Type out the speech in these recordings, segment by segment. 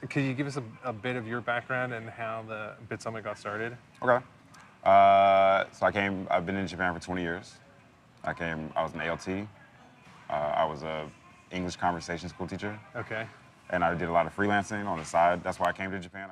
could you give us a bit of your background and how the BitSummit got started? Okay. So I've been in Japan for 20 years. I was an ALT. I was a English conversation school teacher. Okay. And I did a lot of freelancing on the side. That's why I came to Japan.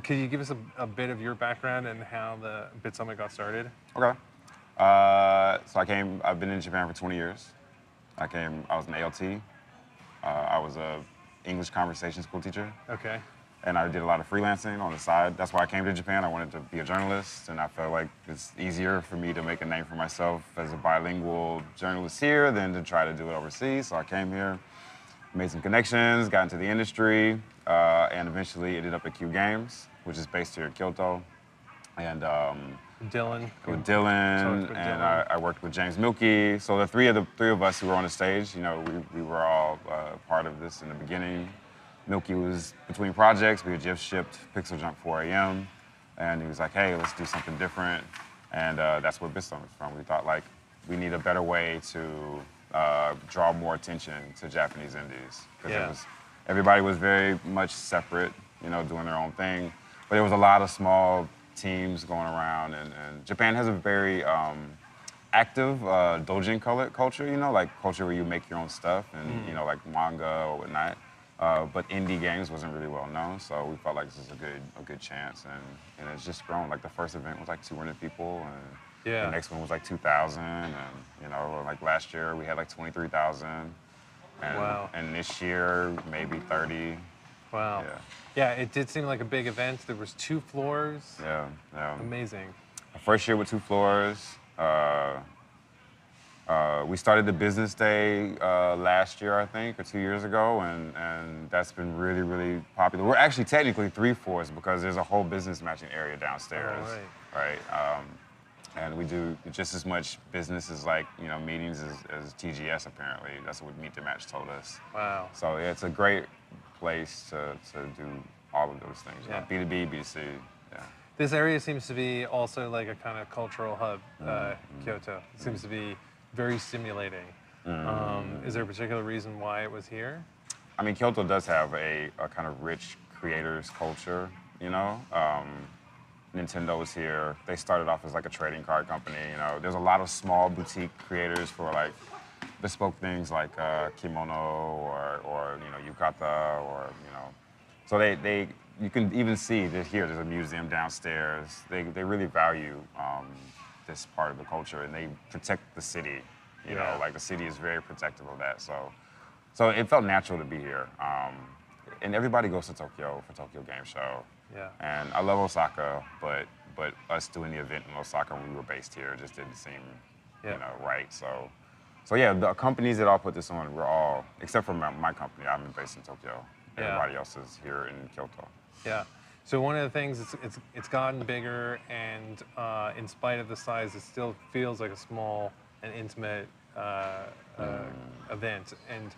Could you give us a bit of your background and how the BitSummit got started? Okay. So I've been in Japan for 20 years. I was an ALT. I was a English conversation school teacher. Okay. And I did a lot of freelancing on the side. That's why I came to Japan. I wanted to be a journalist, and I felt like it's easier for me to make a name for myself as a bilingual journalist here than to try to do it overseas. So I came here, made some connections, got into the industry, and eventually ended up at Q Games, which is based here in Kyoto. And Dylan. with Dylan, and I worked with James Milkey. So the three of us who were on the stage, you know, we were all part of this in the beginning. Milky was between projects. We had just shipped Pixel Junk 4 AM, and he was like, hey, let's do something different. And that's where BitSummit is from. We thought, like, we need a better way to draw more attention to Japanese indies. Because everybody was very much separate, you know, doing their own thing. But there was a lot of small teams going around, and Japan has a very active doujin culture, you know, like culture where you make your own stuff and, you know, like manga or whatnot. But indie games wasn't really well known, so we felt like this is a good chance, and it's just grown. Like the first event was like 200 people, and the next one was like 2,000, and you know, like last year we had like 23,000, and this year maybe 30. Wow. Yeah, it did seem like a big event. There was 2 floors. Yeah. Amazing. Our first year with 2 floors. We started the business day last year, I think, or 2 years ago, and that's been really, really popular. We're actually technically 3 floors because there's a whole business matching area downstairs, right? And we do just as much business as like, you know, meetings as TGS apparently. That's what Meet the Match told us. Wow. So yeah, it's a great place to do all of those things. You know, B2B, B2C. Yeah. This area seems to be also like a kind of cultural hub, Kyoto. It seems to be very stimulating. Is there a particular reason why it was here? I mean, Kyoto does have a kind of rich creators culture, you know. Nintendo was here. They started off as like a trading card company, you know. There's a lot of small boutique creators for like bespoke things like kimono or you know, yukata or, you know. So you can even see that here, there's a museum downstairs. They really value this part of the culture, and they protect the city. You know, like the city is very protective of that. So it felt natural to be here. And everybody goes to Tokyo for Tokyo Game Show. Yeah. And I love Osaka, but us doing the event in Osaka when we were based here just didn't seem, you know, right. So yeah, the companies that all put this on were all, except for my company, I'm based in Tokyo. Everybody else is here in Kyoto. Yeah. So one of the things, it's gotten bigger, and in spite of the size, it still feels like a small and intimate event. And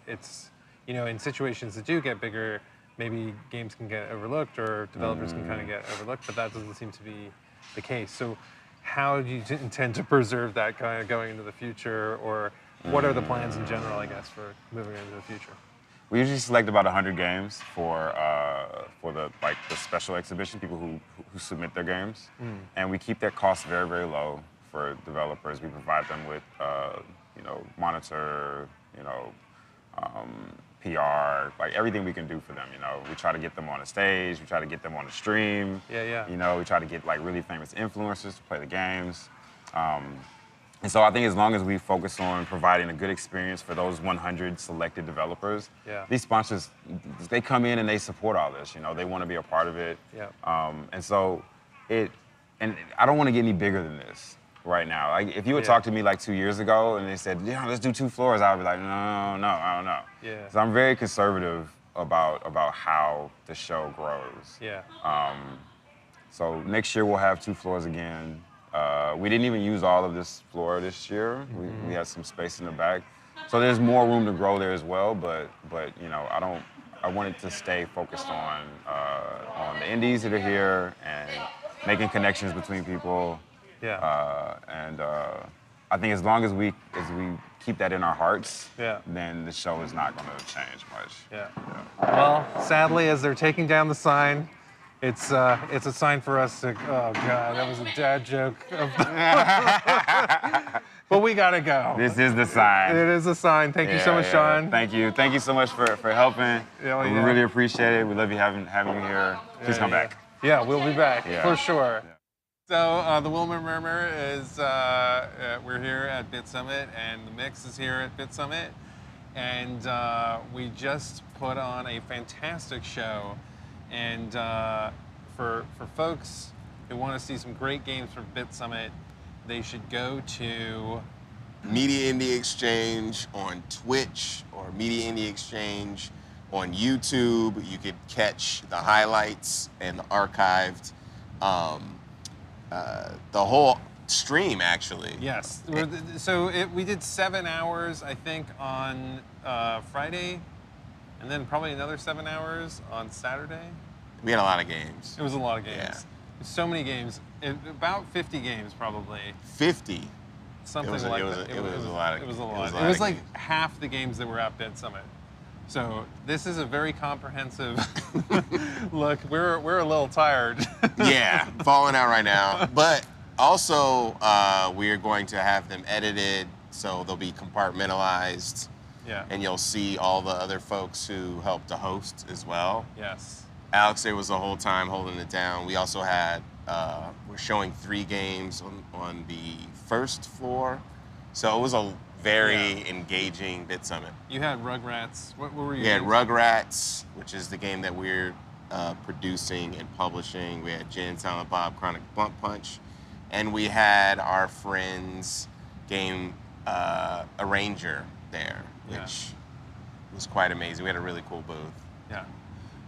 it's you know, in situations that do get bigger, maybe games can get overlooked or developers can kind of get overlooked, but that doesn't seem to be the case. So how do you intend to preserve that kind of going into the future, or what are the plans in general, I guess, for moving into the future? We usually select about 100 games for the special exhibition, people who submit their games, and we keep that cost very, very low for developers. We provide them with you know, monitor, you know, PR, like everything we can do for them. You know, we try to get them on a stage, we try to get them on a stream. Yeah. You know, we try to get like really famous influencers to play the games. And so I think as long as we focus on providing a good experience for those 100 selected developers, these sponsors, they come in and they support all this. You know, they want to be a part of it. And so and I don't want to get any bigger than this right now. Like if you would talk to me like 2 years ago and they said, yeah, let's do 2 floors, I would be like, no, I don't know. So I'm very conservative about how the show grows. So next year we'll have 2 floors again. We didn't even use all of this floor this year. We had some space in the back. So there's more room to grow there as well, but you know, I want it to stay focused on the indies that are here and making connections between people. And I think as long as we keep that in our hearts, then the show is not going to change much. Well, sadly, as they're taking down the sign, it's a sign for us to. Oh God, that was a dad joke. But we gotta go. This is the sign. It is a sign. Thank you so much, Sean. Thank you so much for helping. We really appreciate it. We love you having you here. Please come back. Yeah, we'll be back for sure. So the Wilmer Murmur is, we're here at BitSummit, and the Mix is here at BitSummit, and we just put on a fantastic show. And for folks who want to see some great games from BitSummit, they should go to Media Indie Exchange on Twitch or Media Indie Exchange on YouTube. You could catch the highlights and the archived. The whole stream, actually. Yes. So we did 7 hours, I think, on Friday, and then probably another 7 hours on Saturday. We had a lot of games. It was a lot of games. So many games. About 50 games, probably. 50? Something like that. It was a lot. It was a lot. It was like half the games that were at BitSummit. So this is a very comprehensive look. We're a little tired. Yeah, falling out right now. But also, we're going to have them edited, so they'll be compartmentalized. And you'll see all the other folks who helped to host as well. Yes. Alex there was the whole time holding it down. We also had, we're showing 3 games on the first floor. So it was a very engaging BitSummit. You had Rugrats. What were you? We had Rugrats, which is the game that we're producing and publishing. We had Jay and Silent Bob Chronic Blunt Punch. And we had our friends game Arranger there, which was quite amazing. We had a really cool booth.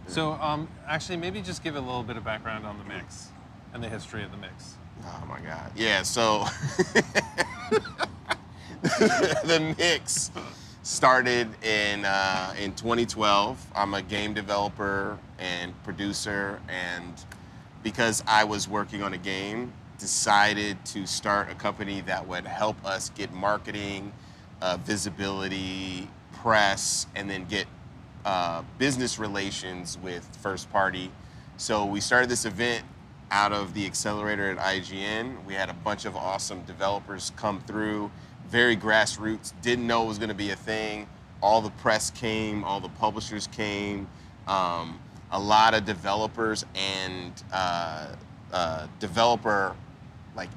So actually, maybe just give a little bit of background on the Mix and the history of the Mix. Oh my God. Yeah, so the Mix started in 2012. I'm a game developer and producer, and because I was working on a game, decided to start a company that would help us get marketing, visibility, press, and then get business relations with first party. So we started this event out of the accelerator at IGN. We had a bunch of awesome developers come through, very grassroots, didn't know it was going to be a thing. All the press came, all the publishers came, a lot of developers and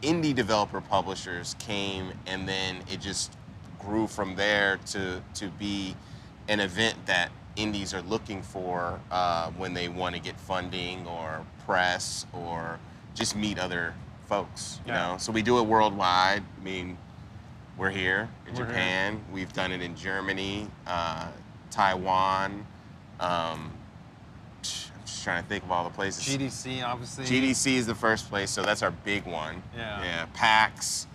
indie developer publishers came, and then it just grew from there to be an event that indies are looking for when they want to get funding or press or just meet other folks, you know? So we do it worldwide. I mean, we're here in Japan. We've done it in Germany, Taiwan. I'm just trying to think of all the places. GDC, obviously. GDC is the first place, so that's our big one. Yeah. PAX.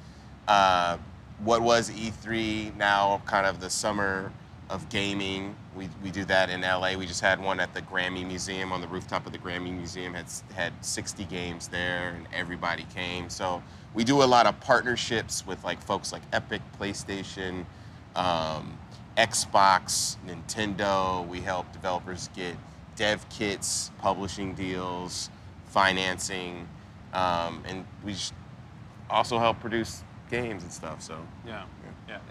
What was E3, now kind of the summer of gaming. We do that in LA. We just had one at the Grammy Museum, on the rooftop of the Grammy Museum. Had 60 games there, and everybody came. So we do a lot of partnerships with like folks like Epic, PlayStation, Xbox, Nintendo. We help developers get dev kits, publishing deals, financing, and we just also help produce games and stuff. So yeah,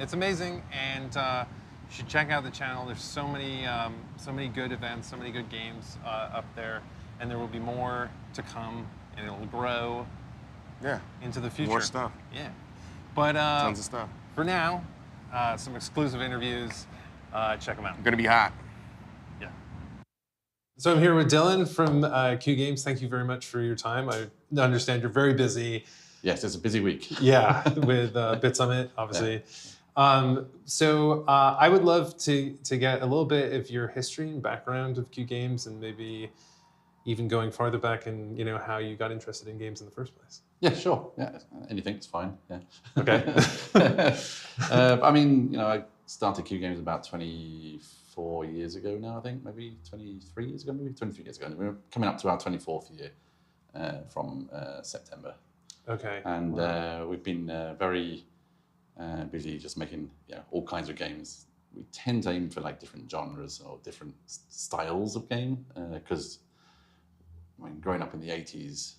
it's amazing, and you should check out the channel. There's so many good events, so many good games up there, and there will be more to come, and it'll grow into the future. More stuff. Yeah, but tons of stuff. For now, some exclusive interviews. Check them out. Gonna be hot. Yeah. So I'm here with Dylan from Q Games. Thank you very much for your time. I understand you're very busy. Yes, it's a busy week. Yeah, with BitSummit, obviously. Yeah. So I would love to get a little bit of your history and background of Q Games, and maybe even going farther back and how you got interested in games in the first place. Yeah, sure. Yeah, anything's fine. Yeah. Okay. I mean, I started Q Games about 24 years ago now. I think maybe 23 years ago, maybe 23 years ago. And we were coming up to our 24th year from September. Okay. And we've been very busy just making all kinds of games. We tend to aim for like different genres or different styles of game because growing up in the 80s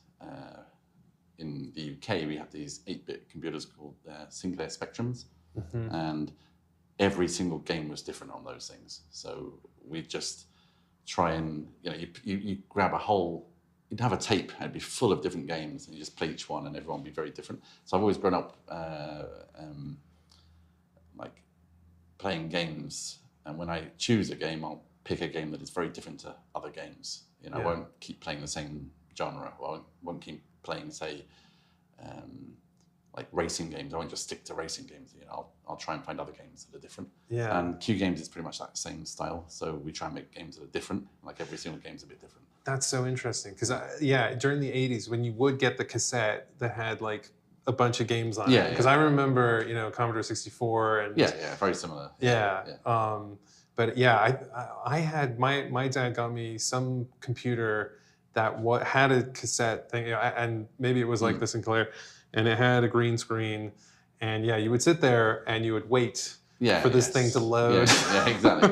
in the UK, we had these 8-bit computers called Sinclair Spectrums, and every single game was different on those things. So we just try and you grab a whole. You'd have a tape and it'd be full of different games, and you just play each one, and everyone would be very different. So I've always grown up like playing games, and when I choose a game, I'll pick a game that is very different to other games. I won't keep playing the same genre. Or I won't keep playing, say, like racing games. I won't just stick to racing games. I'll try and find other games that are different. Yeah. And Q Games is pretty much that same style. So we try and make games that are different. Like every single game's a bit different. That's so interesting because during the 80s when you would get the cassette that had like a bunch of games on it. Because I remember Commodore 64 and very similar. But I had my dad got me some computer that had a cassette thing, and maybe it was like the Sinclair, and it had a green screen, and you would sit there and you would wait for this thing to load. Yeah, exactly.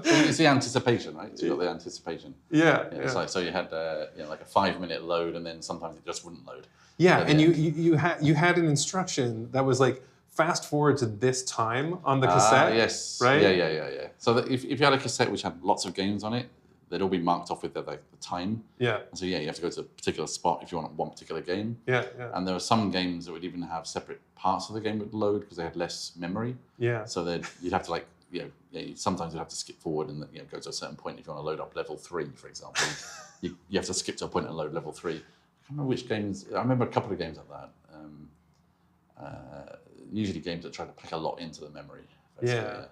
It's the anticipation, right? So you got the anticipation. It's like, so you had like a 5-minute load, and then sometimes it just wouldn't load. Yeah, and you had an instruction that was like fast forward to this time on the cassette. Yes. Right. Yeah. So that if you had a cassette which had lots of games on it, they'd all be marked off with the time. Yeah. And so you have to go to a particular spot if you want one particular game. Yeah. And there were some games that would even have separate parts of the game would load because they had less memory. Yeah. So that you'd have to sometimes you'd have to skip forward and go to a certain point if you want to load up level 3, for example. you have to skip to a point and load level 3. I can't remember which games. I remember a couple of games like that. Usually games that try to pack a lot into the memory. Yeah.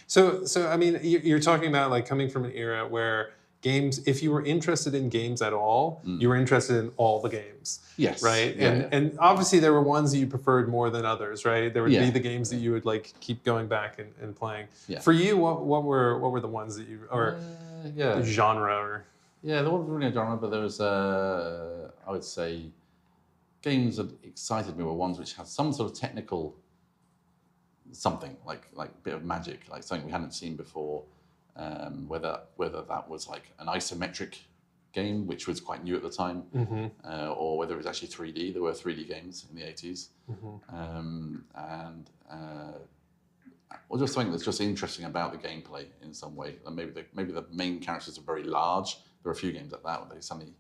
So I mean, you're talking about like coming from an era where games, if you were interested in games at all, you were interested in all the games. Yes. Right. And obviously there were ones that you preferred more than others, right? There would be the games that you would like keep going back and playing. Yeah. For you, what were the ones that you genre or? Yeah, there wasn't really a genre, but there was I would say games that excited me were ones which had some sort of technical something like a bit of magic, like something we hadn't seen before. Whether that was like an isometric game, which was quite new at the time, or whether it was actually 3D. There were 3D games in the 80s, or just something that's just interesting about the gameplay in some way. And maybe the main characters are very large. There are a few games like that. Where suddenly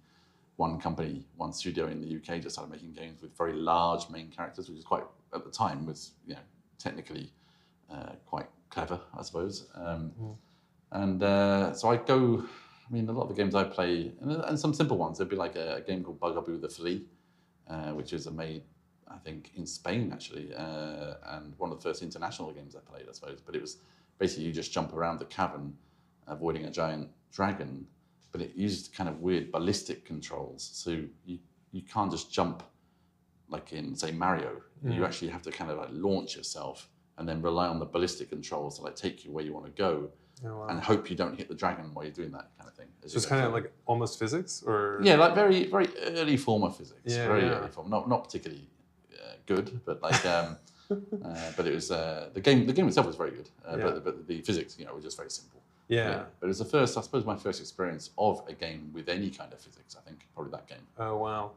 one studio in the UK just started making games with very large main characters, which is quite, at the time, was technically quite clever, I suppose. So I go. I mean, a lot of the games I play, and some simple ones. There'd be like a game called Bugaboo the Flea, which is made, I think, in Spain actually, and one of the first international games I played, I suppose. But it was basically you just jump around the cavern, avoiding a giant dragon, but it used kind of weird ballistic controls. So you can't just jump like in, say, Mario. You actually have to kind of like launch yourself and then rely on the ballistic controls to like take you where you want to go. Oh, wow. And hope you don't hit the dragon while you're doing that kind of thing. So it's kind of like almost physics, or like very very early form of physics. Very early form, not particularly good, but like but it was the game itself was very good, but the physics were just very simple. But it was I suppose my first experience of a game with any kind of physics. I think probably that game. Oh wow.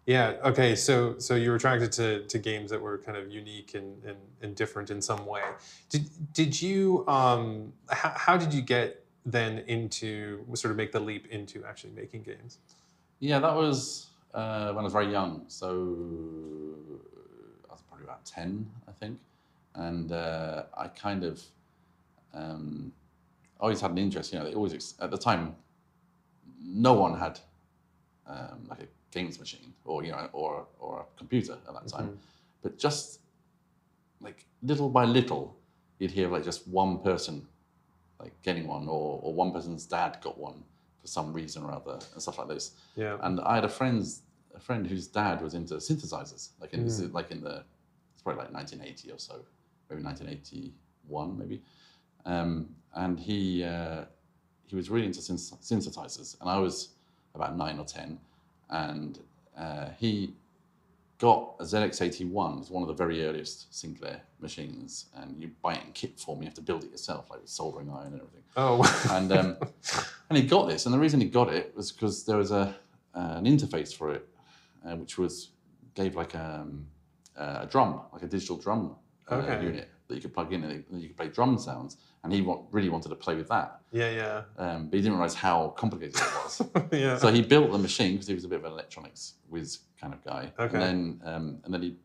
Yeah. Okay. So you were attracted to games that were kind of unique and different in some way. Did you how did you get then into sort of make the leap into actually making games? Yeah, that was when I was very young. So I was probably about 10, I think, and I kind of always had an interest. They always at the time, no one had like a games machine or a computer at that time, but just like little by little you'd hear like just one person like getting one, or one person's dad got one for some reason or other, and stuff like this. And I had a friend whose dad was into synthesizers, like in it's probably like 1980 or so, maybe 1981 maybe, and he was really into synthesizers, and I was about 9 or 10. And he got a ZX81. It's one of the very earliest Sinclair machines, and you buy it in kit form. You have to build it yourself, like with soldering iron and everything. Oh, and he got this, and the reason he got it was because there was an interface for it, which gave like a drum, like a digital drum unit that you could plug in, and you could play drum sounds. And he really wanted to play with that. But he didn't realize how complicated it was. So he built the machine because he was a bit of an electronics whiz kind of guy. And then he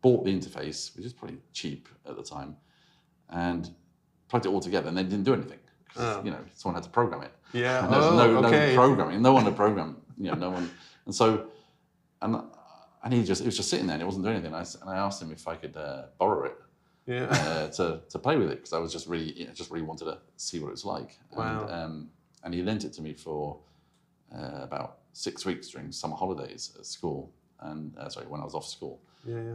bought the interface, which is pretty cheap at the time, and plugged it all together. And then didn't do anything because someone had to program it. And there's no programming. No one to program. No one. And so it was just sitting there and it wasn't doing anything. And I asked him if I could borrow it. To play with it, because I was just really wanted to see what it was like. And he lent it to me for about 6 weeks during summer holidays at school, and when I was off school.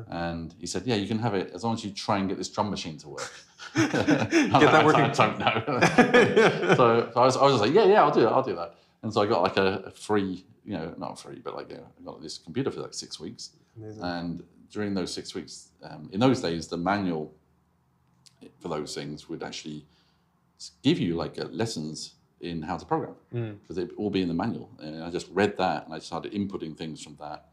And he said, you can have it as long as you try and get this drum machine to work. Get that working. I don't know. So I was just like, I'll do that. And so I got like a free, not free, but like I got this computer for like 6 weeks. Amazing. And during those 6 weeks, in those days, the manual for those things would actually give you like lessons in how to program, because they'd all be in the manual. And I just read that and I started inputting things from that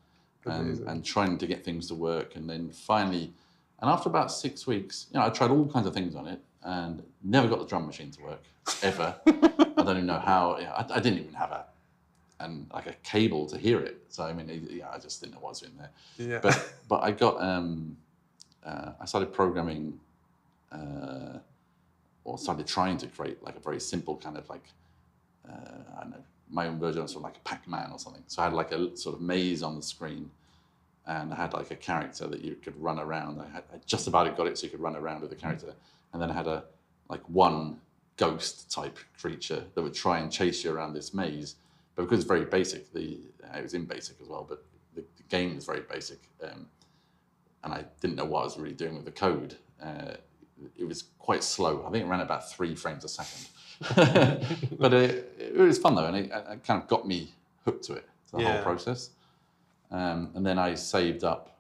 and trying to get things to work. And then finally, and after about 6 weeks, I tried all kinds of things on it and never got the drum machine to work, ever. I don't even know how. I didn't even have a cable to hear it. So I mean, I just didn't know what was in there. But I got I started programming, or started trying to create like a very simple kind of like I don't know, my own version of sort of like a Pac-Man or something. So I had like a sort of maze on the screen, and I had like a character that you could run around. I just about got it so you could run around with the character, and then I had one ghost type creature that would try and chase you around this maze. But because it's very basic, it was in BASIC as well, but the game was very basic, and I didn't know what I was really doing with the code. It was quite slow. I think it ran about 3 frames a second. But it was fun though, and it kind of got me hooked to it, the whole process. And then I saved up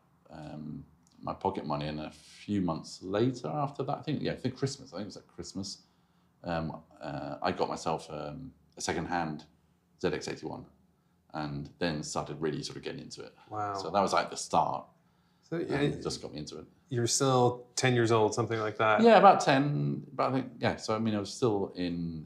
my pocket money, and a few months later after that, I think Christmas. I think it was at Christmas. I got myself a second-hand ZX81, and then started really sort of getting into it. Wow. So that was like the start. So It just got me into it. You were still 10 years old, something like that. Yeah, about 10. But I think, yeah. So I mean, I was still in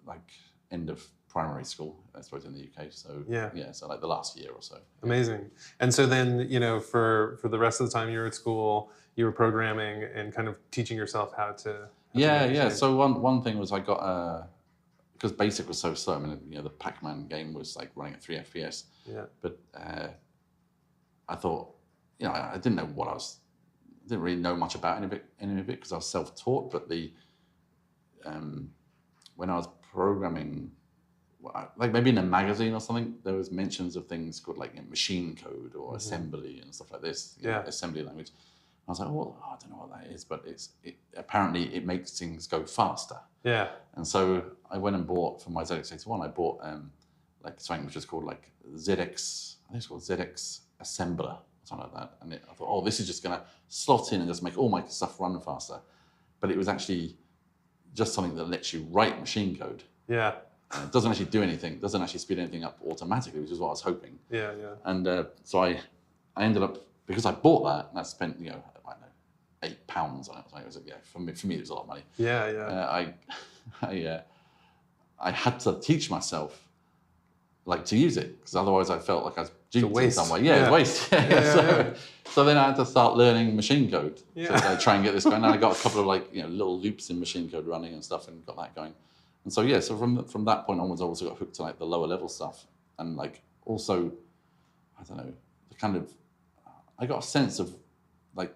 like end of primary school, I suppose, in the UK. So yeah. So like the last year or so. Amazing. And so then, for the rest of the time you were at school, you were programming and kind of teaching yourself how to. Yeah. So one thing was I got because BASIC was so slow. I mean, the Pac-Man game was like running at 3 FPS. Yeah. But I thought, I didn't know what I didn't really know much about any of it because I was self-taught. But when I was programming, like maybe in a magazine or something, there was mentions of things called like machine code or assembly and stuff like this. Assembly language. I was like, well, I don't know what that is, but apparently it makes things go faster. Yeah. And so I went and bought, for my ZX81, I bought like something which is called like ZX, I think it's called ZX Assembler or something like that. And I thought, oh, this is just going to slot in and just make all my stuff run faster. But it was actually just something that lets you write machine code. Yeah. It doesn't actually do anything, doesn't actually speed anything up automatically, which is what I was hoping. Yeah. And so I ended up, because I bought that, and I spent, I don't know, £8 on it. So it was, for me, it was a lot of money. Yeah. I had to teach myself like to use it, because otherwise I felt like I was duped in some way. Yeah, it's a waste. So then I had to start learning machine code to try and get this going. And I got a couple of little loops in machine code running and stuff, and got that going. And so so from that point onwards, I also got hooked to like the lower level stuff, and like also, I don't know, the kind of, I got a sense of like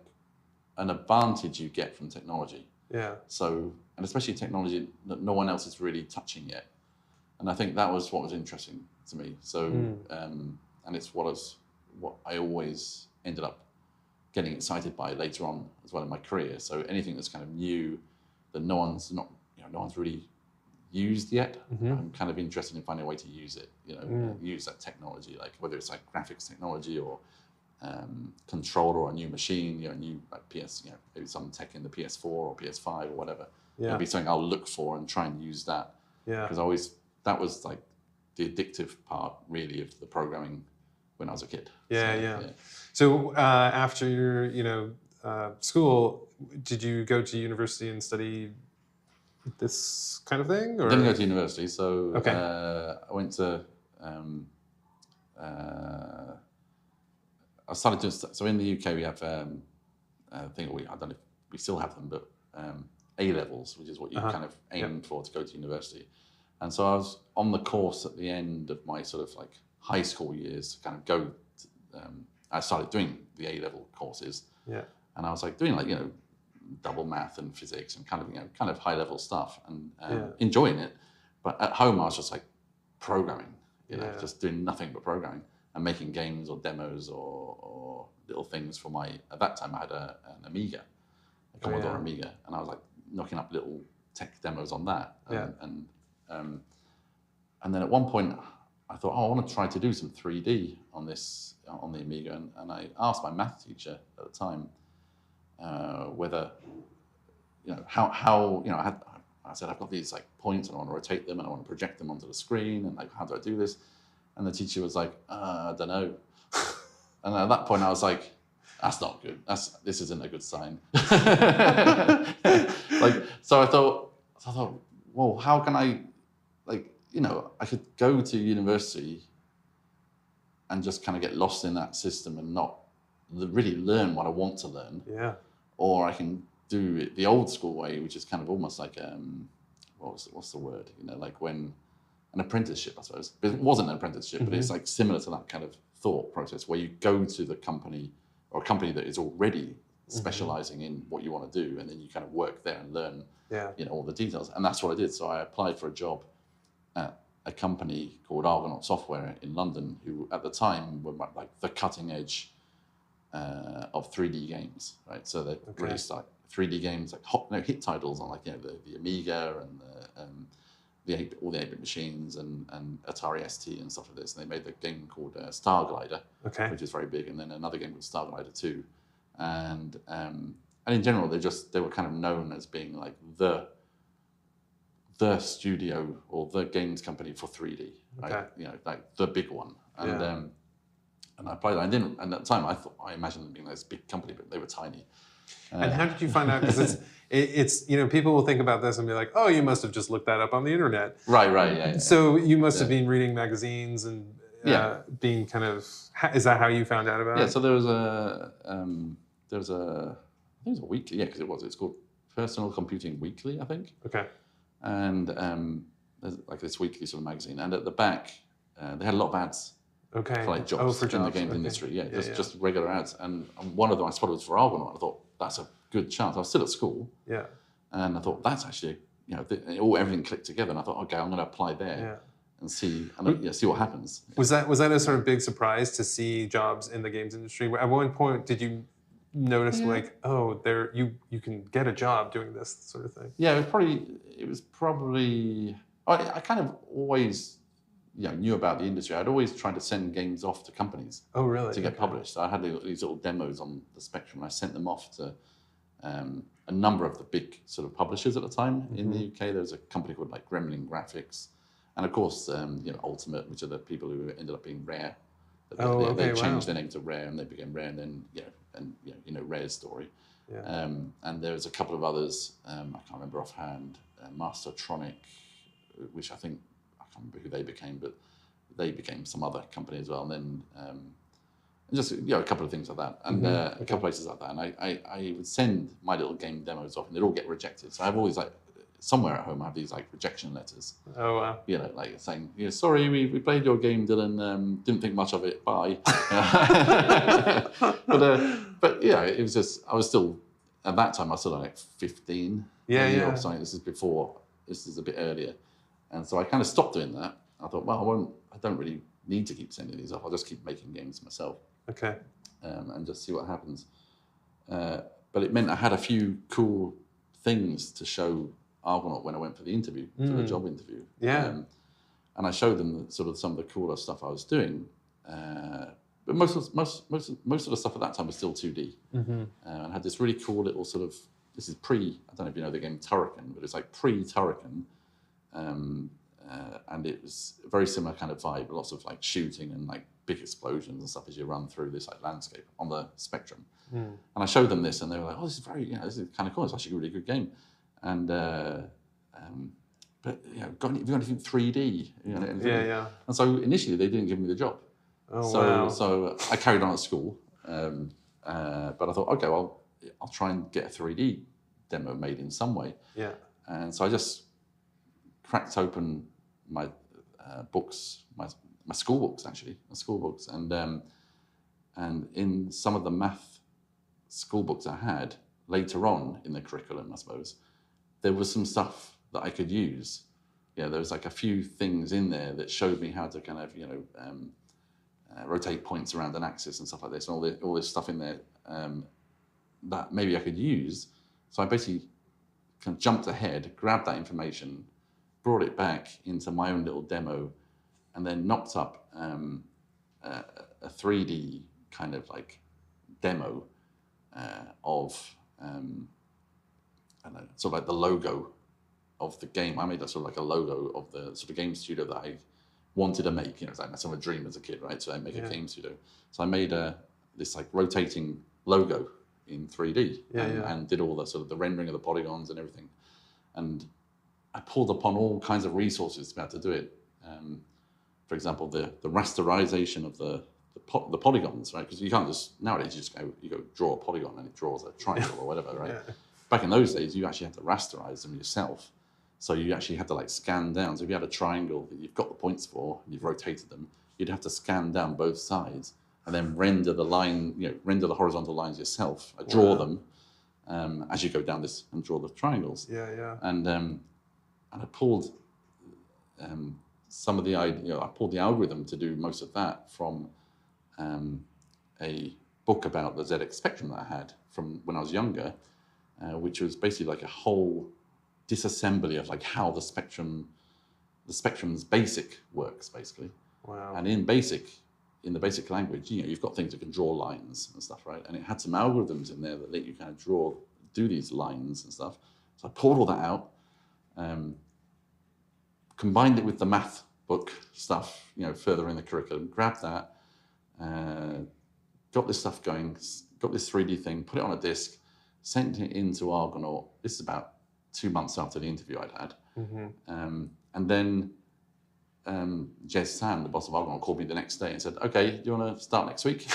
an advantage you get from technology. Yeah. So, and especially technology that no one else is really touching yet. And I think that was what was interesting to me. So, and it's what I always ended up getting excited by later on as well in my career. So anything that's kind of new that no one's really used yet, I'm kind of interested in finding a way to use it, use that technology, like whether it's like graphics technology or controller or a new machine, a new like maybe some tech in the PS4 or PS5 or whatever. Yeah. It'll be something I'll look for and try and use that. Yeah. Because that was like the addictive part really of the programming when I was a kid. So after your school, did you go to university and study this kind of thing? Or? Didn't go to university, so okay. I went to. I started doing so in the UK we have I don't know if we still have them, but A levels, which is what you kind of aim for to go to university. And so I was on the course at the end of my sort of like high school years to kind of go. I started doing the A level courses. Yeah. And I was like doing like double math and physics and kind of high level stuff and enjoying it. But at home I was just like programming, just doing nothing but programming. And making games or demos or little things for at that time I had an Amiga, a Commodore Amiga, and I was like knocking up little tech demos on that. And then at one point I thought, I want to try to do some 3D on the Amiga, and I asked my math teacher at the time whether, how I said I've got these like points and I want to rotate them and I want to project them onto the screen, and like how do I do this? And the teacher was like, I don't know. And at that point I was like, that's not good. This isn't a good sign. So I thought, well, how can I, I could go to university and just kind of get lost in that system and not really learn what I want to learn. Yeah. Or I can do it the old school way, which is kind of almost like, what's the word? Like when, an apprenticeship, I suppose. But it wasn't an apprenticeship, but it's like similar to that kind of thought process where you go to the company or a company that is already specializing in what you want to do, and then you kind of work there and learn, all the details. And that's what I did. So I applied for a job at a company called Argonaut Software in London, who at the time were like the cutting edge of 3D games, right? So they released like 3D games, like hit titles on like the Amiga and all the 8-bit machines and Atari ST and stuff like this. And they made a game called Star Glider, which is very big, and then another game called Star Glider 2. and in general, they were kind of known as being like the studio or the games company for 3D, right? Okay. You know, like the big one. And Yeah. and I played it. I didn't, and at the time I imagined them being this big company, but they were tiny. And how did you find out? Because it's you know, people will think about this and be like, oh, you must have just looked that up on the internet. Right, yeah. So you must have been reading magazines and being kind of. Is that how you found out about it? Yeah. So there was a I think it was a weekly, because it's called Personal Computing Weekly, I think. Okay. And there's like this weekly sort of magazine, and at the back they had a lot of ads. Okay. For like jobs, in the games industry, just regular ads. And one of them I spotted was for Argonaut. I thought that's a good chance. I was still at school, and I thought that's actually, you know, everything clicked together. And I thought, okay, I'm going to apply there and see what happens. Was that a sort of big surprise to see jobs in the games industry? At one point, did you notice like, oh, you can get a job doing this sort of thing? Yeah, it was probably. I kind of always. Knew about the industry. I'd always tried to send games off to companies. Oh, really? To get published. So I had these little demos on the Spectrum. I sent them off to a number of the big sort of publishers at the time in the UK. There was a company called like Gremlin Graphics, and of course, Ultimate, which are the people who ended up being Rare. They changed their name to Rare, and they became Rare, and then Rare's story. Yeah. And there was a couple of others. I can't remember offhand. Mastertronic, which I can't remember who they became, but they became some other company as well. And then just a couple of things like that, and a couple of places like that. And I would send my little game demos off, and they'd all get rejected. So I've always like somewhere at home I have these like rejection letters. Oh wow! Like saying, sorry, we played your game, Dylan. Didn't think much of it. Bye. But it was just I was still at that time I was still like 15. Or something. This is a bit earlier. And so I kind of stopped doing that. I thought, well, I don't really need to keep sending these off. I'll just keep making games myself. Okay. And just see what happens. But it meant I had a few cool things to show Argonaut when I went for the interview, for the job interview. Yeah. And I showed them sort of some of the cooler stuff I was doing. But most of the stuff at that time was still 2D. And I had this really cool little sort of, this is I don't know if you know the game Turrican, but it's like pre-Turrican. And it was a very similar kind of vibe, lots of like shooting and like big explosions and stuff as you run through this like landscape on the Spectrum. And I showed them this, and they were like, "Oh, this is this is kind of cool. It's actually a really good game." And but have you got anything 3D? And so initially they didn't give me the job. Oh wow! So I carried on at school, but I thought, okay, well, I'll try and get a 3D demo made in some way. Yeah. And so I just cracked open my books, my school books actually, and in some of the math school books I had later on in the curriculum, I suppose, there was some stuff that I could use. There was like a few things in there that showed me how to kind of rotate points around an axis and stuff like this, and all this stuff in there that maybe I could use. So I basically kind of jumped ahead, grabbed that information, brought it back into my own little demo, and then knocked up a 3D kind of like demo of I don't know, sort of like the logo of the game. I made a sort of like a logo of the sort of game studio that I wanted to make. It's like sort of a dream as a kid, right? So I make a game studio. So I made this like rotating logo in 3D and did all the sort of the rendering of the polygons and everything. And I pulled upon all kinds of resources to be able to do it. For example, the rasterization of the polygons, right? Because you can't just, nowadays you go draw a polygon and it draws a triangle or whatever, right? Back in those days, you actually had to rasterize them yourself. So you actually had to like scan down. So if you had a triangle that you've got the points for and you've rotated them, you'd have to scan down both sides and then render the line, render the horizontal lines yourself, draw them as you go down this and draw the triangles. And I pulled some of the I pulled the algorithm to do most of that from a book about the ZX Spectrum that I had from when I was younger, which was basically like a whole disassembly of like how the spectrum's BASIC works basically. Wow. And in BASIC, in the basic language, you've got things that can draw lines and stuff, right? And it had some algorithms in there that let you kind of do these lines and stuff. So I pulled all that out, combined it with the math book stuff, further in the curriculum, grabbed that, got this stuff going, got this 3D thing, put it on a disk, sent it into Argonaut. This is about 2 months after the interview I'd had. And then Jez San, the boss of Argonaut, called me the next day and said, okay, do you want to start next week?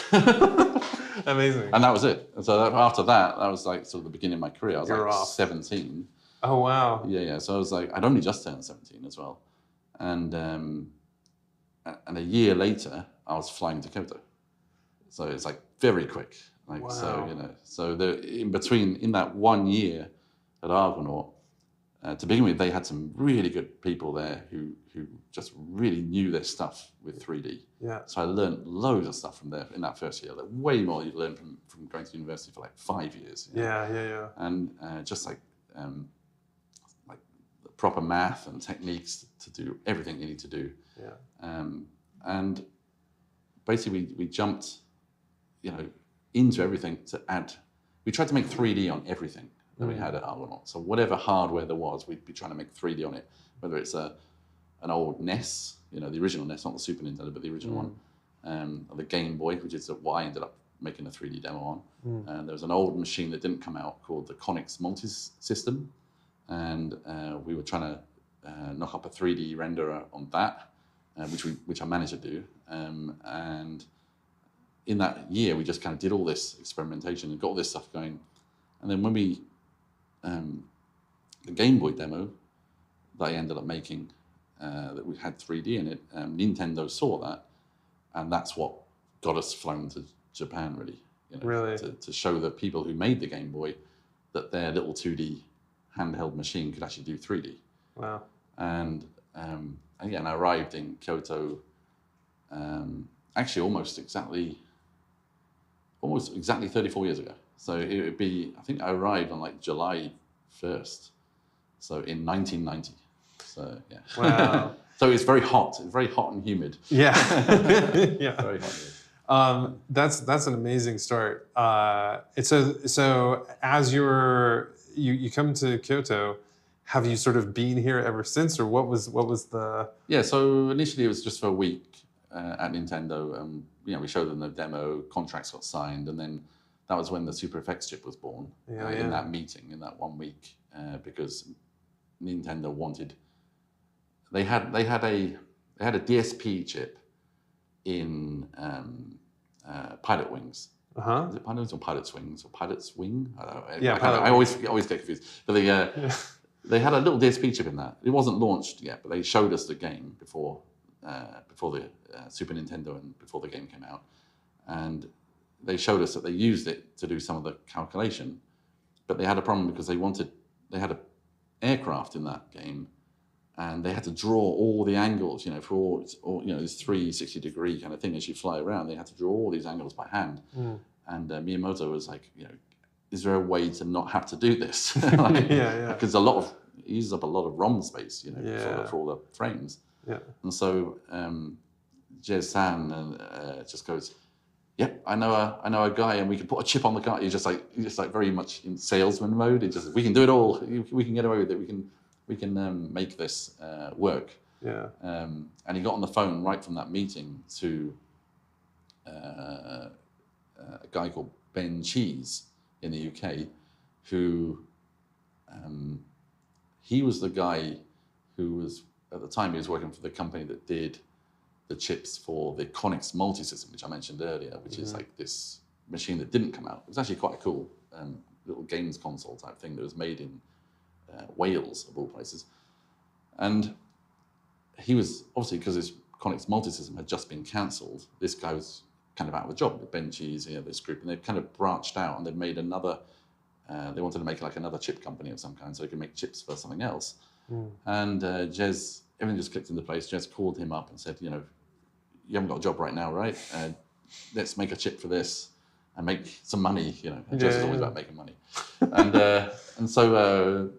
Amazing. And that was it. And so after that was like sort of the beginning of my career. I was like off. 17. Oh, wow. Yeah. So I was like, I'd only just turned 17 as well. And a year later, I was flying to Kyoto. So it's like very quick. Like, wow. So in that 1 year at Argonaut, to begin with, they had some really good people there who just really knew their stuff with 3D. Yeah. So I learned loads of stuff from there in that first year. Like way more you learn from going to university for like 5 years. Yeah. And just like the proper math and techniques to do everything you need to do. Yeah. And basically we jumped, into everything to add. We tried to make 3D on everything that we had at Argonaut. So whatever hardware there was, we'd be trying to make 3D on it, whether it's an old NES, the original NES, not the Super Nintendo, but the original one, or the Game Boy, which is what I ended up making a 3D demo on. And there was an old machine that didn't come out called the Konix Multi-System, and we were trying to knock up a 3D renderer on that, which I managed to do. And in that year, we just kind of did all this experimentation and got all this stuff going. And then when the Game Boy demo that I ended up making, that we had 3D in it, Nintendo saw that, and that's what got us flown to Japan, really. Really? To show the people who made the Game Boy that their little 2D handheld machine could actually do 3D. Wow. And I arrived in Kyoto actually almost exactly 34 years ago. So it would be, I think I arrived on like July 1st, so in 1990. So yeah. Wow. So it's very hot. It's very hot and humid. Yeah. Yeah. Very hot. That's an amazing start. So as you come to Kyoto, have you sort of been here ever since, or what was the? Yeah. So initially it was just for a week at Nintendo. We showed them the demo. Contracts got signed, and then that was when the Super FX chip was born. In that meeting, in that 1 week, because Nintendo wanted. They had a DSP chip in Pilot Wings. Is it Pilot Wings or Pilot's Wings or Pilot's Wing? I don't know. Yeah, I always get confused. But they had a little DSP chip in that. It wasn't launched yet, but they showed us the game before the Super Nintendo and before the game came out, and they showed us that they used it to do some of the calculation, but they had a problem because they had an aircraft in that game, and they had to draw all the angles, for all this 360-degree kind of thing as you fly around. They had to draw all these angles by hand, and Miyamoto was like, is there a way to not have to do this? Because it uses up a lot of ROM space, for all the frames. Yeah. And so Jez San just goes, "Yep, I know a guy, and we can put a chip on the car." He's just like very much in salesman mode. We can do it all. We can get away with it. We can make this work. Yeah. And he got on the phone right from that meeting to a guy called Ben Cheese in the UK, who he was the guy who was, at the time, he was working for the company that did the chips for the Konix Multi-System, which I mentioned earlier, which is like this machine that didn't come out. It was actually quite a cool little games console type thing that was made in Wales, of all places. And he was, obviously, because his Konix Multi-System had just been cancelled, this guy was kind of out of a job with Ben Cheese, this group, and they've kind of branched out, and they've made another, they wanted to make like another chip company of some kind so they could make chips for something else. And Jez, everything just clicked into place. Jez called him up and said, you haven't got a job right now, right? Let's make a chip for this and make some money, Jez is always about making money. And so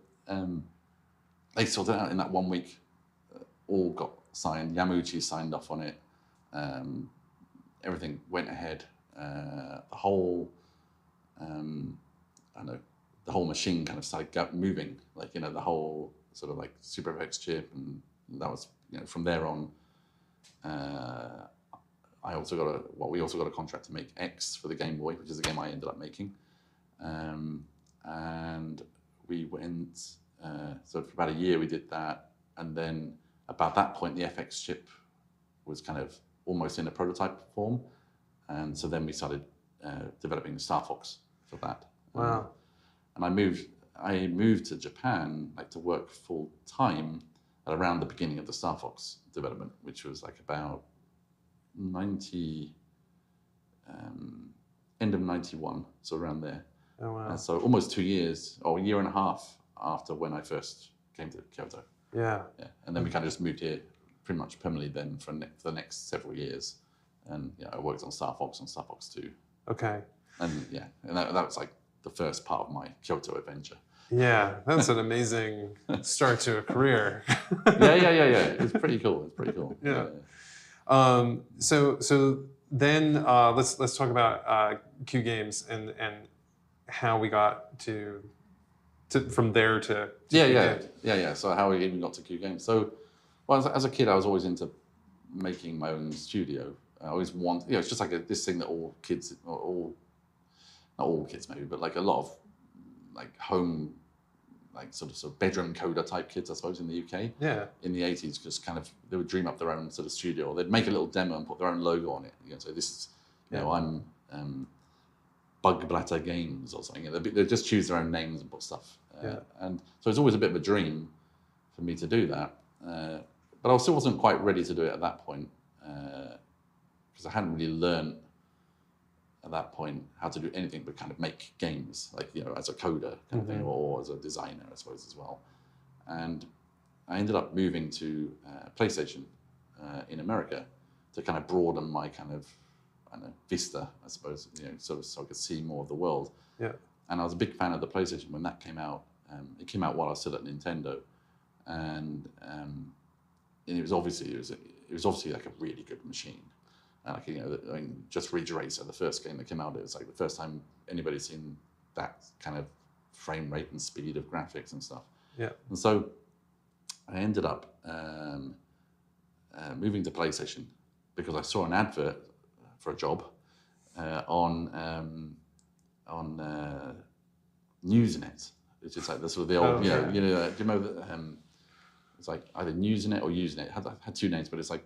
they sorted it out in that 1 week, all got signed. Yamauchi signed off on it. everything went ahead. The whole, I don't know, the whole machine kind of started moving. Like, you know, the whole sort of like SuperFX chip, and that was, you know, from there on. We also got a contract to make X for the Game Boy, which is the game I ended up making. And we went, so for about a year we did that. And then about that point, the FX chip was kind of almost in a prototype form. And so then we started developing Star Fox for that. Wow. And I moved to Japan, like, to work full time at around the beginning of the Star Fox development, which was like about end of 91, so around there. Oh, wow. So almost 2 years, or a year and a half after when I first came to Kyoto. Yeah. Yeah, and then we kind of just moved here pretty much permanently then for the next several years. And yeah, I worked on Star Fox and Star Fox 2. Okay. And yeah, and that was like the first part of my Kyoto adventure. Yeah, that's an amazing start to a career. Yeah. It's pretty cool. Yeah. So then let's talk about Q Games and how we got to from there to yeah. So how we even got to Q Games. So, well, as a kid, I was always into making my own studio. I always want, it's just like this thing that all kids, or not all kids maybe, but like a lot of like home, like sort of bedroom coder type kids, I suppose, in the UK. Yeah. In the 80s, just kind of, they would dream up their own sort of studio, or they'd make a little demo and put their own logo on it. So this is, I'm Bug Blatter Games or something. They'd just choose their own names and put stuff. And so it's always a bit of a dream for me to do that. But I still wasn't quite ready to do it at that point, because I hadn't really learned at that point how to do anything but kind of make games, like, as a coder kind of thing, or as a designer, I suppose, as well. And I ended up moving to PlayStation in America to kind of broaden my kind of, vista, I suppose, sort of so I could see more of the world. Yeah. And I was a big fan of the PlayStation when that came out. It came out while I was still at Nintendo, and it was obviously like a really good machine. And just Ridge Racer, the first game that came out, it was like the first time anybody's seen that kind of frame rate and speed of graphics and stuff. Yeah. And so I ended up moving to PlayStation because I saw an advert for a job on Newsnet, which is like the sort of the old, do you remember? It's like either Newsnet or Usenet. It had two names, but it's like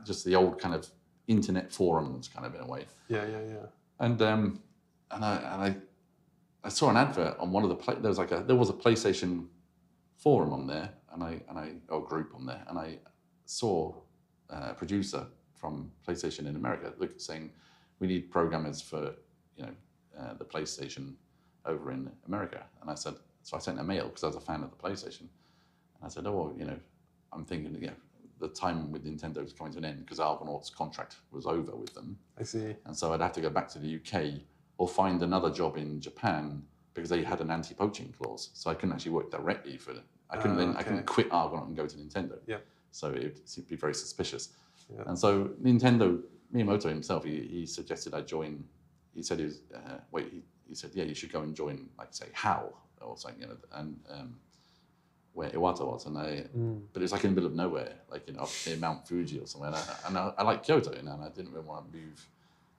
just the old kind of internet forums, kind of, in a way. Yeah. And I saw an advert on one of the there was a PlayStation forum on there, or group on there, and I saw a producer from PlayStation in America saying, we need programmers for the PlayStation over in America. And so I sent a mail because I was a fan of the PlayStation, and I said, I'm thinking, the time with Nintendo was coming to an end because Argonaut's contract was over with them. I see. And so I'd have to go back to the UK or find another job in Japan because they had an anti-poaching clause. So I couldn't actually work directly for them. I couldn't quit Argonaut and go to Nintendo. Yeah. So it would be very suspicious. Yeah. And so Nintendo, Miyamoto himself, he suggested I join. He said he said, yeah, you should go and join, like, say, HAL or something, and where Iwata was, but it was like in the middle of nowhere, like, up near Mount Fuji or somewhere. And I like Kyoto, and I didn't really want to move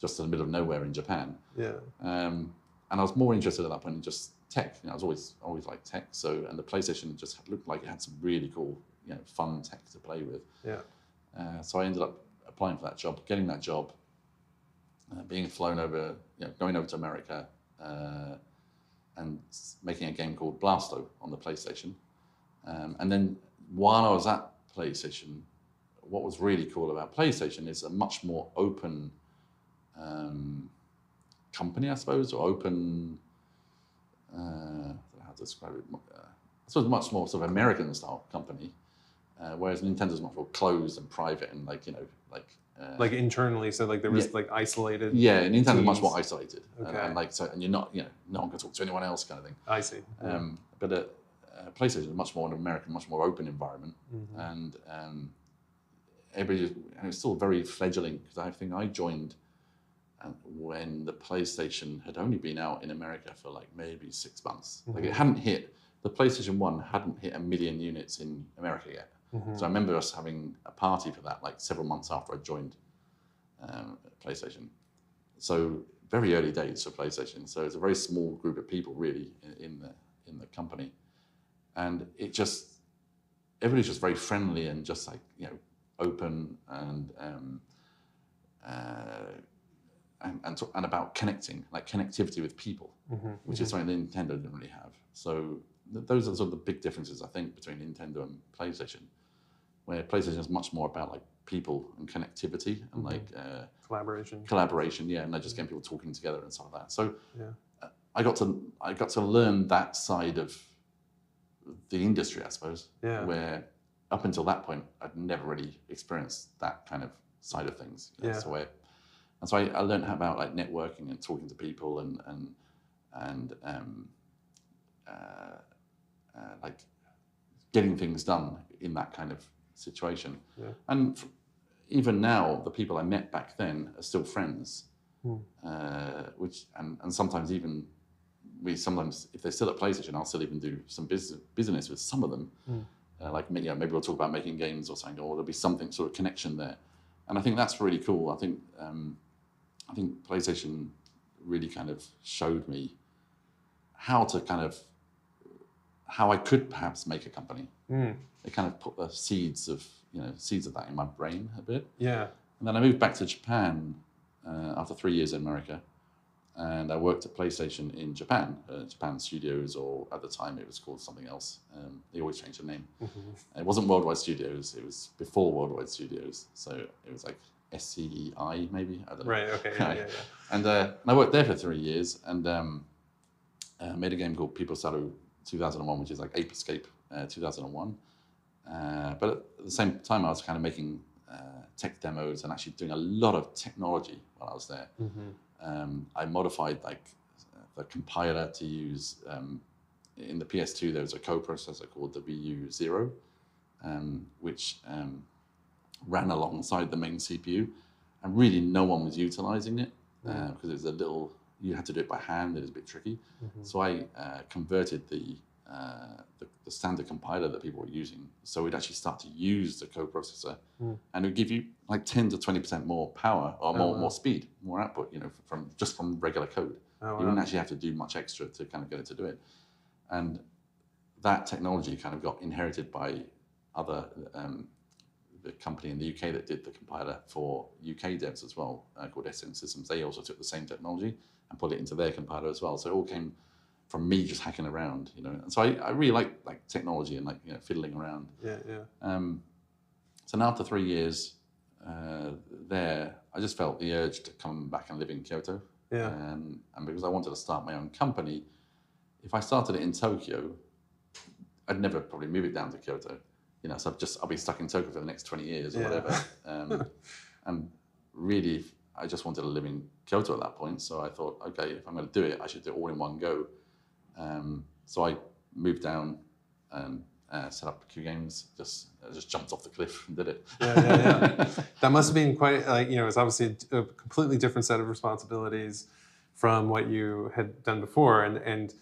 just to the middle of nowhere in Japan. Yeah. And I was more interested at that point in just tech. I was always like tech. So, and the PlayStation just looked like it had some really cool, fun tech to play with. Yeah. So I ended up applying for that job, getting that job, being flown over, going over to America, and making a game called Blasto on the PlayStation. And then while I was at PlayStation, what was really cool about PlayStation is a much more open company, I suppose, or open, I don't know how to describe it, I suppose much more sort of American style company, whereas Nintendo's much more closed and private and like internally, so like there was like isolated. Yeah, Nintendo's much more isolated, and you're not, no one can talk to anyone else, kind of thing. I see. But PlayStation is much more an American, much more open environment, and everybody, and it's still very fledgling because I think I joined and when the PlayStation had only been out in America for like maybe 6 months. Like it hadn't hit, the PlayStation 1 hadn't hit 1 million units in America yet. So I remember us having a party for that like several months after I joined PlayStation. So very early days for PlayStation. So it's a very small group of people really in the company. And it just, everybody's just very friendly and just like, you know, open and about connecting, like connectivity with people, which is something that Nintendo didn't really have. So those are sort of the big differences, I think, between Nintendo and PlayStation, where PlayStation is much more about like people and connectivity and like collaboration, yeah, and like just getting people talking together and stuff like that. So I got to learn that side of the industry, I suppose, where up until that point I'd never really experienced that kind of side of things. You know, and so I learned about like networking and talking to people and like getting things done in that kind of situation. And even now, the people I met back then are still friends, which and sometimes even sometimes if they're still at PlayStation, I'll still even do some business with some of them. Like maybe we'll talk about making games or something, or there'll be something sort of connection there. And I think that's really cool. I think PlayStation really kind of showed me how I could perhaps make a company. They kind of put the seeds of that in my brain a bit. And then I moved back to Japan after 3 years in America, and I worked at PlayStation in Japan, Japan Studios, or at the time it was called something else. They always changed the name. It wasn't Worldwide Studios, it was before Worldwide Studios, so it was like SCEI maybe, I don't know. Right, okay, And I worked there for 3 years and made a game called People Saru 2001, which is like Ape Escape 2001. But at the same time, I was kind of making tech demos and actually doing a lot of technology while I was there. I modified like the compiler to use, in the PS2 there was a co-processor called the VU0, which ran alongside the main CPU, and really no one was utilizing it because it was a little, you had to do it by hand, it was a bit tricky. So I converted the standard compiler that people were using, so we'd actually start to use the co-processor, and it would give you like 10 to 20% more power or more speed, more output, you know, from regular code. You wouldn't actually have to do much extra to kind of get it to do it. And that technology kind of got inherited by other the company in the UK that did the compiler for UK devs as well, called SM Systems. They also took the same technology and put it into their compiler as well. So it all came from me just hacking around, you know. And so I really like technology and like, you know, fiddling around. So now after 3 years there, I just felt the urge to come back and live in Kyoto. And because I wanted to start my own company, if I started it in Tokyo, I'd never probably move it down to Kyoto. You know, so I'll be stuck in Tokyo for the next 20 years or whatever. And really, I just wanted to live in Kyoto at that point. So I thought, okay, if I'm going to do it, I should do it all in one go. So I moved down and set up Q Games, just jumped off the cliff and did it. That must have been quite, like, you know, it's obviously a completely different set of responsibilities from what you had done before. And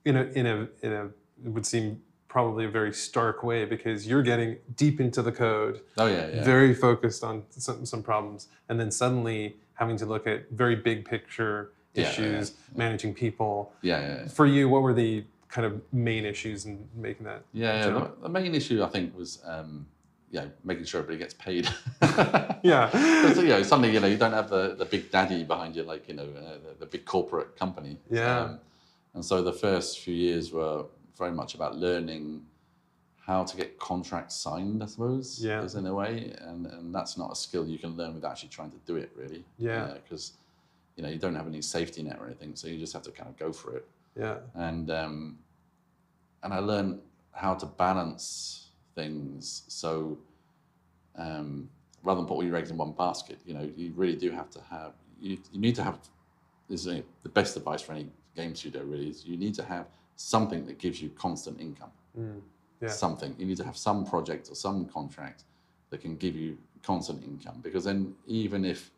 you know, in a, it would seem probably a very stark way, because you're getting deep into the code, very focused on some problems, and then suddenly having to look at very big picture issues, managing people. For you, what were the kind of main issues in making that jump? The main issue, I think, was making sure everybody gets paid. Because, you know, suddenly, you know, you don't have the big daddy behind you, like, you know, the big corporate company. And so the first few years were very much about learning how to get contracts signed, I suppose, is in a way. And that's not a skill you can learn without actually trying to do it, really. Because, you know, you don't have any safety net or anything, so you just have to kind of go for it. And I learned how to balance things. So rather than put all your eggs in one basket, you know, you really do have to have, you need to have, this is the best advice for any game studio really, is you need to have something that gives you constant income. Something. You need to have some project or some contract that can give you constant income, because then even if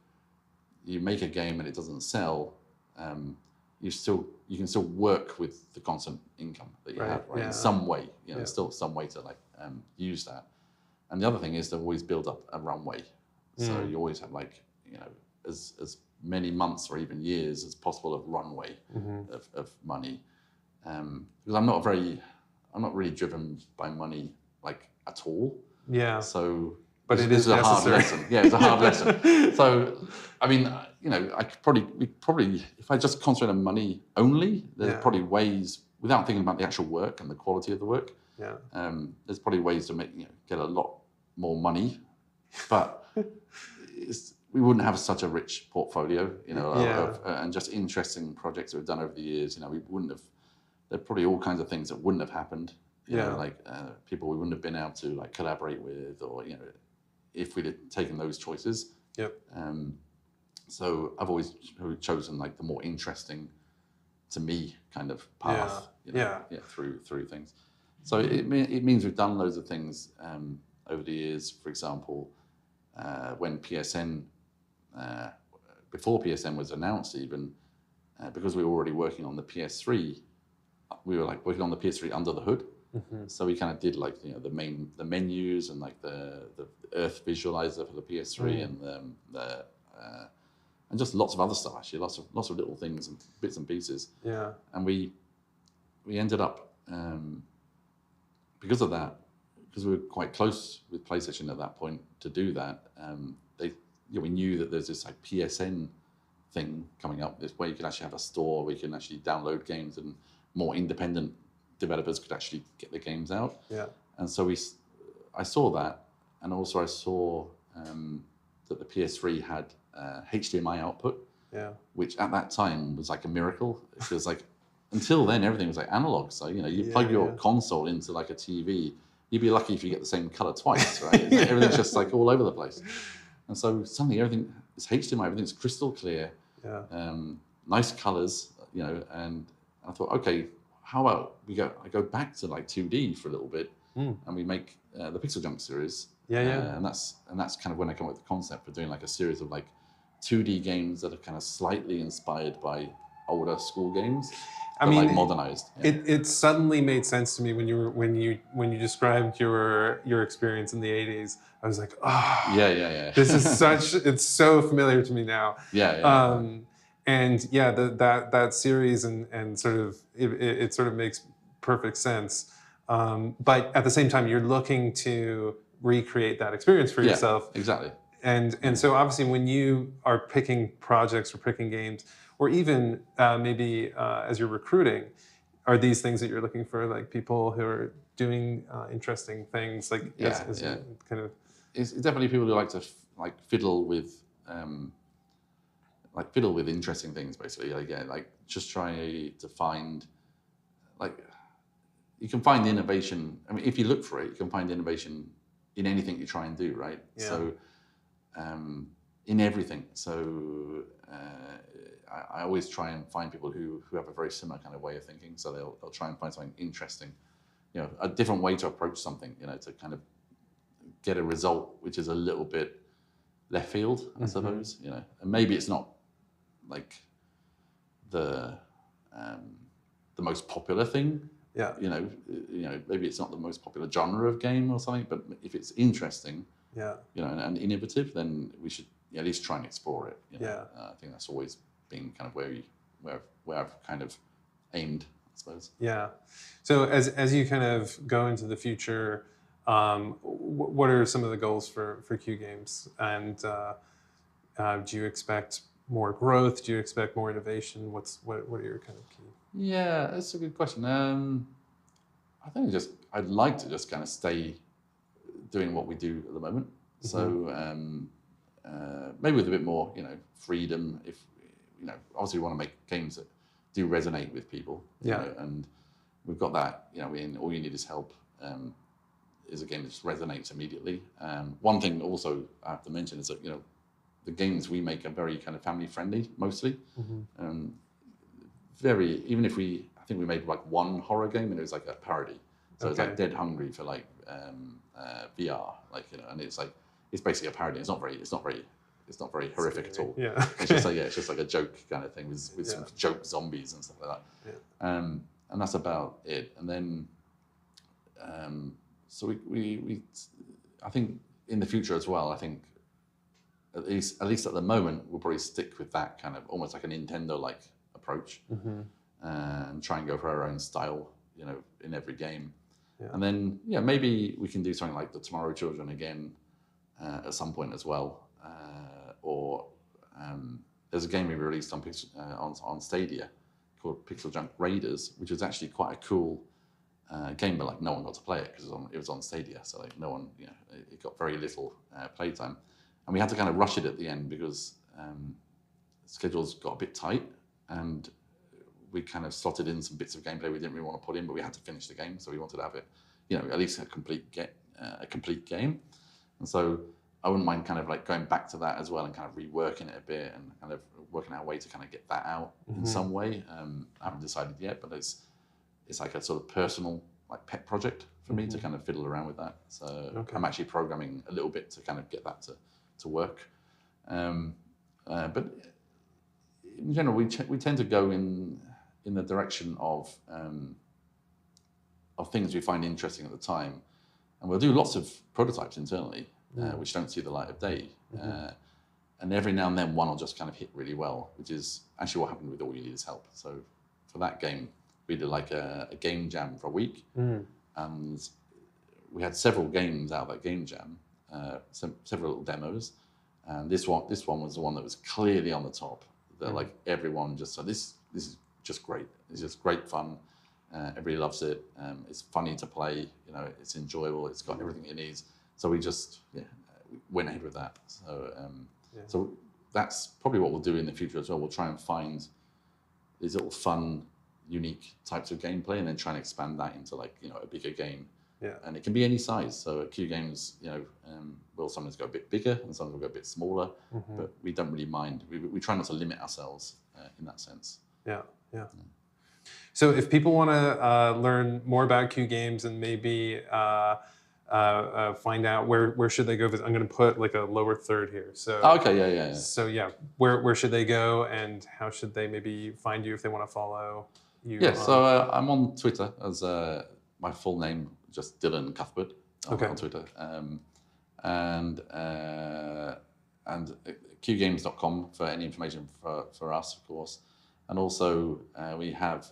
you make a game and it doesn't sell, you can still work with the constant income that you have, right? In some way, there's still some way to like use that. And the other thing is to always build up a runway. So you always have like, as many months or even years as possible of runway of money. Because I'm not really driven by money like at all. Yeah. So, but it is a hard lesson. Yeah, it's a hard lesson. So, I mean, I could probably, if I just concentrate on money only, there's probably ways, without thinking about the actual work and the quality of the work. Yeah. There's probably ways to make get a lot more money, but we wouldn't have such a rich portfolio, and just interesting projects that we've done over the years. We wouldn't have. There are probably all kinds of things that wouldn't have happened. Like people we wouldn't have been able to like collaborate with, or if we'd have taken those choices. Yep. So I've always chosen like the more interesting, to me, kind of path. Through things. So it means we've done loads of things over the years. For example, when PSN, before PSN was announced, even because we were already working on the PS3, we were like working on the PS3 under the hood. So we kind of did like the menus and like the Earth visualizer for the PS3 and just lots of other stuff, actually, lots of little things and bits and pieces. Yeah. And we ended up because of that, because we were quite close with PlayStation at that point to do that. We knew that there's this like PSN thing coming up, this way you could actually have a store where you can actually download games and more independent developers could actually get the games out. Yeah. And so I saw that, and also I saw that the PS3 had HDMI output, which at that time was like a miracle. It was like, until then everything was like analog. So you plug your console into like a TV, you'd be lucky if you get the same color twice, right? Like everything's just like all over the place. And so suddenly everything is HDMI, everything's crystal clear, nice colors, and I thought, okay, how about I go back to like 2D for a little bit, and we make the Pixel Junk series. And that's kind of when I come up with the concept for doing like a series of like 2D games that are kind of slightly inspired by older school games. I mean, like modernized. It suddenly made sense to me when you described your experience in the 80s. I was like, this is it's so familiar to me now. And that series and sort of it sort of makes perfect sense. But at the same time, you're looking to recreate that experience for yourself. Exactly. And so obviously when you are picking projects or picking games, or even maybe as you're recruiting, are these things that you're looking for, like people who are doing interesting things, like kind of? It's definitely people who like to fiddle with interesting things, basically. Like just try to find, like, you can find innovation. I mean, if you look for it, you can find innovation in anything you try and do, right? Yeah. So in everything. So I always try and find people who have a very similar kind of way of thinking. So they'll try and find something interesting, a different way to approach something, to kind of get a result which is a little bit left field, I suppose. And maybe it's not like the most popular thing. Yeah. Maybe it's not the most popular genre of game or something, but if it's interesting, and innovative, then we should at least try and explore it. I think that's always been kind of where I've kind of aimed, I suppose. Yeah. So as you kind of go into the future, what are some of the goals for Q Games? And do you expect more growth? Do you expect more innovation? What are your kind of key? Yeah, that's a good question. I think I'd like to just kind of stay doing what we do at the moment. So maybe with a bit more, freedom. If obviously we want to make games that do resonate with people. And we've got that. All you need is help. Is a game that just resonates immediately. One thing also I have to mention is that the games we make are very kind of family friendly mostly. Even if I think we made like one horror game and it was like a parody. So it's like Dead Hungry for like VR, and it's like it's basically a parody. It's not very it's not very horrific at all. Yeah. It's just like a joke kind of thing with some joke zombies and stuff like that. Yeah. And that's about it. And then, so we I think in the future as well, I think at least at the moment, we'll probably stick with that kind of almost like a Nintendo-like approach, and try and go for our own style, in every game. Yeah. And then, maybe we can do something like the Tomorrow Children again at some point as well. Or there's a game we released on Stadia called Pixel Junk Raiders, which was actually quite a cool game, but like no one got to play it because it was on Stadia, so like no one, it got very little playtime, and we had to kind of rush it at the end because schedules got a bit tight, and we kind of slotted in some bits of gameplay we didn't really want to put in, but we had to finish the game, so we wanted to have it, at least a complete game, and so I wouldn't mind kind of like going back to that as well and kind of reworking it a bit and kind of working out a way to kind of get that out in some way. I haven't decided yet, but it's like a sort of personal like pet project for me to kind of fiddle around with that. So I'm actually programming a little bit to kind of get that to work. But in general, we tend to go in the direction of things we find interesting at the time, and we'll do lots of prototypes internally. Which don't see the light of day. And every now and then one will just kind of hit really well, which is actually what happened with All You Need Is Help. So for that game, we did like a game jam for a week. And we had several games out of that game jam, several little demos. And this one was the one that was clearly on the top. That like everyone just said, this is just great. It's just great fun. Everybody loves it. It's funny to play. It's enjoyable. It's got everything it needs. So we just we went ahead with that. So so that's probably what we'll do in the future as well. We'll try and find these little fun, unique types of gameplay, and then try and expand that into like a bigger game. Yeah. And it can be any size. So at Q Games, will sometimes go a bit bigger and sometimes will go a bit smaller. But we don't really mind. We try not to limit ourselves in that sense. Yeah. So if people want to learn more about Q Games and maybe find out where should they go visit. I'm going to put like a lower third here. So okay, So where should they go, and how should they maybe find you if they want to follow you? So I'm on Twitter as my full name, just Dylan Cuthbert on Twitter, and qgames.com for any information for us, of course, and also we have.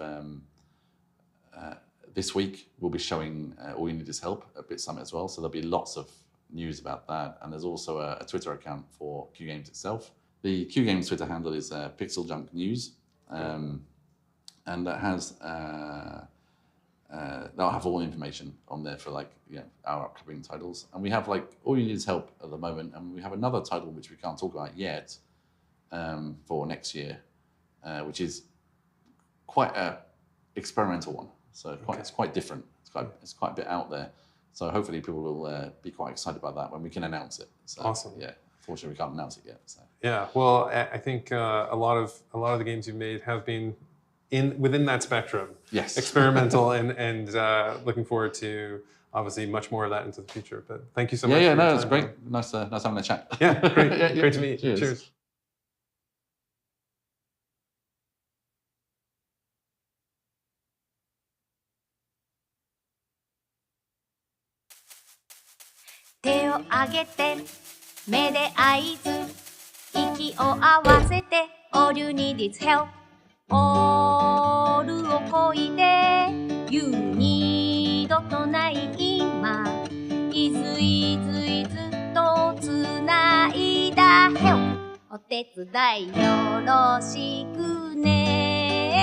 This week, we'll be showing All You Need Is Help at BitSummit as well, so there'll be lots of news about that. And there's also a Twitter account for Q Games itself. The Q Games Twitter handle is Pixel Junk News, and that has that'll have all the information on there for like our upcoming titles. And we have like All You Need Is Help at the moment, and we have another title which we can't talk about yet for next year, which is quite a experimental one. So it's quite different. It's quite a bit out there. So hopefully people will be quite excited about that when we can announce it. So, awesome. Yeah. Fortunately, we can't announce it yet. So. Yeah. Well, I think a lot of the games you've made have been within that spectrum. Yes. Experimental and looking forward to obviously much more of that into the future. But thank you so much. Yeah. No, it's great. Nice having a chat. Yeah. Great. Great to meet you. Cheers.手を上げて目で合図息を合わせて All you need is help All をこいで You need とない今いずいずいずとつないだ Help お手伝いよろしくね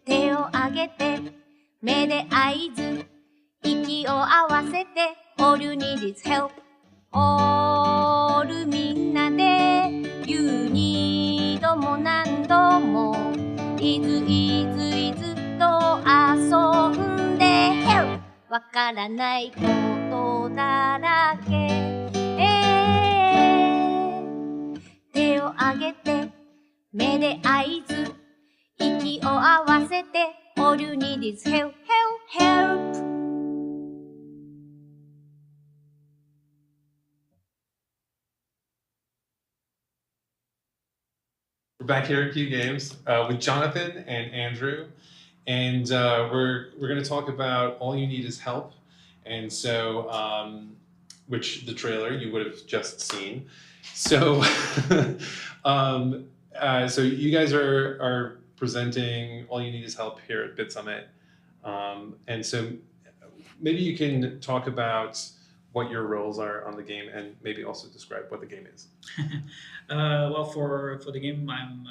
手を上げて目で合図息を合わせて All you need is help All みんなで You need も何度もいずいずいずと遊んで Help わからないことだらけ、手を上げて目で合図息を合わせて All you need is help, help, help back here at Q Games with Jonathan and Andrew, and we're going to talk about All You Need Is Help, and so which the trailer you would have just seen. So, so you guys are presenting All You Need Is Help here at BitSummit, and so maybe you can talk about what your roles are on the game, and maybe also describe what the game is. Well, for the game, I'm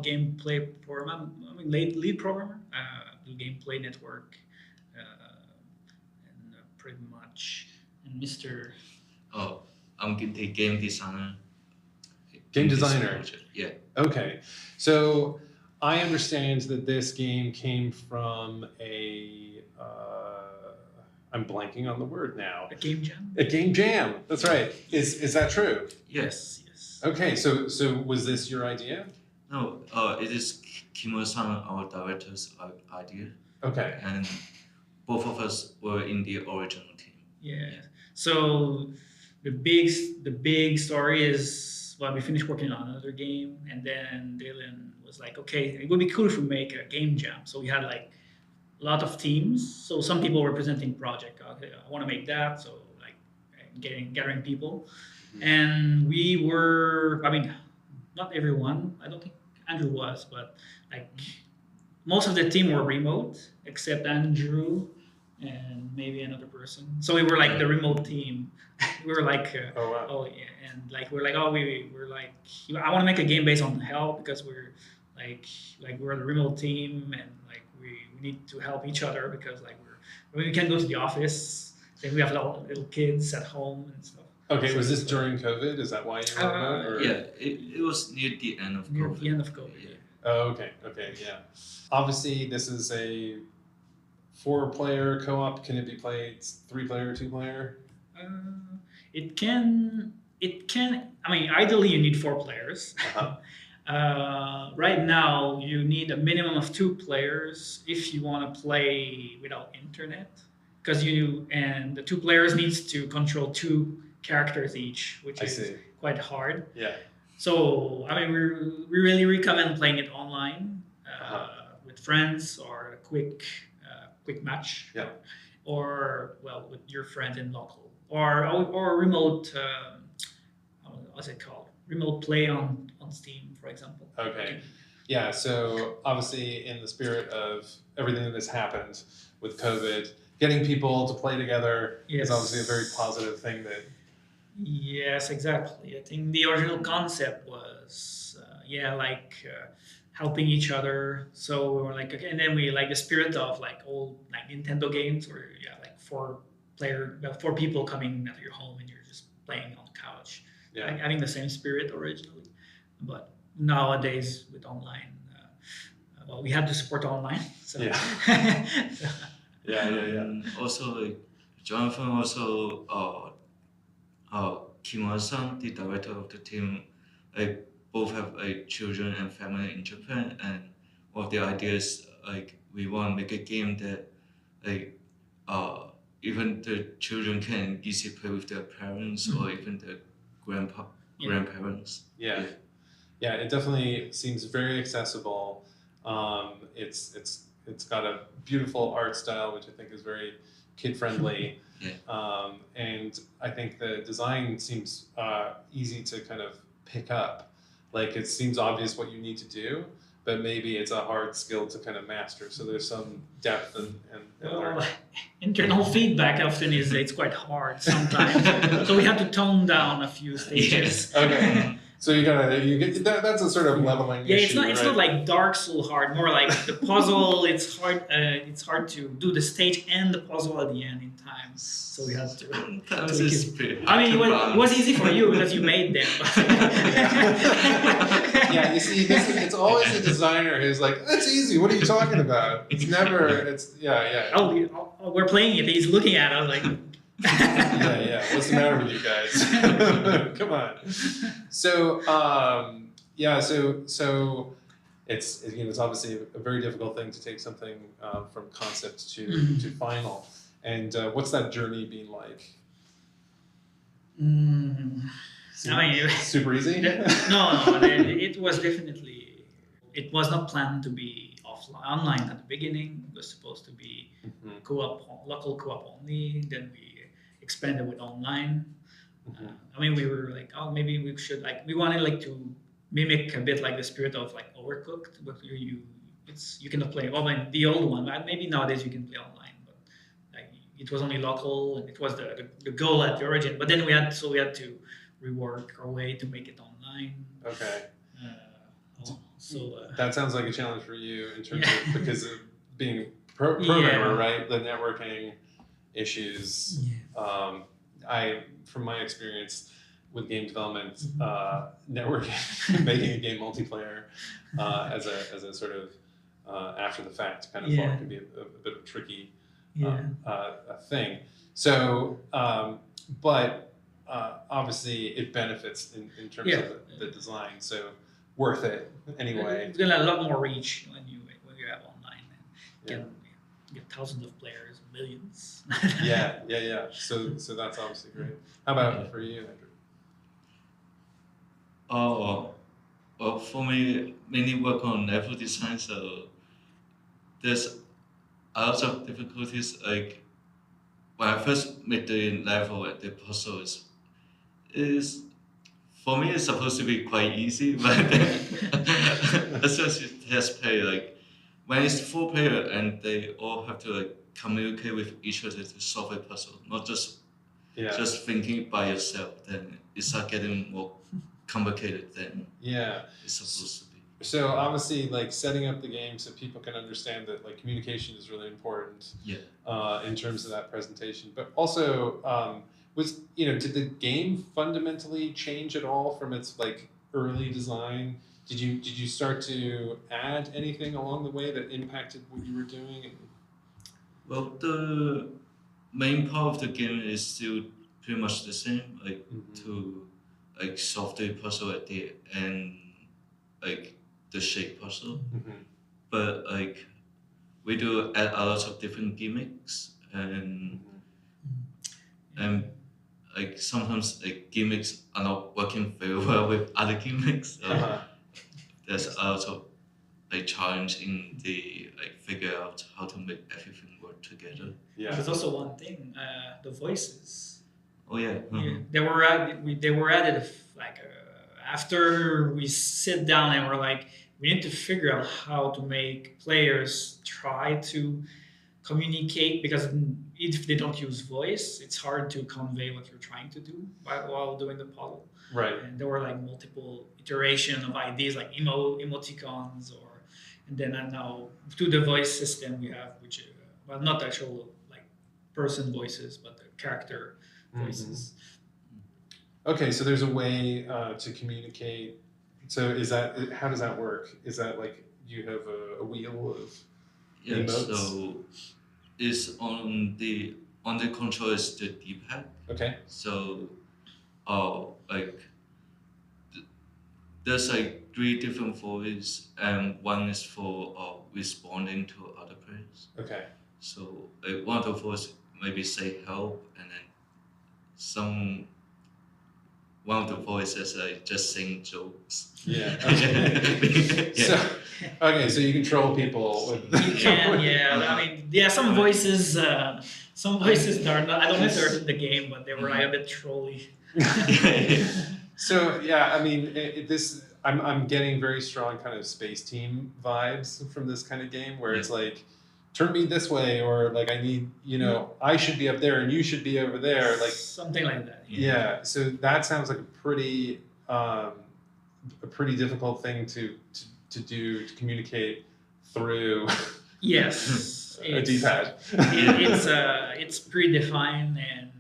gameplay programmer. I mean, lead programmer. Do gameplay network, and pretty much. And Mr. Oh, I'm the game designer. Game in this designer. project. Yeah. Okay, so I understand that this game came from a. I'm blanking on the word now. A game jam. A game jam. That's right. Is that true? Yes. Yes. Okay, so was this your idea? No. It is Kimo-san, our director's idea, Okay. and both of us were in the original team. Yeah. So the big story is, well, we finished working on another game, and then Dylan was like, okay, it would be cool if we make a game jam. So we had like a lot of teams. So some people were presenting project. Okay, I want to make that. So like gathering people, and we were. I mean, not everyone. I don't think Andrew was, but like most of the team were remote, except Andrew and maybe another person. So we were like the remote team. We were like, Oh wow. oh yeah, and like we're like, oh we're like, I want to make a game based on help because we're like we're the remote team, and like we need to help each other because like we can't go to the office. Then we have little kids at home and stuff. Okay, was this during COVID? Is that why you were remote? Or? Yeah. It was near the end of Near COVID. the end of COVID. Yeah. Oh, okay, yeah. Obviously, this is a 4-player co-op. Can it be played 3-player, 2-player? It can. I mean, ideally you need 4 players. Uh-huh. Right now, you need a minimum of 2 players if you want to play without internet, because and the 2 players needs to control 2 characters each, which I is see. quite hard. Yeah. So I mean, we really recommend playing it online with friends or a quick match. Yeah. Or well, with your friends in local or remote. What's it called? Remote play on Steam, for example. Okay. Yeah, so obviously in the spirit of everything that has happened with COVID, getting people to play together is Yes. obviously a very positive thing that Yes, exactly. I think the original concept was, helping each other. So we were like, okay, and then we like the spirit of like old like Nintendo games, where like 4 people coming at your home and you're just playing on the couch. yeah. Like, having the same spirit originally, but nowadays with online, well, we have to support online. So Yeah. Yeah. And also, like, Jonathan also, Kimo-san, the director of the team, like, both have like children and family in Japan, and one of the ideas, like, we want to make a game that, like, even the children can easily play with their parents or even their grandparents. Yeah. Yeah, it definitely seems very accessible. It's got a beautiful art style, which I think is very kid friendly. Yeah. And I think the design seems easy to kind of pick up. Like it seems obvious what you need to do, but maybe it's a hard skill to kind of master. So there's some depth and Well, internal feedback often is it's quite hard sometimes. So we have to tone down a few stages. Okay. So you get that's a sort of leveling Yeah, issue, it's not like Dark Soul hard. More like the puzzle. It's hard. It's hard to do the stage and the puzzle at the end in time. So we have to. Sometimes it's pretty I mean, hard it was easy for you because you made them. Yeah, you see, it's always the designer who's like, "That's easy. What are you talking about?" It's never. It's yeah. Oh, we're playing it. He's looking at us like. Yeah. What's the matter with you guys? Come on. So, so it's obviously a very difficult thing to take something from concept to final. And what's that journey been like? super easy? No, it was definitely, it was not planned to be online at the beginning. It was supposed to be co-op, local co-op only. Then we expanded with online. We were like, oh, maybe we should we wanted to mimic a bit like the spirit of Overcooked, but you cannot play. The old one, maybe nowadays you can play online, but it was only local, and it was the goal at the origin. But then we had to rework our way to make it online. Okay. So that sounds like a challenge for you in terms of because of being a programmer, right? The networking issues. From my experience with game development, networking, making a game multiplayer as a sort of after the fact kind of thought can be a bit of a tricky a thing. So, but obviously it benefits in terms of the design. So worth it anyway. It's gonna a lot more reach when you have online and get thousands of players, millions. So that's obviously great. How about for you, Andrew? Well, for me, mainly work on level design, so there's a lot of difficulties. Like when I first made the level at the puzzles, is for me it's supposed to be quite easy, but then as soon as you test play, when it's 4 player and they all have to communicate with each other to solve a puzzle, not just thinking by yourself, then it starts getting more complicated than it's supposed to be. So obviously, setting up the game so people can understand that communication is really important. In terms of that presentation, but also did the game fundamentally change at all from its early design? Did you start to add anything along the way that impacted what you were doing? Well, the main part of the game is still pretty much the same, to solve the puzzle at the end, the shape puzzle. But we do add a lot of different gimmicks, and sometimes gimmicks are not working very well with other gimmicks. There's a lot of challenge in the figure out how to make everything work together. There's also one thing, the voices. Oh yeah. They were added after we sit down and we're we need to figure out how to make players try to communicate, because if they don't use voice, it's hard to convey what you're trying to do while doing the puzzle. Right. And there were multiple iterations of ideas emoticons, and then now through the voice system we have, which not actual person voices, but the character voices. Okay, so there's a way to communicate. So how does that work? Is that you have a wheel of emotes? So it's on the control is the D-pad. Okay. So there's 3 different voices, and one is for responding to other players. Okay. So one of the voices maybe say help, and then one of the voices just sing jokes. Yeah. Okay. So you control people with you can, some voices that are not, I don't know if they're in the game, but they were a bit trolly. So I'm getting very strong kind of Space Team vibes from this kind of game where it's turn me this way, or I need, I should be up there and you should be over there, something like that. Yeah. So that sounds like a pretty difficult thing to do, to communicate through. Yes. A D-pad. It's predefined, and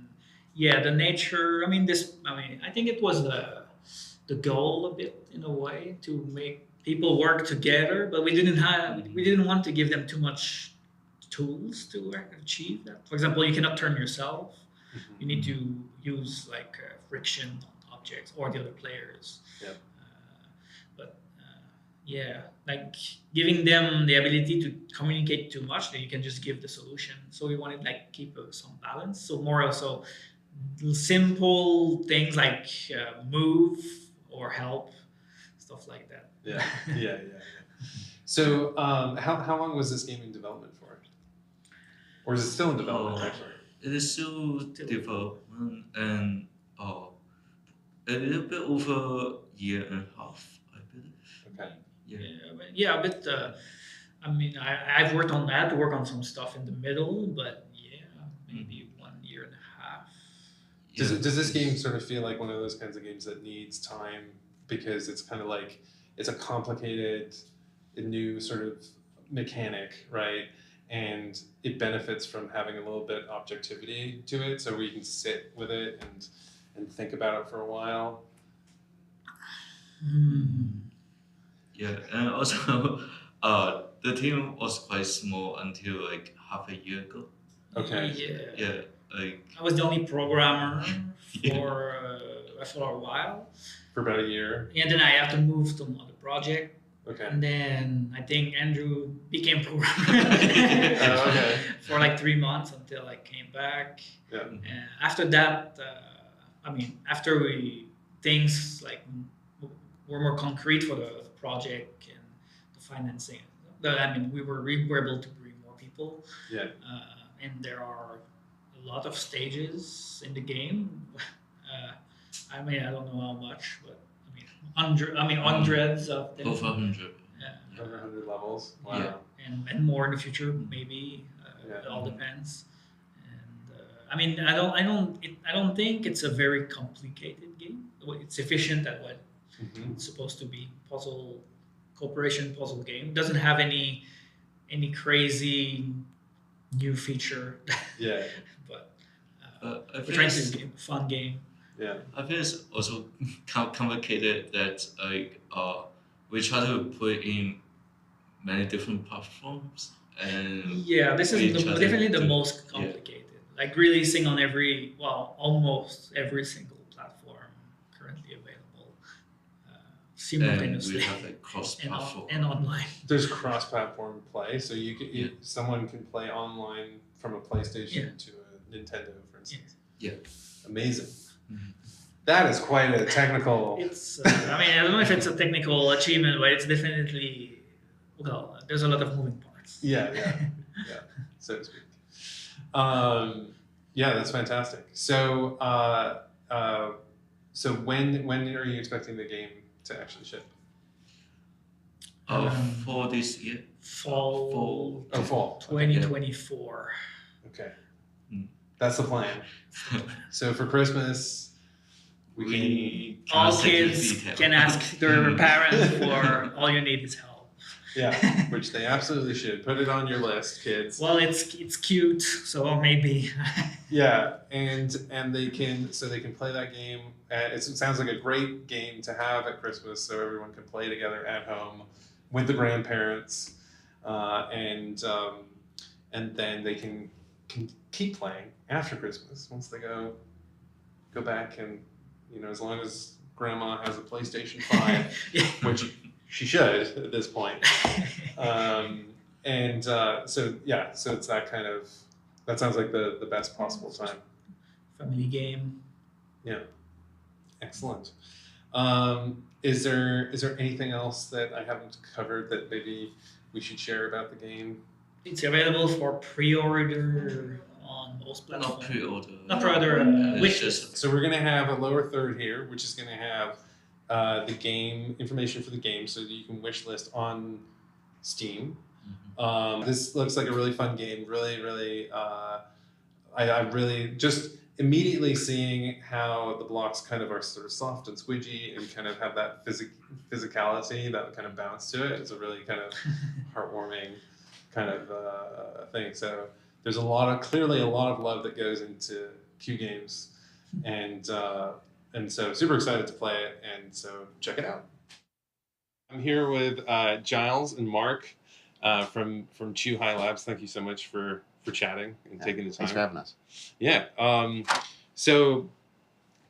the nature. I think it was the goal a bit in a way to make people work together, but we didn't want to give them too much tools to achieve that. For example, you cannot turn yourself. You need to use friction on objects or the other players. Giving them the ability to communicate too much, then you can just give the solution. So we wanted keep some balance. So more also simple things like move or help, stuff like that. Yeah. So, how long was this game in development for? Or is it still in development, actually? It is still development and a little bit over a year and a half, I believe. Okay. Yeah, but I mean, I've worked on that, work on some stuff in the middle, but yeah, maybe 1 year and a half. Does this game sort of feel like one of those kinds of games that needs time because it's kind of like it's a complicated, new sort of mechanic, right? And it benefits from having a little bit objectivity to it, so we can sit with it and think about it for a while. Yeah, and also, the team was quite small until like half a year ago. Okay. Yeah, like I was the only programmer for a while. For about a year. And then I have to move to another project. Okay. And then I think Andrew became programmer okay. for like 3 months until I came back. Yeah. After that, after things like were more concrete for the project and the financing, we were able to bring more people. Yeah. And there are a lot of stages in the game. I don't know how much, but hundreds of them. over 100. Yeah. Over 100 levels. Wow. Yeah. And more in the future, maybe. It all depends. And I don't think it's a very complicated game. It's efficient at what it's supposed to be. Cooperation puzzle game. It doesn't have any crazy new feature. Yeah. But I we're trying to do a fun game. Yeah. I think it's also complicated that we try to put in many different platforms and this is definitely the most complicated. Like releasing on almost every single platform currently available simultaneously. And we have like cross-platform and online. There's cross-platform play, so someone can play online from a PlayStation to a Nintendo, for instance. Yeah. Amazing. That is quite a technical. It's. I don't know if it's a technical achievement, but it's definitely. There's a lot of moving parts. Yeah, so to speak. That's fantastic. So, when are you expecting the game to actually ship? For this year. Fall. Fall. 2024. Okay. That's the plan. So for Christmas, all kids can ask their parents for all you need is help. Yeah, which they absolutely should. Put it on your list, kids. Well, it's cute, so maybe. Yeah, and they can play that game. It sounds like a great game to have at Christmas, so everyone can play together at home with the grandparents, and then they can keep playing after Christmas once they go back and. As long as Grandma has a PlayStation 5, which she should at this point. So it's that sounds like the best possible time. Family game. Yeah. Excellent. Is there anything else that I haven't covered that maybe we should share about the game? It's available for pre-order on most platforms. Not pre-order. Wishes. So we're going to have a lower third here, which is going to have the game information for the game, so that you can wish list on Steam. This looks like a really fun game. Really, really. I'm really just immediately seeing how the blocks kind of are sort of soft and squidgy and kind of have that physicality, that kind of bounce to it. It's a really kind of heartwarming kind of thing. So there's clearly a lot of love that goes into Q games, and so super excited to play it, and so check it out. I'm here with Giles and Mark from Chew High Labs. Thank you so much for chatting and taking the time. Thanks for having us. Yeah. So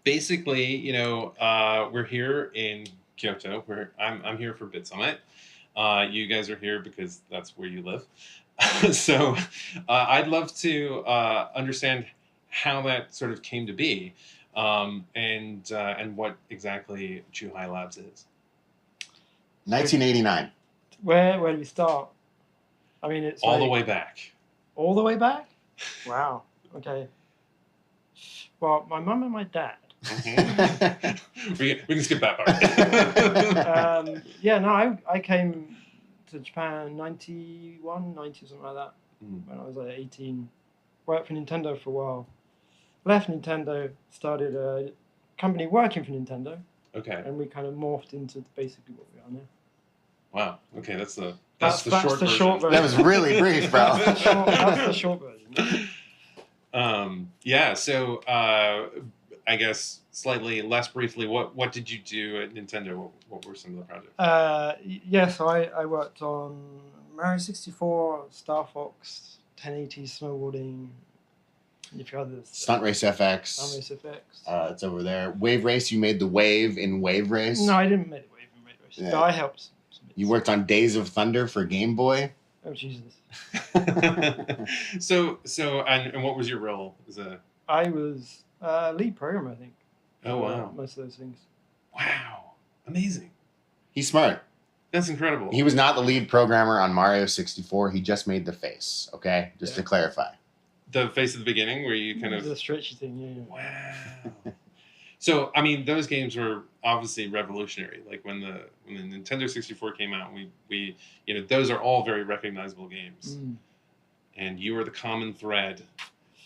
basically, we're here in Kyoto. I'm here for BitSummit. You guys are here because that's where you live. So I'd love to understand how that sort of came to be, and what exactly Chuhai Labs is. 1989. Where do we start? I mean, it's all the way back. All the way back? Wow. Okay. Well, my mum and my dad. Mm-hmm. we can skip that part. I came to Japan 91, 90, something like that, when I was like 18. Worked for Nintendo for a while. Left Nintendo, started a company working for Nintendo. Okay. And we kind of morphed into basically what we are now. Wow. Okay, that's the short version. That was really brief, bro. That's the short version. So I guess slightly less briefly, what did you do at Nintendo? What were some of the projects? So I worked on Mario 64, Star Fox, 1080 snowboarding, and a few others. Stunt Race FX. Stunt Race FX. It's over there. Wave Race, you made the wave in Wave Race? No, I didn't make the wave in Wave Race. Yeah. But I helped. You worked on Days of Thunder for Game Boy? Oh, Jesus. So and what was your role as a... I was lead programmer, I think. Oh, wow. Most of those things. Wow. Amazing. He's smart. That's incredible. He was not the lead programmer on Mario 64. He just made the face, okay? Just to clarify. The face at the beginning where you kind of... The stretchy thing, yeah. Wow. So, I mean, those games were obviously revolutionary. Like when the Nintendo 64 came out, we those are all very recognizable games. And you were the common thread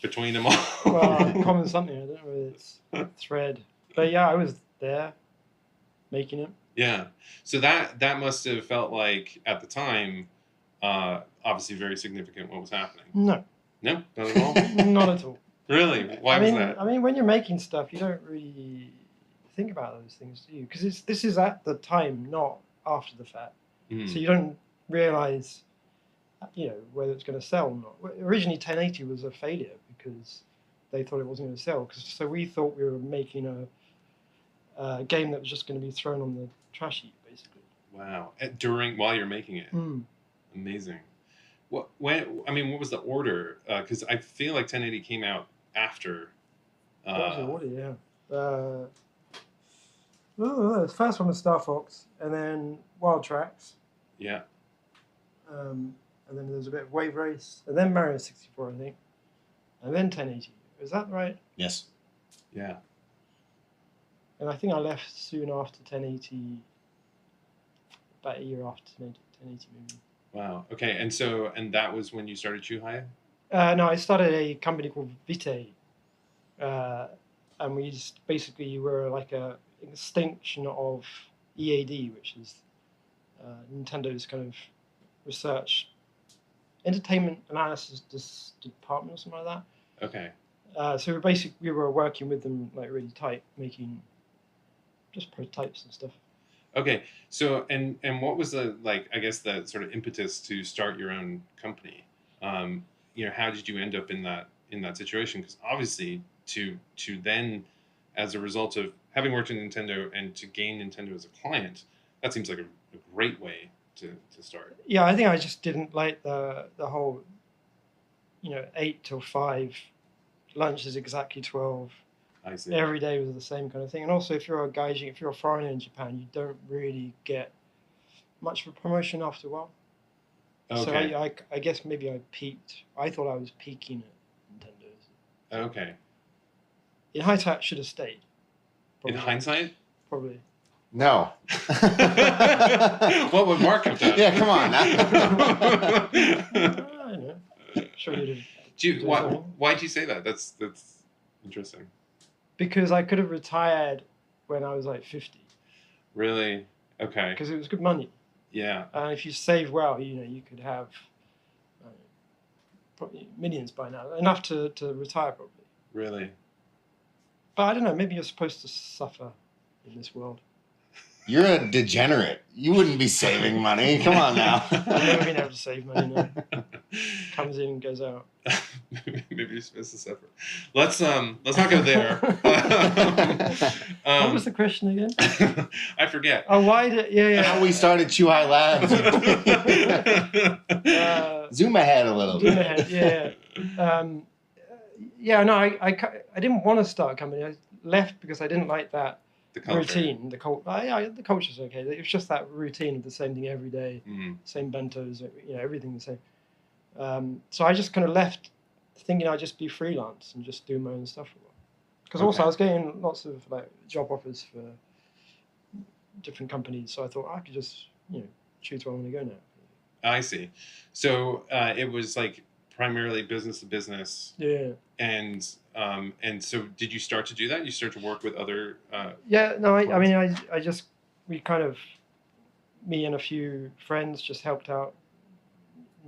between them all. Well, common something, I don't know whether it's thread. But yeah, I was there making it. Yeah. So that must have felt like, at the time, obviously very significant what was happening. No. No? Not at all? Not at all. Really? Why was that? I mean, when you're making stuff, you don't really think about those things, do you? Because this is at the time, not after the fact. So you don't realize, whether it's going to sell or not. Originally, 1080 was a failure because they thought it wasn't going to sell. So we thought we were making a game that was just going to be thrown on the trash heap, basically. Wow. While you're making it. Amazing. What was the order? Because I feel like 1080 came out after. What was the order? Yeah. The first one was Star Fox, and then Wild Tracks. Yeah. And then there's a bit of Wave Race, and then Mario 64, I think, and then 1080. Is that right? Yes. Yeah. And I think I left soon after 1080, about a year after 1080 maybe. Wow. Okay. And that was when you started Chuhai? No, I started a company called Vite. And we just basically were like a extension of EAD, which is Nintendo's kind of research, entertainment analysis department or something like that. Okay. So we were working with them like really tight, making just prototypes and stuff. Okay, so and what was the the sort of impetus to start your own company? How did you end up in that situation? Because obviously, to then, as a result of having worked in Nintendo and to gain Nintendo as a client, that seems like a great way to start. Yeah, I think I just didn't like the whole, 8 till 5, lunch is exactly 12. I see. Every day was the same kind of thing. And also, if you're a gaijin, if you're a foreigner in Japan, you don't really get much of a promotion after a while. Okay. So I guess maybe I peaked. I thought I was peaking at Nintendo's. Okay. In hindsight, I should have stayed. Probably. In hindsight? Probably. No. What would Mark have done? Yeah, come on. I don't know. Sure you'd have. Why'd you say that? That's interesting. Because I could have retired when I was like 50. Really? Okay. Because it was good money. Yeah. And if you save well, you could have probably millions by now, enough to retire probably. Really? But I don't know. Maybe you're supposed to suffer in this world. You're a degenerate. You wouldn't be saving money. Come on now. I've never been able to save money. No. Comes in and goes out. Maybe you're supposed to suffer. Let's not go there. What was the question again? I forget. Oh, why did How we started Chuhai Labs. Zoom ahead a little bit. Zoom ahead, yeah. yeah, no, I didn't want to start a company. I left because I didn't like that The culture. routine. The culture's okay. It was just that routine of the same thing every day, same bentos, everything the same. So I just kind of left, thinking I'd just be freelance and just do my own stuff for a while. Because also I was getting lots of like job offers for different companies, so I thought I could just choose where I want to go now. I see. So it was like primarily business to business. Yeah. And so did you start to do that? You start to work with other? Yeah. No. I mean, we kind of, me and a few friends just helped out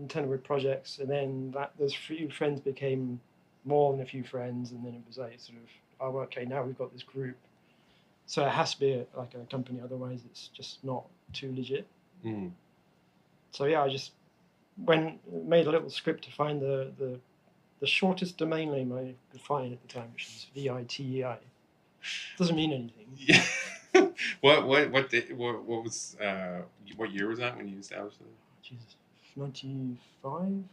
Nintendo with projects, and then those few friends became more than a few friends, and then it was like sort of, oh, okay, now we've got this group, so it has to be like a company, otherwise it's just not too legit. So yeah, I just made a little script to find the shortest domain name I could find at the time, which was VITEI. Doesn't mean anything. Yeah. What was what year was that when you established it? Jesus, 95.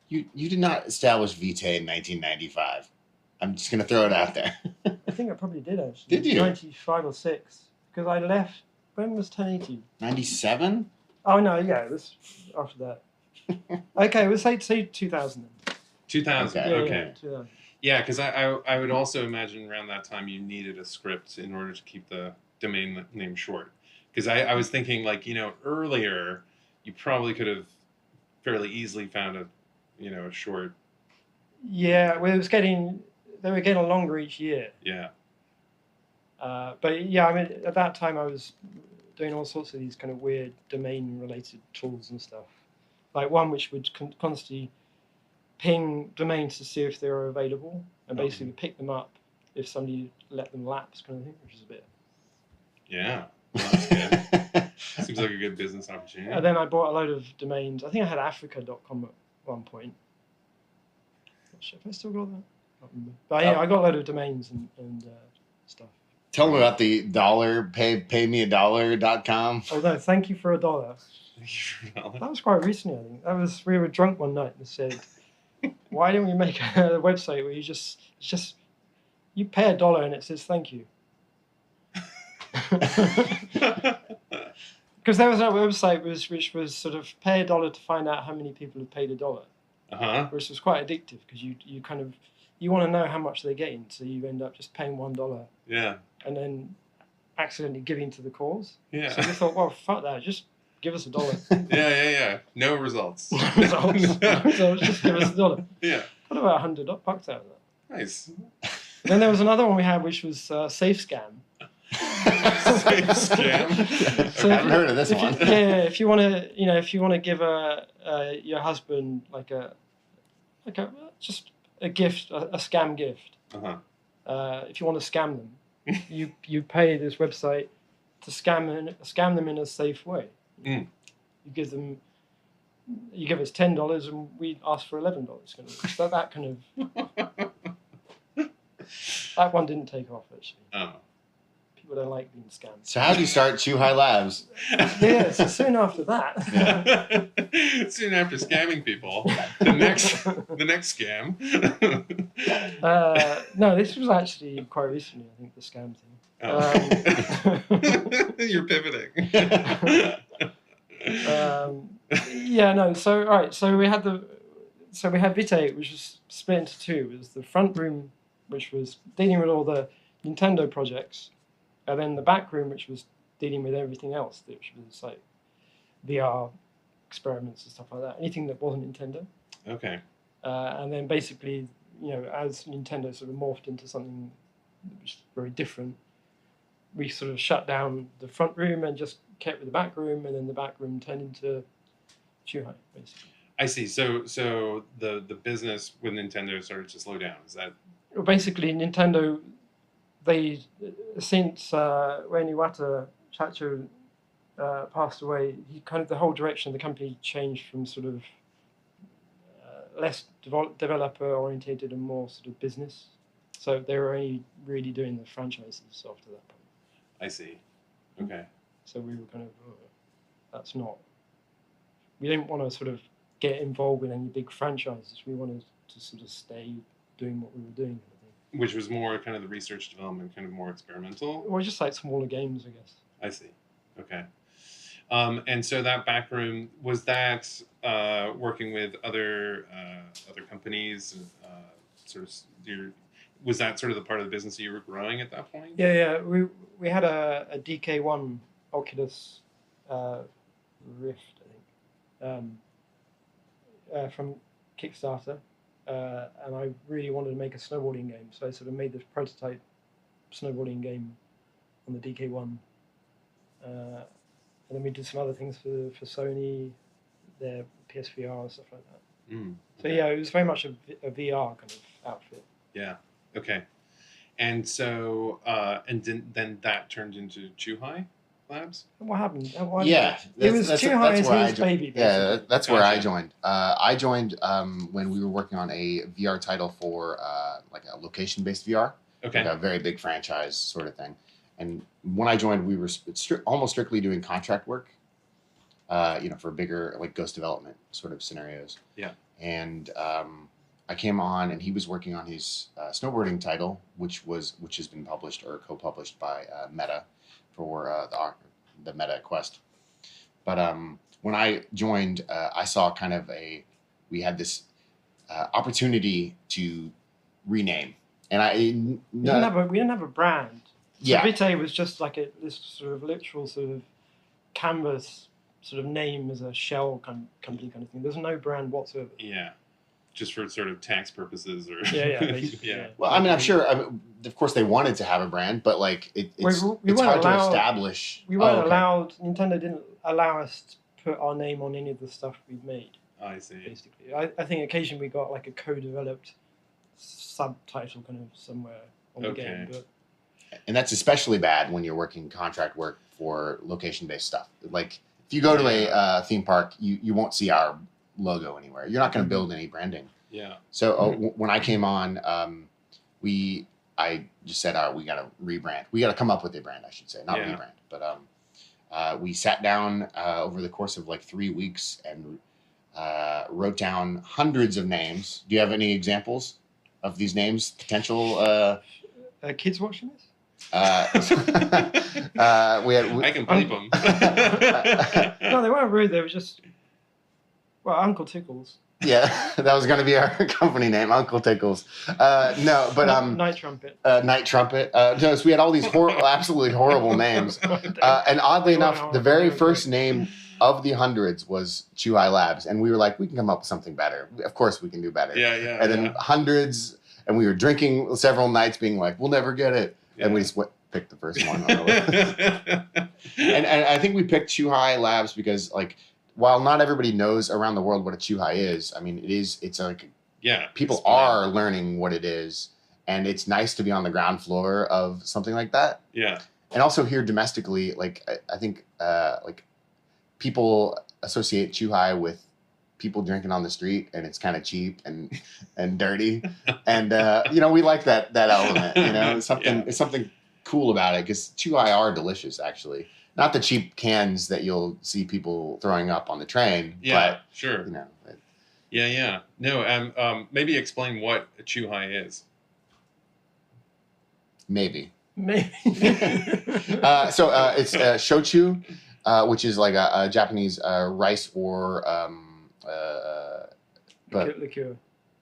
You did not establish Vitae in 1995. I'm just gonna throw it out there. I think I probably did actually. Did you? 95 or 6? Because I left. When was 1080? 97. Oh no, yeah, it was after that. Okay, we'll say 2000 then. 2000. Okay. Okay. Yeah, 2000. Yeah, because I would also imagine around that time you needed a script in order to keep the domain name short. Because I was thinking like earlier you probably could have fairly easily found a short. Yeah, well, they were getting longer each year. Yeah. But yeah, I mean, at that time I was doing all sorts of these kind of weird domain-related tools and stuff. Like one which would constantly ping domains to see if they were available, and basically pick them up if somebody let them lapse, kind of thing, which is a bit. Yeah. Well, that's good. Seems like a good business opportunity. And then I bought a load of domains. I think I had Africa.com at one point. Not sure if I still got that. Can't remember. But yeah, I got a load of domains and stuff. Tell them about the dollar payme$1.com. Oh no, thank you for $1. That was quite recently, I think. We were drunk one night and said, why don't we make a website where you pay $1 and it says thank you. Because there was a website which was sort of pay $1 to find out how many people have paid $1. Which was quite addictive because you want to know how much they're getting, so you end up just paying $1. Yeah. And then accidentally giving to the cause. Yeah. So we thought, well, fuck that, just give us $1. Yeah. No results. No results, just give us $1. Yeah. Got about $100 out of that. Nice. Then there was another one we had, which was Safe Scam. Safe Scam. So I haven't heard of this one. If you want to give your husband like just a gift, a scam gift. If you want to scam them, you pay this website to scam them in a safe way. You give us $10 and we ask for $11. So that kind of that one didn't take off actually. Oh. People don't like being scammed. So how do you start Chew High Labs? Yeah, so soon after that. Yeah. Soon after scamming people, the next scam. No, this was actually quite recently, I think, the scam thing. You're pivoting. Yeah, no. So all right, so we had Vitae, which was split into two. It was the front room, which was dealing with all the Nintendo projects, and then the back room, which was dealing with everything else, which was like VR experiments and stuff like that. Anything that wasn't Nintendo. Okay. And then basically, as Nintendo sort of morphed into something that was very different, we sort of shut down the front room and just kept with the back room, and then the back room turned into Chuhai, basically. I see. So the business with Nintendo started to slow down. Is that? Well, basically, Nintendo, since when Iwata Chacho passed away, the whole direction of the company changed from sort of less developer orientated and more sort of business. So they were only really doing the franchises after that point. I see. Okay. So we were kind of, we didn't want to sort of get involved with any big franchises. We wanted to sort of stay doing what we were doing. Which was more kind of the research development, kind of more experimental? Or just like smaller games, I guess. I see. Okay. And so that back room, was that working with other companies? Sort of, was that sort of the part of the business that you were growing at that point? Yeah. We had a DK1 Oculus Rift, I think, from Kickstarter, and I really wanted to make a snowboarding game, so I sort of made this prototype snowboarding game on the DK1. And then we did some other things for Sony, their PSVR, stuff like that. Okay. So yeah, it was very much a VR kind of outfit. Yeah. Okay. And so, then that turned into Chuhai Labs? What happened? Yeah, it was Chuhai is his baby. Basically. Yeah, that's where I joined. I joined when we were working on a VR title for like a location-based VR, Okay. like a very big franchise sort of thing. And when I joined, we were almost strictly doing contract work, for bigger like ghost development sort of scenarios. Yeah. And I came on, and he was working on his snowboarding title, which has been published or co-published by Meta for the Meta Quest. But when I joined, I saw kind of we had this opportunity to rename, and we didn't have a brand. So Yeah. Vitae was just like this sort of literal sort of canvas sort of name as a shell company kind of thing. There's no brand whatsoever. Yeah. Just for sort of tax purposes or... Yeah, basically. Yeah. Well, I mean, I'm sure. Of course, they wanted to have a brand, but like it's weren't hard to allowed- establish. We weren't okay. allowed. Nintendo didn't allow us to put our name on any of the stuff we'd made. I see. Basically, I think occasionally we got like a co-developed subtitle kind of somewhere on the Okay. game, but And that's especially bad when you're working contract work for location-based stuff. Like if you go to a theme park, you won't see our logo anywhere. You're not going to build any branding. Yeah. So when I came on, I just said, we got to rebrand. We got to come up with a brand, I should say, not Yeah. rebrand. But we sat down over the course of like 3 weeks and wrote down hundreds of names. Do you have any examples of these names? Potential? kids watching this? I can bleep them. No, they weren't rude. They were just Uncle Tickles. Yeah, that was going to be our company name, Uncle Tickles. No, but Night Trumpet. Night Trumpet. No, so we had all these absolutely horrible names. And oddly enough, the very first name of the hundreds was Chuhai Labs, and we were like, we can come up with something better. Of course, we can do better. Yeah. And then hundreds, and we were drinking several nights, being like, we'll never get it, and we just picked the first one. And I think we picked Chuhai Labs because like, while not everybody knows around the world what a Chuhai is, I mean, it's like people are learning what it is, and it's nice to be on the ground floor of something like that. Yeah. And also here domestically, like I think like people associate Chuhai with people drinking on the street, and it's kind of cheap and dirty, and we like that element. It's something cool about it because Chuhai are delicious actually. Not the cheap cans that you'll see people throwing up on the train. Yeah, but, sure. Yeah. No, maybe explain what a Chuhai is. Maybe. Maybe. So it's shochu, which is like a Japanese rice or liqueur.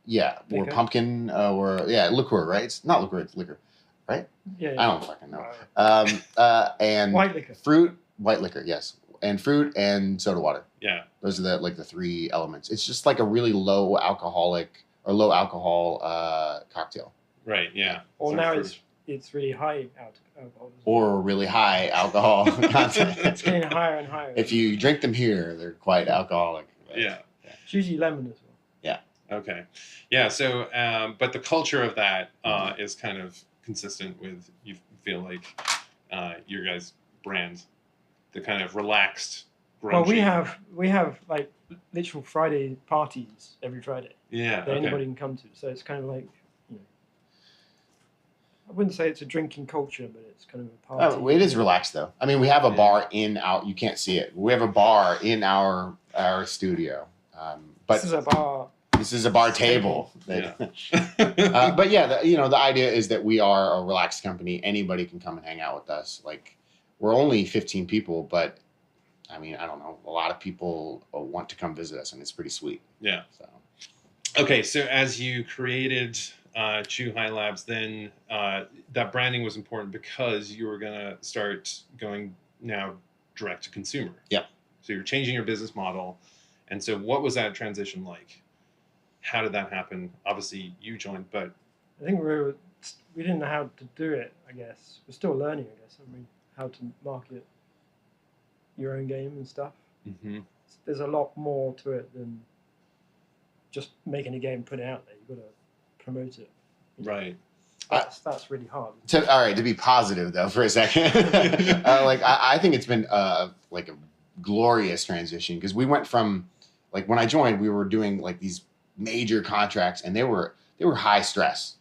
Yeah, or pumpkin liqueur, right? It's not liqueur, it's liquor, right? Yeah. I don't fucking know. And white liquor. White liquor, yes. And fruit and soda water. Yeah. Those are the three elements. It's just like a really low alcohol cocktail. Right, yeah. Or now it's really high alcohol. Or really high alcohol content. It's getting higher and higher. If you drink them here, they're quite alcoholic. Yeah. It's usually lemon as well. Yeah. Okay. Yeah, so, but the culture of that is kind of consistent with, you feel like, your guys' brand, the kind of relaxed, grungy. Well, we have like literal Friday parties every Friday. Yeah. That anybody can come to. So it's kind of like, I wouldn't say it's a drinking culture, but it's kind of a party. Oh, it is relaxed though. I mean, we have a bar you can't see it. We have a bar in our studio. But this is a bar. This is a bar table. Yeah. But yeah, the idea is that we are a relaxed company. Anybody can come and hang out with us. Like, we're only 15 people, but I mean, I don't know. A lot of people want to come visit us, and it's pretty sweet. Yeah. So. Okay, so as you created Chu Hai Labs, then that branding was important because you were going to start going now direct to consumer. Yeah. So you're changing your business model. And so what was that transition like? How did that happen? Obviously, you joined, but... I think we didn't know how to do it, I guess. We're still learning, I guess. I mean, how to market your own game and stuff. Mm-hmm. There's a lot more to it than just making a game and putting it out there. You've got to promote it. Right. That's really hard. All right, to be positive though for a second, I think it's been like a glorious transition, because we went from, like, when I joined, we were doing like these major contracts, and they were high stress,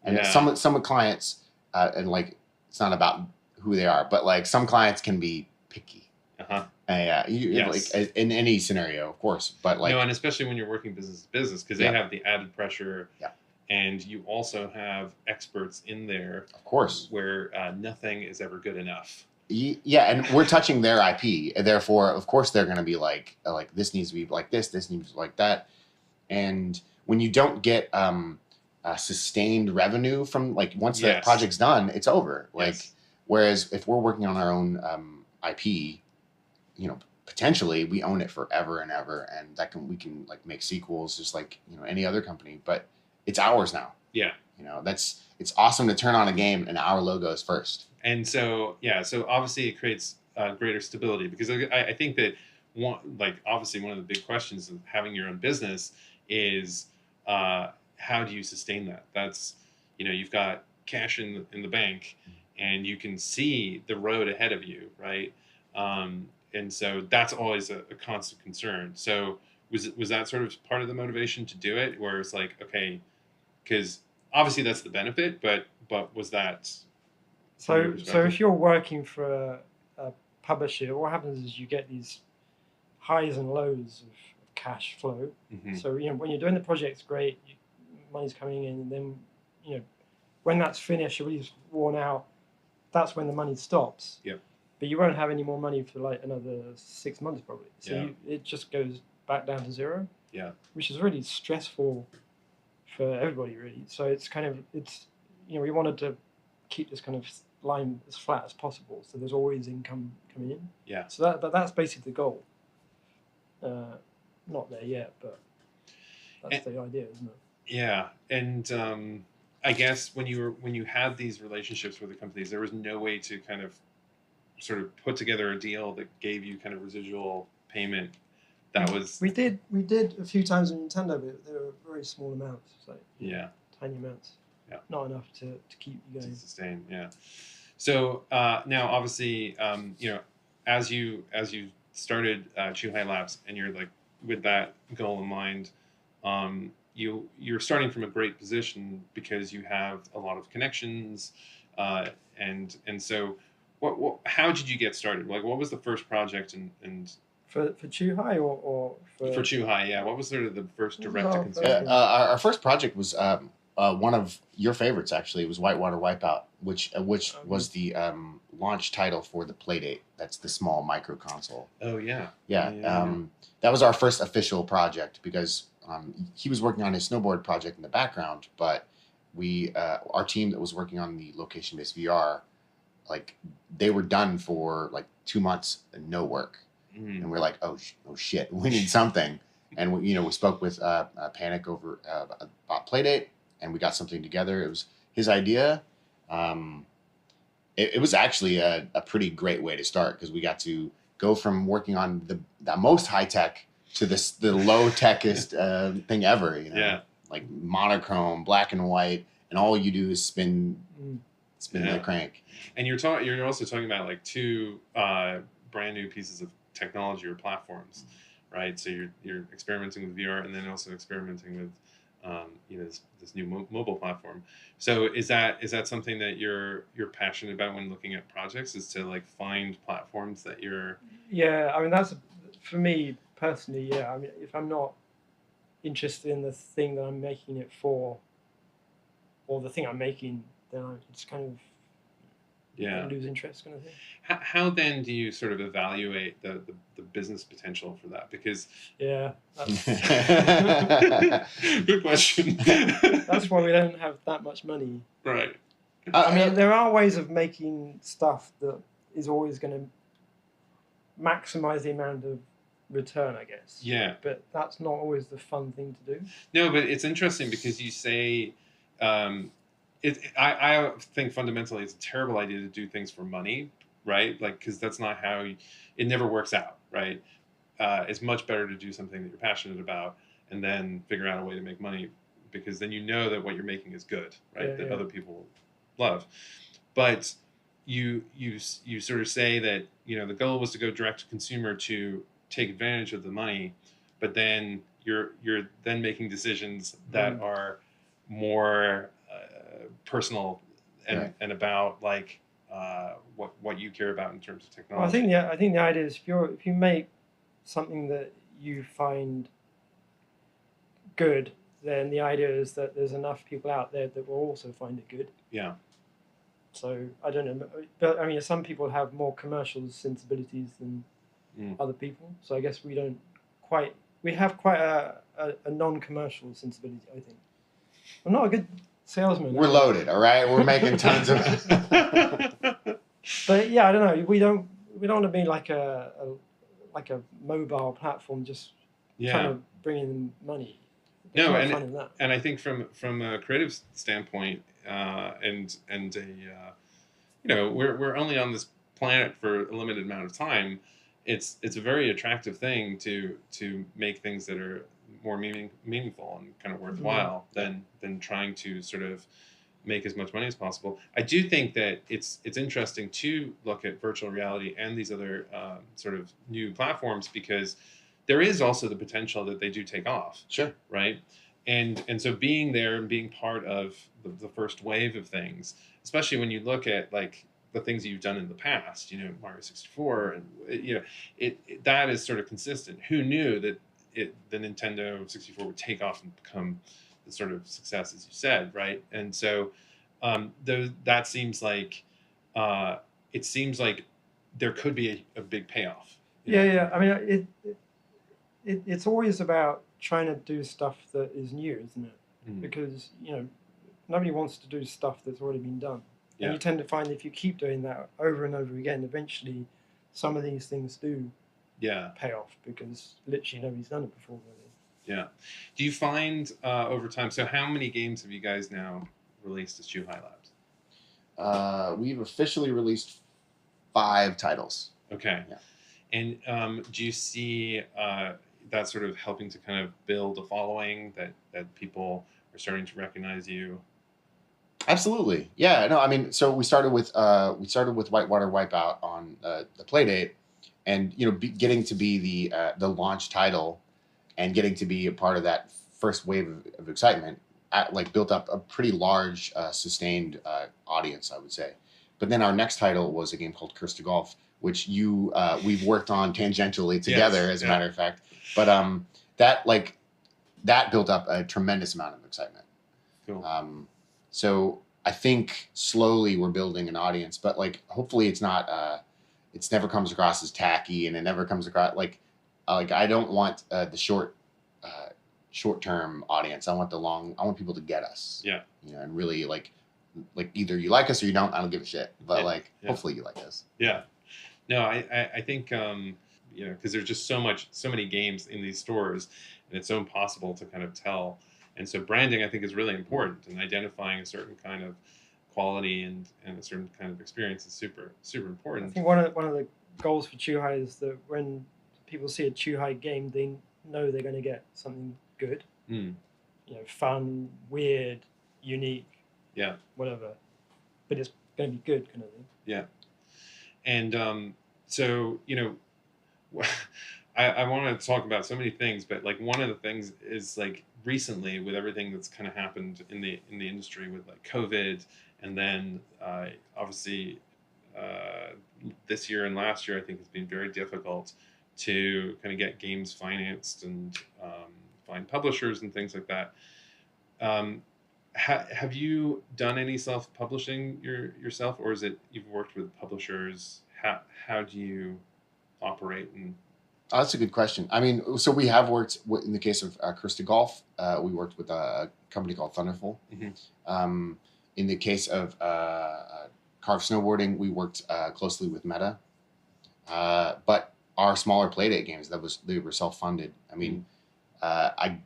and some clients and like, it's not about who they are, but like some clients can be picky. Uh-huh. Like in any scenario, of course, but like, no, and especially when you're working business to business, because they have the added pressure. Yeah. And you also have experts in there, of course, where nothing is ever good enough. Yeah, and we're touching their IP, and therefore, of course, they're going to be like this needs to be like this needs to be like that. And when you don't get sustained revenue from, like, once the project's done, it's over. Like, whereas if we're working on our own IP, potentially we own it forever and ever, and we can like make sequels just like any other company, but it's ours now. Yeah. It's awesome to turn on a game and our logo is first. And so obviously it creates greater stability, because I think that obviously one of the big questions of having your own business is how do you sustain that? That's, you've got cash in the bank, and you can see the road ahead of you, right? And so that's always a constant concern. So was that sort of part of the motivation to do it, where it's like, okay, because obviously that's the benefit, but was that... So if you're working for a publisher, what happens is you get these highs and lows of cash flow. Mm-hmm. So when you're doing the project, it's great, money's coming in, and then when that's finished, everybody's worn out, that's when the money stops. Yep. But you won't have any more money for like another 6 months probably. So it just goes back down to zero. Yeah. Which is really stressful for everybody, really. So we wanted to keep this kind of line as flat as possible, so there's always income coming in. Yeah. So that's basically the goal. Not there yet, but that's the idea, isn't it? Yeah, and I guess when you had these relationships with the companies, there was no way to kind of sort of put together a deal that gave you kind of residual payment. That was... We did a few times in Nintendo, but they were very small amounts, like tiny amounts. Yeah. Not enough to keep you going. To sustain, yeah. So now, obviously, as you started Chu Hai Labs, and you're like with that goal in mind, you're starting from a great position because you have a lot of connections, and so how did you get started? Like, what was the first project and for Chu Hai or for Chu Hai? Yeah, what was sort of the first direct to consumer? Our first project was one of your favorites, actually. It was Whitewater Wipeout, which was the launch title for the Playdate. That's the small micro console. Oh yeah. Yeah. That was our first official project, because he was working on his snowboard project in the background, but our team that was working on the location-based VR, like, they were done for like 2 months and no work. And we're like, oh shit, we need something. And we spoke with Panic over about Playdate, and we got something together. It was his idea. It was actually a pretty great way to start, because we got to go from working on the most high tech to the low techest thing ever. Yeah. Like monochrome, black and white, and all you do is spin the crank. And you're also talking about like two brand new pieces of technology or platforms, right? So you're experimenting with VR, and then also experimenting with this new mobile platform. So is that something that you're passionate about when looking at projects, is to like find platforms that you're... Yeah, I mean, that's for me personally. Yeah, I mean, if I'm not interested in the thing that I'm making it for, or the thing I'm making, then I just kind of lose interest, kind of thing. How then do you sort of evaluate the business potential for that? Because that's good question. That's why we don't have that much money. Right. I mean, there are ways of making stuff that is always going to maximize the amount of return, I guess. Yeah. But that's not always the fun thing to do. No, but it's interesting because you say, I think fundamentally it's a terrible idea to do things for money, right? Like, because that's not how it never works out, right? It's much better to do something that you're passionate about and then figure out a way to make money, because then you know that what you're making is good, right? That other people love. But you sort of say that, you know, the goal was to go direct to consumer to take advantage of the money, but then you're then making decisions that are more personal and about like what you care about in terms of technology. Well, I think the idea is if you make something that you find good, then the idea is that there's enough people out there that will also find it good. Yeah. So I don't know, but I mean, some people have more commercial sensibilities than other people. So I guess we have quite a non-commercial sensibility, I think. I'm not a good salesman. We're loaded, all right? We're making tons of. But yeah, I don't know. We don't want to be like a mobile platform just trying to bring in money. No, and I think from a creative standpoint, and you know, we're only on this planet for a limited amount of time. It's a very attractive thing to make things that are more meaningful and kind of worthwhile than trying to sort of make as much money as possible. I do think that it's interesting to look at virtual reality and these other sort of new platforms, because there is also the potential that they do take off. Sure. Right. And so being there and being part of the first wave of things, especially when you look at like the things you've done in the past, you know, Mario 64, and you know, that is sort of consistent. Who knew that the Nintendo 64 would take off and become the sort of success, as you said, right? And so that seems like it seems like there could be a big payoff. Yeah. I mean, it's always about trying to do stuff that is new, isn't it? Because, you know, nobody wants to do stuff that's already been done. And you tend to find if you keep doing that over and over again, eventually some of these things do pay off, because literally nobody's done it before, really. Yeah. Do you find over time, so how many games have you guys now released as Chuhai Labs? We've officially released 5 titles. Okay. Yeah. And do you see that sort of helping to kind of build a following that people are starting to recognize you? Absolutely. Yeah. No, I mean, so we started with Whitewater Wipeout on the Playdate, and you know, getting to be the launch title, and getting to be a part of that first wave of excitement, built up a pretty large sustained audience, I would say. But then our next title was a game called Curse to Golf, which we've worked on tangentially together, as a matter of fact. But that built up a tremendous amount of excitement. Cool. So I think slowly we're building an audience, but like hopefully it's not it's never comes across as tacky, and it never comes across like I don't want the short-term audience. I want I want people to get us. Yeah. You know, and really like either you like us or you don't. I don't give a shit. But hopefully you like us. Yeah. No, I think you know, because there's just so many games in these stores, and it's so impossible to kind of tell. And so branding, I think, is really important, and identifying a certain kind of quality and a certain kind of experience is super, super important. I think one of the goals for Chuhai is that when people see a Chuhai game, they know they're going to get something good. You know, fun, weird, unique. Yeah. Whatever. But it's going to be good, kind of thing. Yeah. And so, you know, I want to talk about so many things, but like one of the things is like recently with everything that's kind of happened in the industry with like COVID, and then obviously this year and last year, I think it's been very difficult to kind of get games financed and find publishers and things like that. Have you done any self-publishing yourself, or is it you've worked with publishers? How do you operate? And Oh, that's a good question. I mean, so we have worked in the case of Krista Golf. We worked with a company called Thunderful. Mm-hmm. In the case of Carve Snowboarding, we worked closely with Meta. But our smaller Playdate games, they were self-funded. I mean, I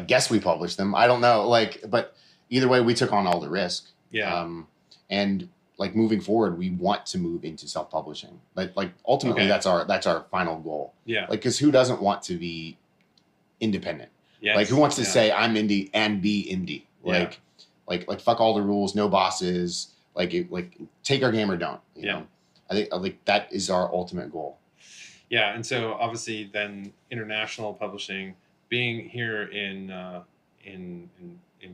guess we published them. I don't know, but either way, we took on all the risk. Yeah. And like moving forward, we want to move into self-publishing. Like ultimately, that's our final goal. Yeah. Like, because who doesn't want to be independent? Yes. Like, who wants to say I'm indie and be indie? Yeah. Like fuck all the rules, no bosses. Like take our game or don't. You know? I think like that is our ultimate goal. Yeah, and so obviously then international publishing, being here in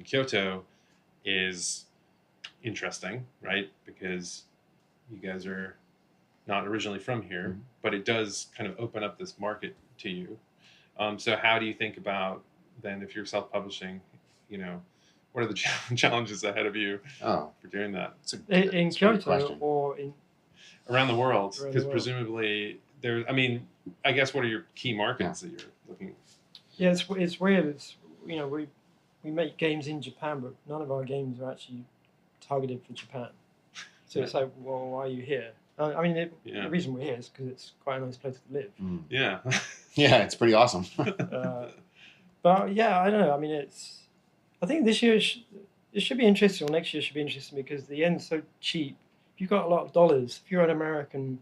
Kyoto, is interesting, right? Because you guys are not originally from here, mm-hmm. but it does kind of open up this market to you. So how do you think about then if you're self-publishing, what are the challenges ahead of you for doing that? In Kyoto or in around the world? Because presumably I guess what are your key markets that you're looking? Yeah, it's weird. We make games in Japan, but none of our games are actually targeted for Japan. So it's like, well, why are you here? The reason we're here is because it's quite a nice place to live. Mm. Yeah. Yeah, it's pretty awesome. But yeah, I don't know. I think this year it should be interesting, or next year should be interesting, because the yen's so cheap. If you've got a lot of dollars, if you're an American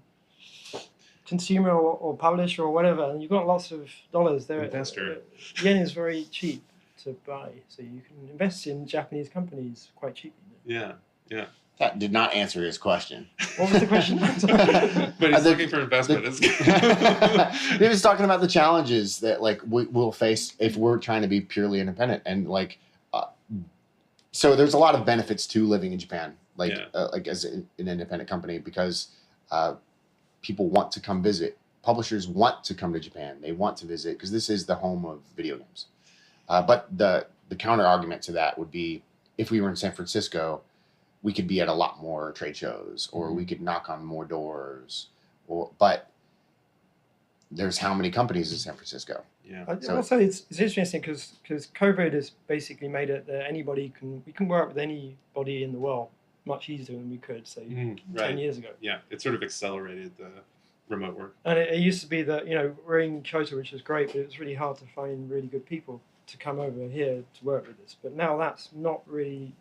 consumer or publisher or whatever, and you've got lots of dollars, investor, yen is very cheap to buy, so you can invest in Japanese companies quite cheaply. Yeah. That did not answer his question. What was the question? But he's looking for investment. He was talking about the challenges that we'll face if we're trying to be purely independent, and so there's a lot of benefits to living in Japan, as an independent company, because people want to come visit. Publishers want to come to Japan. They want to visit because this is the home of video games. But the counter argument to that would be, if we were in San Francisco, we could be at a lot more trade shows, or we could knock on more doors. But there's how many companies in San Francisco? Yeah. Also, it's interesting because COVID has basically made it that we can work with anybody in the world much easier than we could, say, 10 years ago. Yeah, it sort of accelerated the remote work. And it used to be that, we're in Kyoto, which is great, but it was really hard to find really good people to come over here to work with us. But now that's not really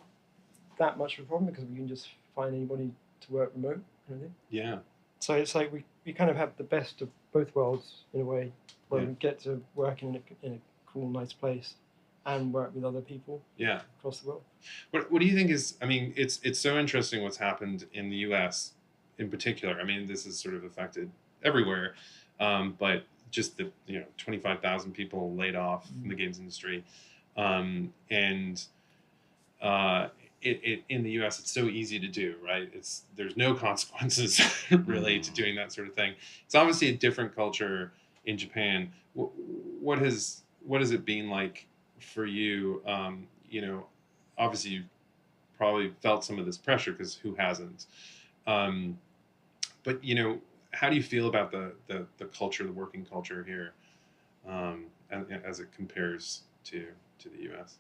that much of a problem, because we can just find anybody to work remote, kind of thing. Yeah. So it's like we kind of have the best of both worlds in a way, where we get to work in a cool, nice place and work with other people across the world. What do you think is, it's so interesting what's happened in the US in particular. This is sort of affected everywhere, but just the 25,000 people laid off in the games industry, and in the US it's so easy to do, right? There's no consequences really to doing that sort of thing. It's obviously a different culture in Japan. What has it been like for you? Obviously you've probably felt some of this pressure, because who hasn't? But how do you feel about the culture, the working culture here, and as it compares to the US?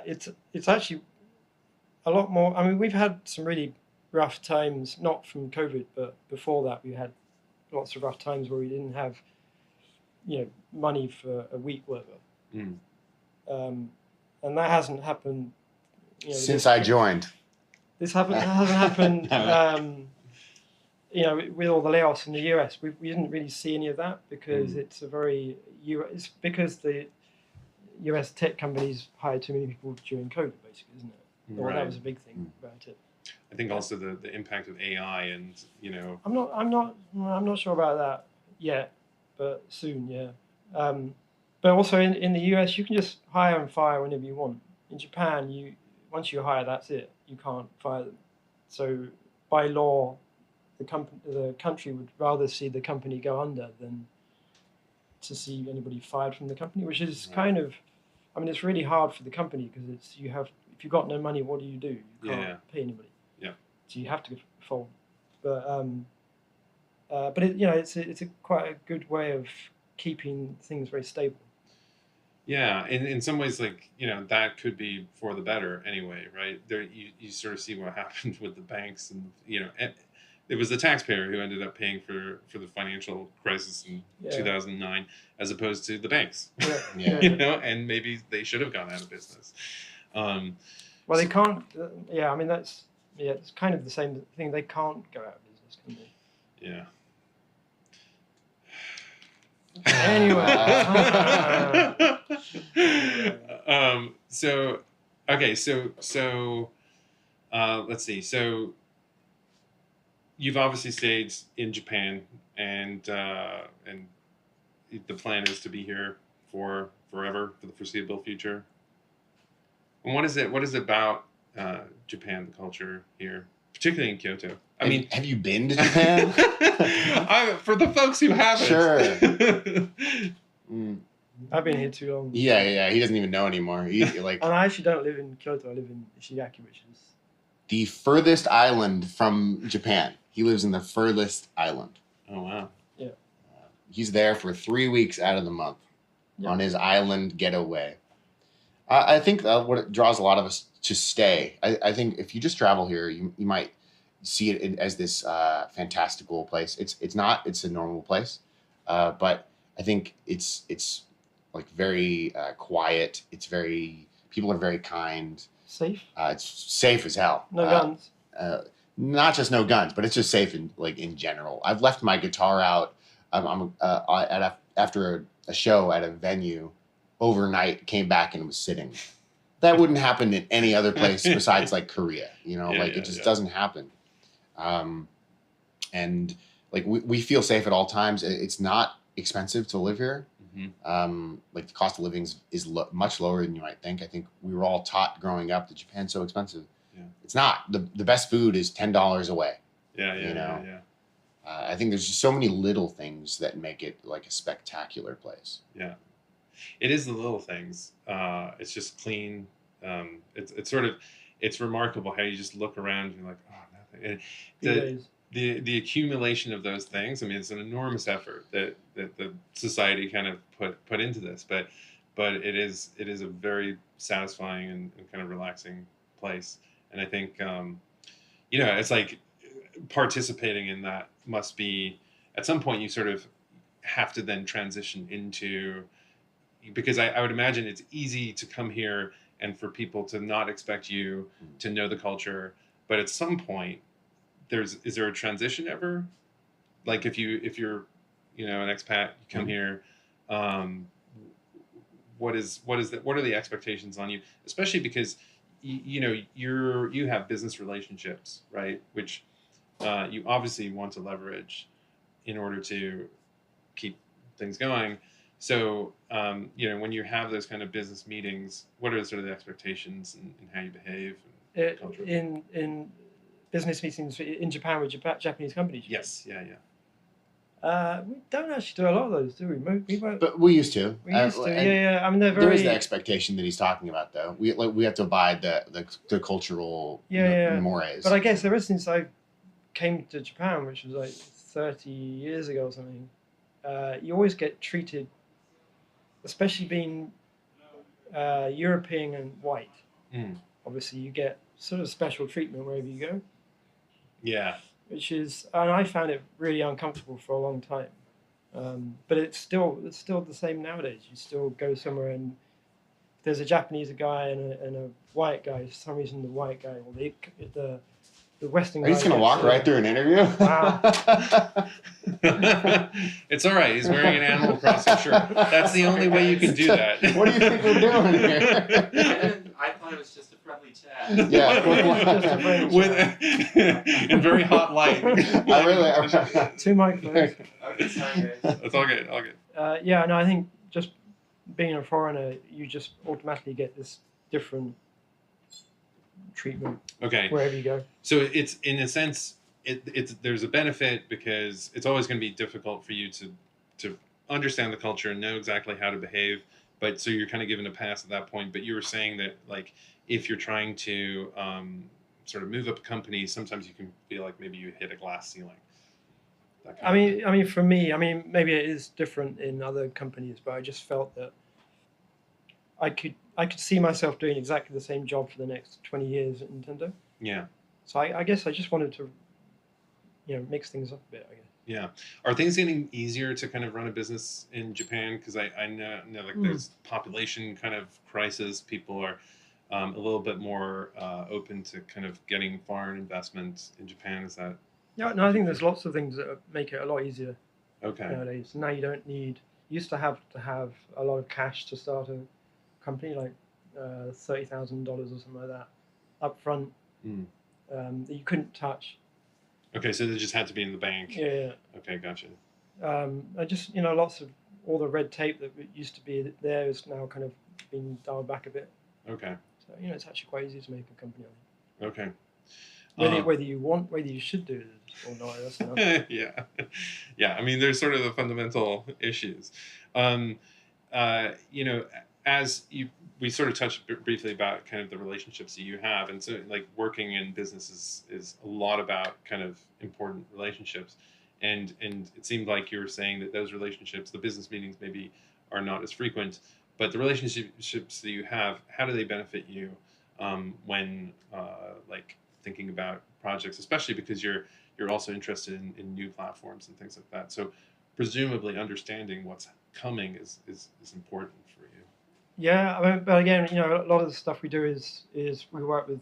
It's actually a lot more. We've had some really rough times, not from COVID, but before that we had lots of rough times where we didn't have, money for a week, whatever. And that hasn't happened since I joined. This hasn't happened. With all the layoffs in the US, we didn't really see any of that, because it's because the US tech companies hired too many people during COVID, basically, isn't it? Well, that was a big thing about it. I think also the impact of AI and I'm not sure about that yet, but soon, yeah. But also in the US, you can just hire and fire whenever you want. In Japan, once you hire, that's it. You can't fire them. So by law, the country would rather see the company go under than to see anybody fired from the company, which is kind of, I mean, it's really hard for the company because if you've got no money, what do? You can't pay anybody. Yeah. So you have to fold. But it, it's a quite a good way of keeping things very stable. Yeah, in some ways, like, that could be for the better anyway, right? There, you sort of see what happened with the banks, and it was the taxpayer who ended up paying for the financial crisis in 2009, as opposed to the banks. Yeah. And maybe they should have gone out of business. Well, they can't. I mean, it's kind of the same thing. They can't go out of business, can they? Yeah. Anyway. So let's see. So you've obviously stayed in Japan, and the plan is to be here for forever, for the foreseeable future. And what is it about Japan, the culture here, particularly in Kyoto? I mean, have you been to Japan? For the folks who haven't. Sure. I've been here too long. Yeah. He doesn't even know anymore. And I actually don't live in Kyoto. I live in Ishigaki, which is the furthest island from Japan. He lives in the furthest island. Oh, wow. Yeah. He's there for 3 weeks out of the month on his island getaway. I think what it draws a lot of us to stay. I think if you just travel here, you might see it as this fantastical place. It's not. It's a normal place, but I think it's like very quiet. People are very kind. Safe. It's safe as hell. No guns. Not just no guns, but it's just safe in general. I've left my guitar out. After a show at a venue overnight, came back and was sitting. That wouldn't happen in any other place besides like Korea. It just doesn't happen. And like we feel safe at all times. It's not expensive to live here. Mm-hmm. Like the cost of living is much lower than you might think. I think we were all taught growing up that Japan's so expensive. Yeah. It's not. The best food is $10 away. Yeah. I think there's just so many little things that make it like a spectacular place. Yeah, it is the little things. It's just clean. It's remarkable how you just look around and you're like, oh, nothing. The accumulation of those things. I mean, it's an enormous effort that the society kind of put into this, but it is a very satisfying and kind of relaxing place. And I think it's like participating in that must be, at some point you sort of have to then transition into, because I would imagine it's easy to come here and for people to not expect you to know the culture, but at some point is there a transition ever? Like if you're an expat, you come here, what are the expectations on you, especially because you have business relationships, right, which you obviously want to leverage in order to keep things going. So, when you have those kind of business meetings, what are sort of the expectations and how you behave? In business meetings in Japan with Japanese companies? Yes, yeah. We don't actually do a lot of those, do we? But we used to. We used to, yeah. I mean, they're very... There is the expectation that he's talking about, though. We have to abide the cultural mores. But I guess ever since I came to Japan, which was like 30 years ago or something, you always get treated, especially being European and white. Obviously, you get sort of special treatment wherever you go. Yeah. Which is, and I found it really uncomfortable for a long time. But it's still the same nowadays. You still go somewhere and if there's a Japanese guy and a white guy. For some reason, the white guy or the Western guy. Are you just gonna walk right through an interview? Wow. It's all right. He's wearing an Animal Crossing shirt. That's the only way you can do that. What do you think we're doing here? I thought it was just a friendly chat. Yeah, in very hot light. Two microphones. Okay, sorry guys. It's all good. I think just being a foreigner, you just automatically get this different treatment. Okay. Wherever you go. So it's in a sense, there's a benefit because it's always going to be difficult for you to understand the culture and know exactly how to behave. But so you're kind of given a pass at that point. But you were saying that like if you're trying to sort of move up a company, sometimes you can feel like maybe you hit a glass ceiling. I mean, for me, I mean, maybe it is different in other companies, but I just felt that I could see myself doing exactly the same job for the next 20 years at Nintendo. Yeah. So I guess I just wanted to, mix things up a bit, I guess. Yeah. Are things getting easier to kind of run a business in Japan? Because I know like there's population kind of crisis. People are a little bit more open to kind of getting foreign investment in Japan. Is that? Yeah, no, I think there's lots of things that make it a lot easier Okay. nowadays. Now you don't need. You used to have a lot of cash to start a company, like $30,000 or something like that, up front, that you couldn't touch. Okay, so they just had to be in the bank. Yeah. Okay, gotcha. I just lots of all the red tape that used to be there is now kind of being dialed back a bit. Okay. So it's actually quite easy to make a company. Okay. Whether you should do it or not, that's another. Yeah. I mean, there's sort of the fundamental issues. As we sort of touched briefly about kind of the relationships that you have, and so like working in business is a lot about kind of important relationships, and it seemed like you were saying that those relationships, the business meetings maybe are not as frequent, but the relationships that you have, how do they benefit you when like thinking about projects, especially because you're also interested in new platforms and things like that. So presumably understanding what's coming is important for you. Yeah, I mean, but again, a lot of the stuff we do is we work with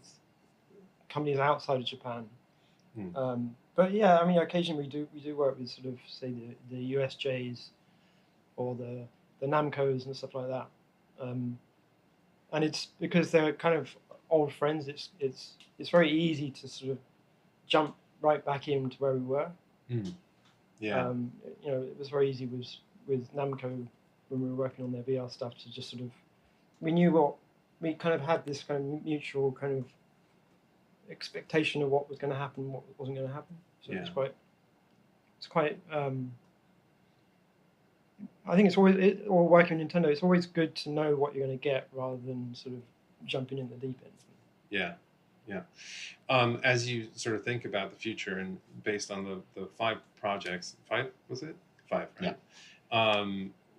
companies outside of Japan. But yeah, I mean, occasionally we do work with sort of say the USJs or the Namcos and stuff like that. And it's because they're kind of old friends. It's very easy to sort of jump right back into where we were. Yeah. It was very easy with Namco when we were working on their VR stuff to just sort of we kind of had this kind of mutual kind of expectation of what was going to happen, what wasn't going to happen. So it's quite. I think it's always or working with Nintendo. It's always good to know what you're going to get rather than sort of jumping in the deep end. Yeah. As you sort of think about the future and based on the 5 projects, 5 was it? 5, right? Yeah.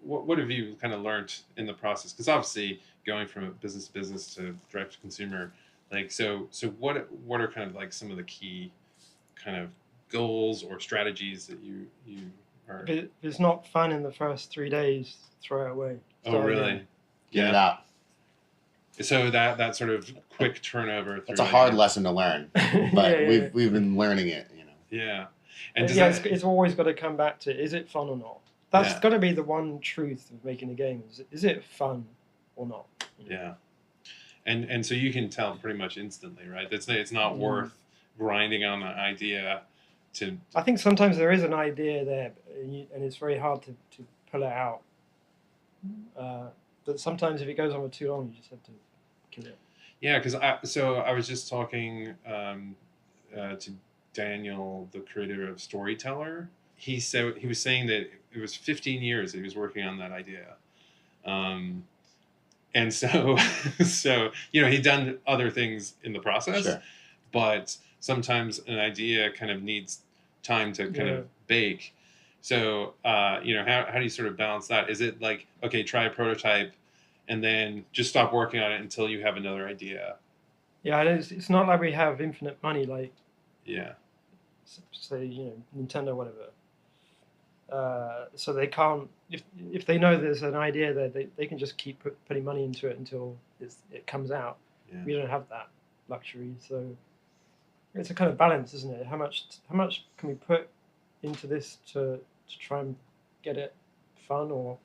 What have you kind of learned in the process? Because obviously going from a business to business to direct to consumer, like so what are kind of like some of the key kind of goals or strategies that you are? If it's not fun in the first 3 days, throw it away. Oh, really? Get it out. So that sort of quick turnover. That's a hard lesson to learn, but we've been learning it. Yeah. And it's always got to come back to, is it fun or not? That's got to be the one truth of making a game. Is it fun or not? Yeah. And so you can tell pretty much instantly, right? It's not worth grinding on the idea to. I think sometimes there is an idea there, and it's very hard to pull it out. But sometimes if it goes on for too long, you just have to kill it. Yeah, because I was just talking to Daniel, the creator of Storyteller. He was saying that it was 15 years that he was working on that idea. And so he'd done other things in the process, but sometimes an idea kind of needs time to kind of bake. So, how do you sort of balance that? Is it like, okay, try a prototype and then just stop working on it until you have another idea? Yeah, it's not like we have infinite money, like, say, Nintendo, whatever. So they can't, if they know there's an idea there, they can just keep putting money into it until it comes out. Yeah. We don't have that luxury, so it's a kind of balance, isn't it? How much can we put into this to try and get it fun, or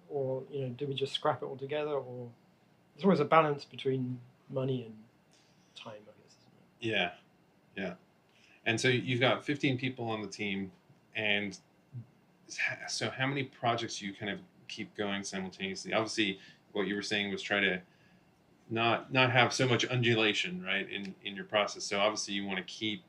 do we just scrap it all together? Or there's always a balance between money and time, I guess, isn't it? Yeah. And so you've got 15 people on the team. And so how many projects do you kind of keep going simultaneously? Obviously, what you were saying was try to not have so much undulation, right, in your process. So obviously you want to keep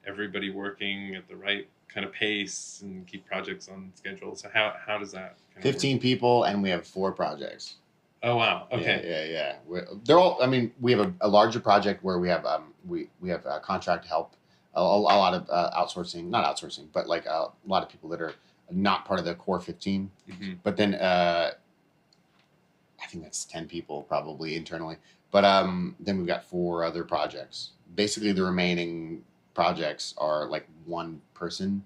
everybody working at the right kind of pace and keep projects on schedule. So how does that kind of 15 work? people, and we have 4 projects. Oh wow. Okay. Yeah. They're all. I mean, we have a larger project where we have we have contract help, a lot of outsourcing, not outsourcing, but like a lot of people that are not part of the core 15. Mm-hmm. But then I think that's 10 people probably internally. But then we've got 4 other projects. Basically, the remaining projects are like one person,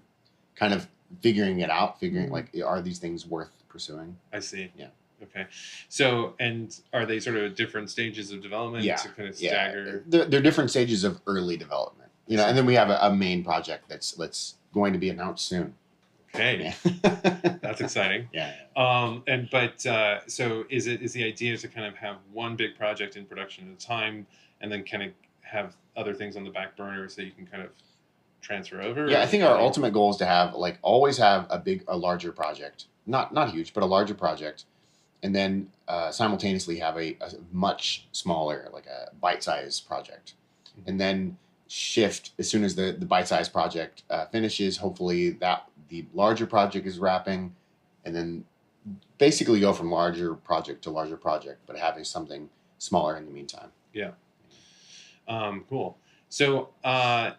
kind of figuring it out, like, are these things worth pursuing? I see. Yeah. Okay. So, and are they sort of different stages of development to kind of stagger? They're different stages of early development, you know, and then we have a main project that's going to be announced soon. Okay. That's exciting. Yeah. So is the idea to kind of have one big project in production at a time and then kind of have other things on the back burner so you can kind of transfer over? Yeah, I think our ultimate goal is to have always have a larger project, not huge, but a larger project, and then simultaneously have a much smaller, like a bite-sized project, and then shift as soon as the bite-sized project finishes. Hopefully that the larger project is wrapping, and then basically go from larger project to larger project, but having something smaller in the meantime. Yeah. Cool. So I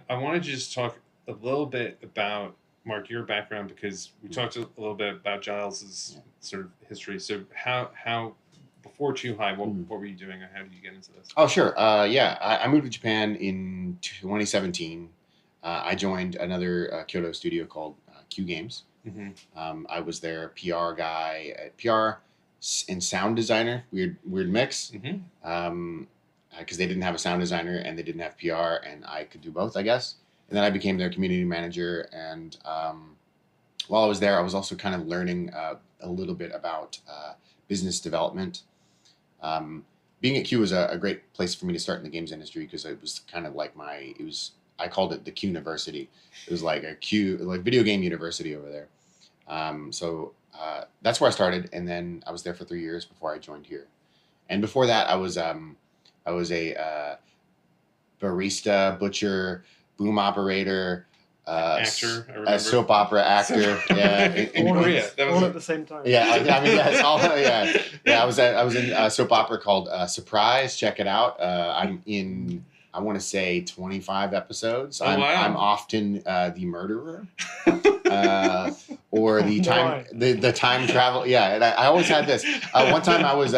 wanted to just talk a little bit about, Mark, your background, because we talked a little bit about Giles's sort of history. So how before Chuhai, what were you doing, or how did you get into this? Oh, sure. I moved to Japan in 2017. I joined another Kyoto studio called Q Games. Mm-hmm. I was their PR guy at PR and sound designer. Weird mix. Mm-hmm. Because they didn't have a sound designer and they didn't have PR, and I could do both, I guess. And then I became their community manager. And while I was there, I was also kind of learning a little bit about business development. Being at Q was a great place for me to start in the games industry, because it was kind of like I called it the Q University. It was like a video game university over there. So that's where I started. And then I was there for 3 years before I joined here. And before that, I was a barista, butcher, boom operator, actor, a soap opera actor. Yeah, in Korea. All at the same time. Yeah, I mean, yeah, it's all, yeah. I was in a soap opera called Surprise. Check it out. I'm in, I want to say, 25 episodes. Oh, wow. I'm often the murderer. Or the time the time travel. Yeah, and I always had this. One time I was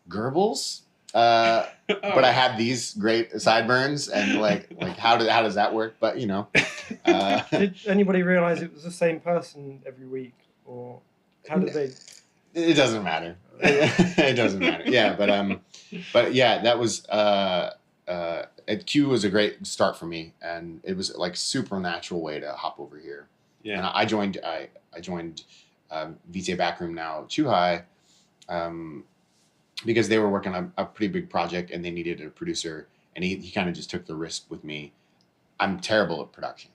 Goebbels, but I had these great sideburns, and like how does that work? But you know, did anybody realize it was the same person every week, or how did they? It doesn't matter. It doesn't matter. Yeah, but yeah, that was at Q was a great start for me, and it was like supernatural way to hop over here. Yeah, and I joined VJ Backroom, now Chuhai, because they were working on a pretty big project and they needed a producer, and he kind of just took the risk with me. I'm terrible at production.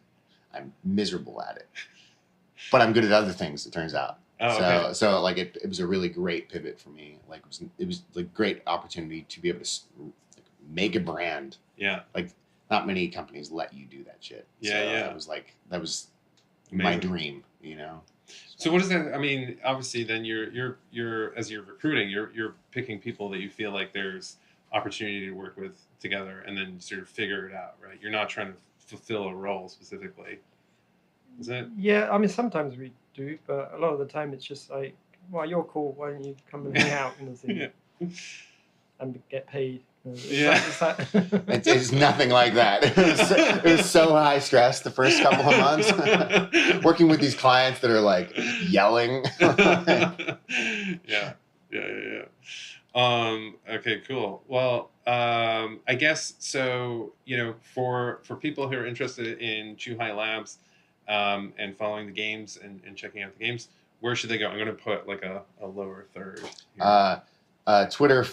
I'm miserable at it, but I'm good at other things, it turns out. So like it was a really great pivot for me. Like it was like great opportunity to be able to make a brand. Yeah. Like not many companies let you do that shit. Yeah. That was amazing. My dream, you know. So what does that? I mean, obviously, then you're as you're recruiting, you're picking people that you feel like there's opportunity to work with together, and then sort of figure it out, right? You're not trying to fulfill a role specifically, is it? Yeah, I mean, sometimes we do, but a lot of the time it's just like, well, you're cool. Why don't you come and hang out in the thing and get paid? It's nothing like that. It was so high stress the first couple of months, working with these clients that are like yelling. Yeah. Okay, cool. Well, I guess so. You know, for people who are interested in Chuhai Labs and following the games and checking out the games, where should they go? I'm going to put like a lower third here. Twitter,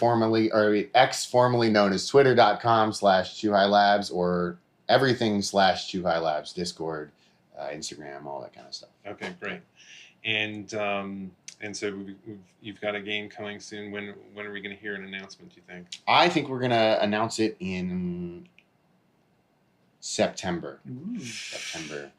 X, formerly known as twitter.com/Chuhai Labs, or everything /Chuhai Labs, Discord, Instagram, all that kind of stuff. Okay, great. And so you've got a game coming soon. When are we going to hear an announcement, do you think? I think we're going to announce it in September. September.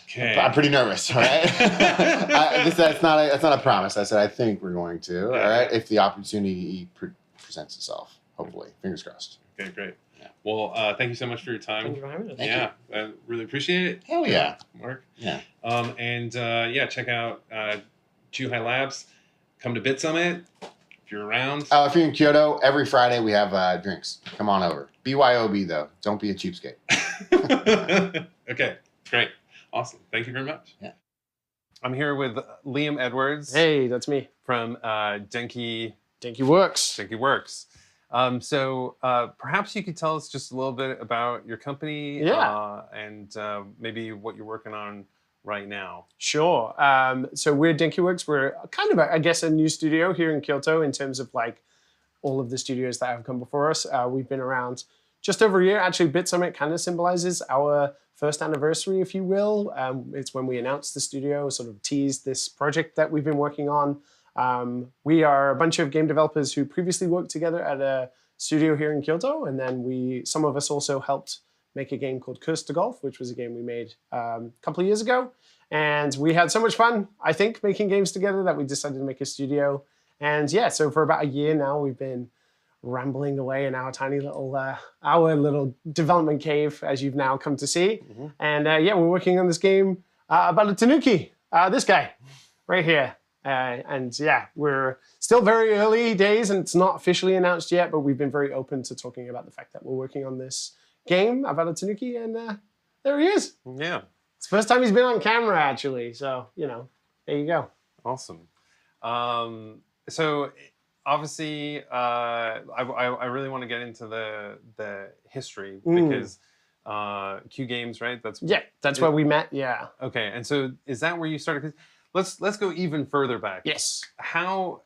Okay. I'm pretty nervous. All right. That's not a promise. I said I think we're going to. All right. If the opportunity presents itself, hopefully, fingers crossed. Okay, great. Yeah. Well, thank you so much for your time. Thank you for having us. Yeah, I really appreciate it. Hell yeah. Mark. Yeah. Check out Chuhai Labs. Come to BitSummit if you're around. If you're in Kyoto, every Friday we have drinks. Come on over. BYOB though. Don't be a cheapskate. Okay, great. Awesome. Thank you very much. Yeah. I'm here with Liam Edwards. Hey, that's me. From Denki Works. Works. Perhaps you could tell us just a little bit about your company and maybe what you're working on right now. Sure. So we're Denki Works. We're kind of, a new studio here in Kyoto in terms of like all of the studios that have come before us. We've been around just over a year. Actually, BitSummit kind of symbolizes our first anniversary, if you will. It's when we announced the studio, sort of teased this project that we've been working on. We are a bunch of game developers who previously worked together at a studio here in Kyoto, and then some of us also helped make a game called Curse to Golf, which was a game we made a couple of years ago. And we had so much fun, I think, making games together that we decided to make a studio. And yeah, so for about a year now, we've been rambling away in our tiny little development cave, as you've now come to see. Mm-hmm. And we're working on this game about a tanuki, this guy right here. We're still very early days and it's not officially announced yet, but we've been very open to talking about the fact that we're working on this game about a tanuki, and there he is. Yeah. It's the first time he's been on camera, actually. So, there you go. Awesome. So obviously, I really want to get into the history because Q Games, right? That's where we met. Yeah. Okay. And so is that where you started? Let's go even further back. Yes. How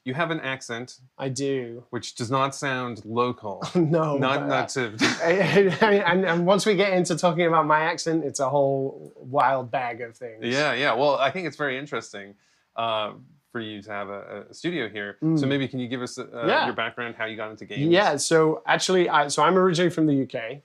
you have an accent? I do. Which does not sound local. No. Not to. and once we get into talking about my accent, it's a whole wild bag of things. Yeah. Well, I think it's very interesting for you to have a studio here. So maybe can you give us your background, how you got into games? Yeah. So actually, I'm originally from the UK.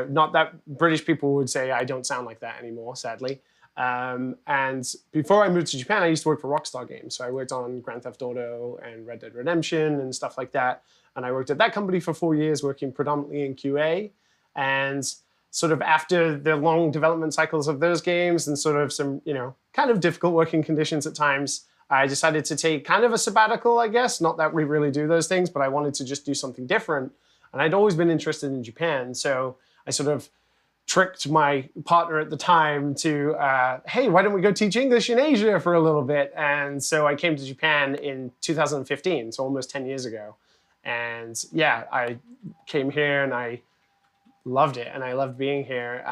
Not that British people would say I don't sound like that anymore, sadly. And before I moved to Japan, I used to work for Rockstar Games. So I worked on Grand Theft Auto and Red Dead Redemption and stuff like that. And I worked at that company for 4 years, working predominantly in QA. And sort of after the long development cycles of those games and sort of some, kind of difficult working conditions at times, I decided to take kind of a sabbatical, I guess. Not that we really do those things, but I wanted to just do something different. And I'd always been interested in Japan. So I sort of tricked my partner at the time to, hey, why don't we go teach English in Asia for a little bit? And so I came to Japan in 2015, so almost 10 years ago. And yeah, I came here and I loved it and I loved being here.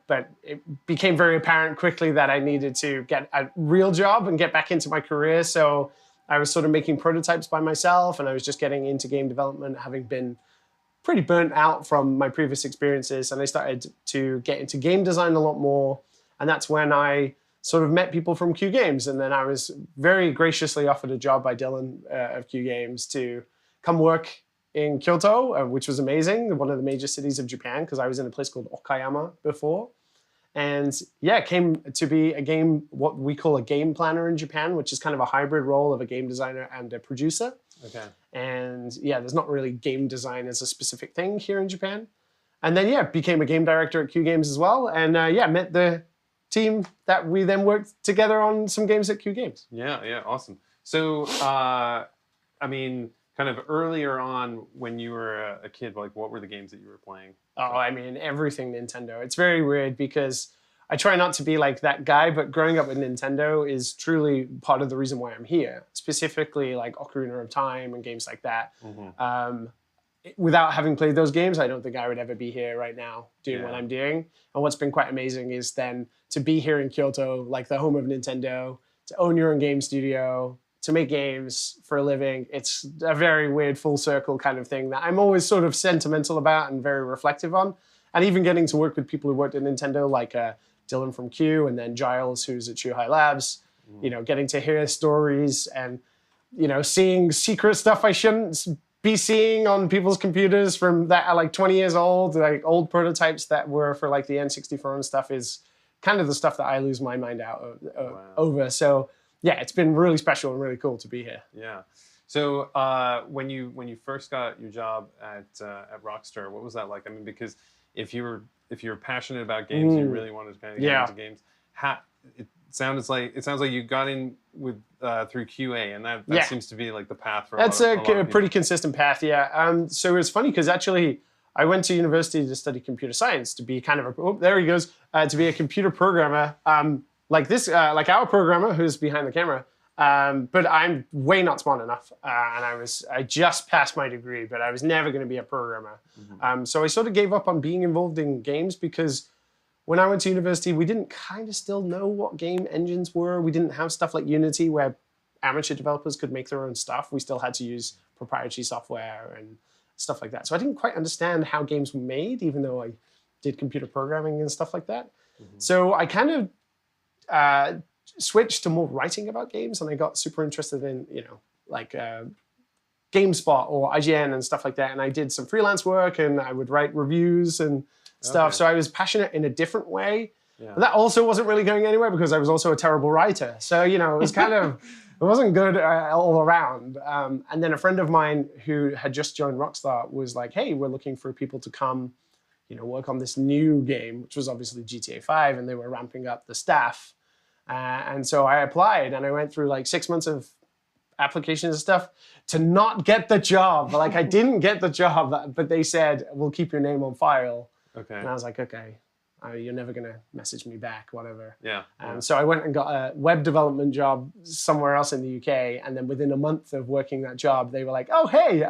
But it became very apparent quickly that I needed to get a real job and get back into my career. So I was sort of making prototypes by myself and I was just getting into game development, having been pretty burnt out from my previous experiences, and I started to get into game design a lot more, and that's when I sort of met people from Q Games, and then I was very graciously offered a job by Dylan of Q Games to come work in Kyoto, which was amazing, one of the major cities of Japan, because I was in a place called Okayama before, and yeah, it came to be what we call a game planner in Japan, which is kind of a hybrid role of a game designer and a producer. Okay. And yeah, there's not really game design as a specific thing here in Japan. And then became a game director at Q Games as well. And met the team that we then worked together on some games at Q Games. Yeah, awesome. So, kind of earlier on when you were a kid, like what were the games that you were playing? Oh, everything Nintendo. It's very weird because I try not to be like that guy, but growing up with Nintendo is truly part of the reason why I'm here. Specifically like Ocarina of Time and games like that. Mm-hmm. Without having played those games, I don't think I would ever be here right now doing what I'm doing. And what's been quite amazing is then to be here in Kyoto, like the home of Nintendo, to own your own game studio, to make games for a living. It's a very weird full circle kind of thing that I'm always sort of sentimental about and very reflective on. And even getting to work with people who worked at Nintendo, like Dylan from Q, and then Giles, who's at Chuhai Labs, getting to hear stories and, seeing secret stuff I shouldn't be seeing on people's computers from that are like 20 years old, like old prototypes that were for like the N64 and stuff is kind of the stuff that I lose my mind out over. So yeah, it's been really special and really cool to be here. Yeah. So when you first got your job at Rockstar, what was that like? I mean, because if you were passionate about games, you really wanted to kind of get into games. It sounds like you got in with through QA, and that seems to be like the path for that's a lot of pretty consistent path. Yeah. So it's funny because actually I went to university to study computer science to be kind of to be a computer programmer. Like our programmer who's behind the camera. But I'm way not smart enough, and I just passed my degree, but I was never going to be a programmer. So I sort of gave up on being involved in games because when I went to university, we didn't kind of still know what game engines were. We didn't have stuff like Unity where amateur developers could make their own stuff. We still had to use proprietary software and stuff like that. So I didn't quite understand how games were made, even though I did computer programming and stuff like that. So I kind of switched to more writing about games, and I got super interested in, like GameSpot or IGN and stuff like that. And I did some freelance work, and I would write reviews and stuff. So I was passionate in a different way. Yeah. But that also wasn't really going anywhere because I was also a terrible writer. So, it was kind of, it wasn't good all around. And then a friend of mine who had just joined Rockstar was like, hey, we're looking for people to come, work on this new game, which was obviously GTA 5, and they were ramping up the staff. And so I applied, and I went through like 6 months of applications and stuff to not get the job. Like I didn't get the job, but they said, we'll keep your name on file. Okay. And I was like, okay, you're never going to message me back, whatever. Yeah. So I went and got a web development job somewhere else in the UK. And then within a month of working that job, they were like, oh, hey,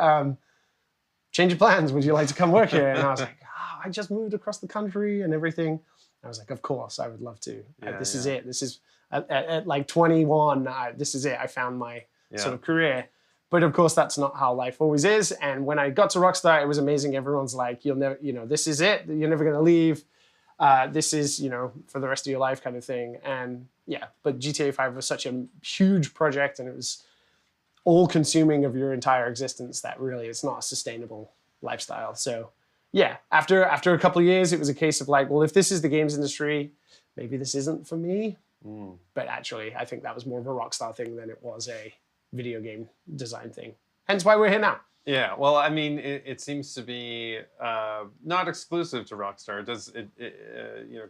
change your plans. Would you like to come work here? And I was like, I just moved across the country and everything. I was like, of course, I would love to. This is it. This is at like 21. This is it. I found my sort of career. But of course, that's not how life always is. And when I got to Rockstar, it was amazing. Everyone's like, you'll never, this is it. You're never going to leave. This is, for the rest of your life kind of thing. And but GTA 5 was such a huge project, and it was all consuming of your entire existence that really it's not a sustainable lifestyle. So after a couple of years, it was a case of like, well, if this is the games industry, maybe this isn't for me. But actually, I think that was more of a Rockstar thing than it was a video game design thing. Hence why we're here now. Yeah, well, I mean, it seems to be not exclusive to Rockstar.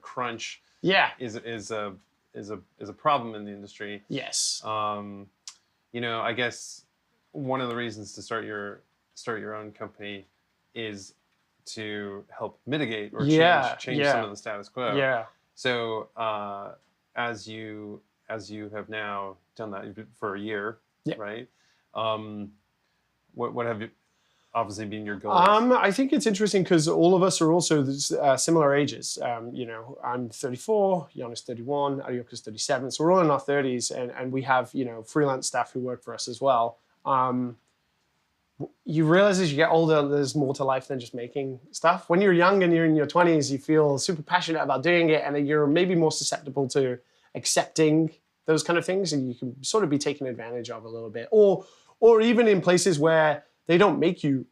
Crunch is a problem in the industry. Yes. I guess one of the reasons to start your own company is to help mitigate or change some of the status quo. Yeah. So as you have now done that for a year, right? What have you obviously been your goals? I think it's interesting because all of us are also similar ages. I'm 34, Giannis 31, Arioka's 37. So we're all in our 30s, and we have freelance staff who work for us as well. You realize as you get older, there's more to life than just making stuff. When you're young and you're in your 20s, you feel super passionate about doing it, and you're maybe more susceptible to accepting those kind of things, and you can sort of be taken advantage of a little bit. Or even in places where they don't make you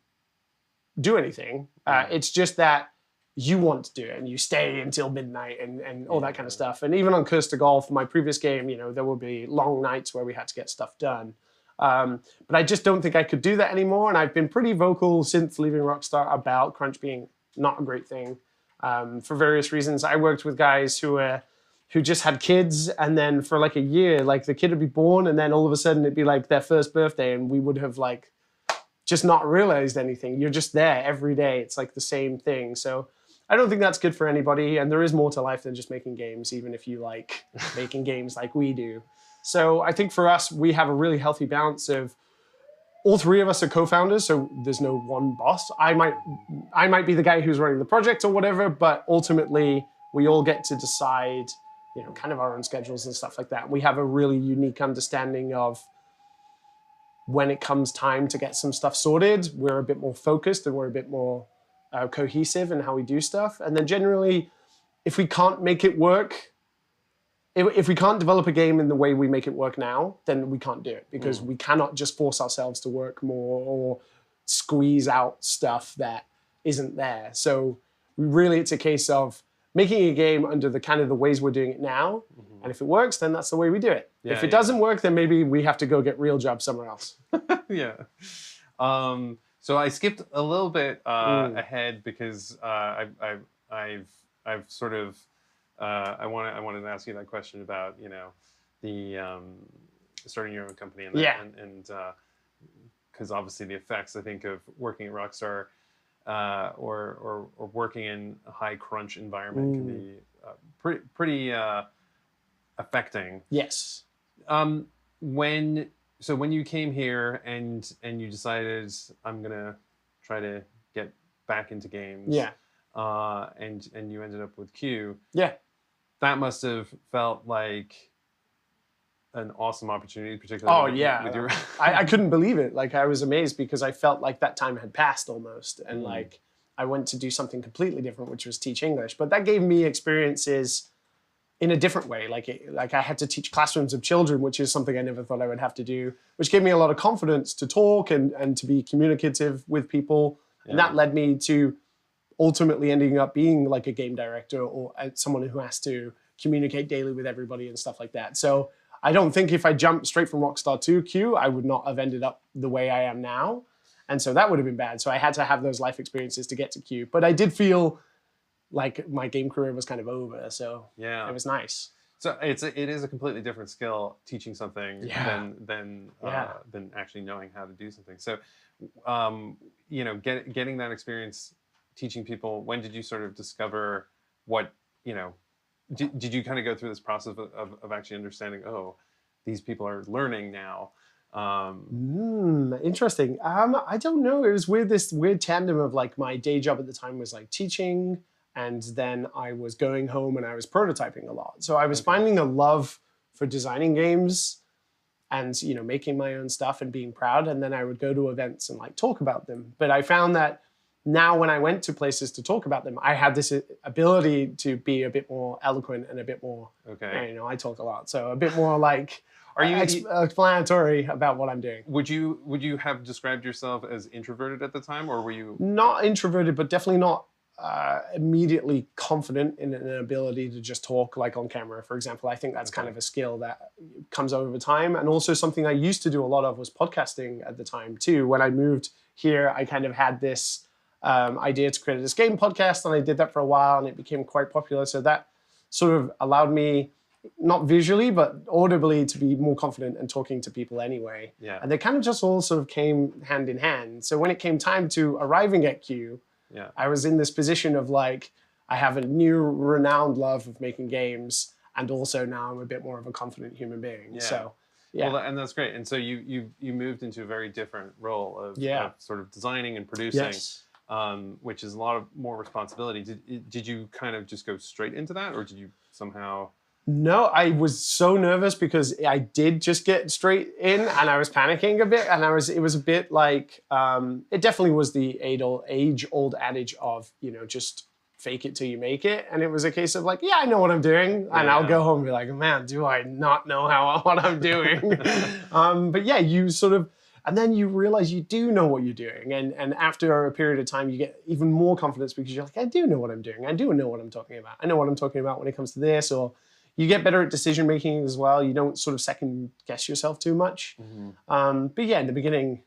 do anything. It's just that you want to do it, and you stay until midnight and all that kind of stuff. And even on Curse to Golf, my previous game, there will be long nights where we had to get stuff done. But I just don't think I could do that anymore. And I've been pretty vocal since leaving Rockstar about crunch being not a great thing for various reasons. I worked with guys who just had kids, and then for like a year, like the kid would be born, and then all of a sudden it'd be like their first birthday, and we would have like just not realized anything. You're just there every day. It's like the same thing. So I don't think that's good for anybody, and there is more to life than just making games, even if you like making games like we do. So I think for us, we have a really healthy balance of all three of us are co-founders, so there's no one boss. I might be the guy who's running the project or whatever, but ultimately we all get to decide kind of our own schedules and stuff like that. We have a really unique understanding of when it comes time to get some stuff sorted, we're a bit more focused and we're a bit more cohesive in how we do stuff. And then generally, if we can't make it work, if we can't develop a game in the way we make it work now, then we can't do it because we cannot just force ourselves to work more or squeeze out stuff that isn't there. So really it's a case of making a game under the kind of the ways we're doing it now. And if it works, then that's the way we do it. If it doesn't work, then maybe we have to go get real jobs somewhere else. Yeah. So I skipped a little bit ahead because I've sort of I wanted to ask you that question about the starting your own company and because obviously the effects I think of working at Rockstar or working in a high crunch environment can be pretty affecting. Yes. When you came here and you decided I'm gonna try to get back into games, and you ended up with Q, that must have felt like an awesome opportunity, particularly. With your I couldn't believe it. Like I was amazed because I felt like that time had passed almost, and like I went to do something completely different, which was teach English. But that gave me experiences in a different way. Like I had to teach classrooms of children, which is something I never thought I would have to do, which gave me a lot of confidence to talk and to be communicative with people. Yeah. And that led me to ultimately ending up being like a game director or someone who has to communicate daily with everybody and stuff like that. So I don't think if I jumped straight from Rockstar to Q, I would not have ended up the way I am now. And so that would have been bad. So I had to have those life experiences to get to Q. But I did feel like my game career was kind of over, so it was nice. So it is a completely different skill teaching something than actually knowing how to do something. So, getting that experience teaching people. When did you sort of discover what Did you kind of go through this process of actually understanding? Oh, these people are learning now. Interesting. I don't know. It was this weird tandem of like my day job at the time was like teaching. And then I was going home and I was prototyping a lot. So I was finding a love for designing games and, making my own stuff and being proud. And then I would go to events and like talk about them. But I found that now when I went to places to talk about them, I had this ability to be a bit more eloquent and a bit more, I talk a lot. So a bit more like explanatory about what I'm doing. Would you have described yourself as introverted at the time, or were you? Not introverted, but definitely not immediately confident in an ability to just talk like on camera, for example. I think that's kind of a skill that comes over time. And also something I used to do a lot of was podcasting at the time too. When I moved here, I kind of had this idea to create this game podcast, and I did that for a while and it became quite popular. So that sort of allowed me, not visually, but audibly, to be more confident and talking to people anyway. Yeah. And they kind of just all sort of came hand in hand. So when it came time to arriving at Q, I was in this position of like, I have a new renowned love of making games, and also now I'm a bit more of a confident human being. Yeah. So, well, and that's great. And so you moved into a very different role of sort of designing and producing, which is a lot of more responsibility. Did you kind of just go straight into that, or did you somehow? No, I was so nervous because I did just get straight in and I was panicking a bit, and it was a bit like, it definitely was the age-old adage of, just fake it till you make it. And it was a case of like, I know what I'm doing. And I'll go home and be like, man, do I not know what I'm doing? But you sort of, and then you realize you do know what you're doing. And after a period of time, you get even more confidence because you're like, I do know what I'm doing. I do know what I'm talking about. I know what I'm talking about when it comes to this, or you get better at decision making as well. You don't sort of second guess yourself too much. Mm-hmm. But in the beginning,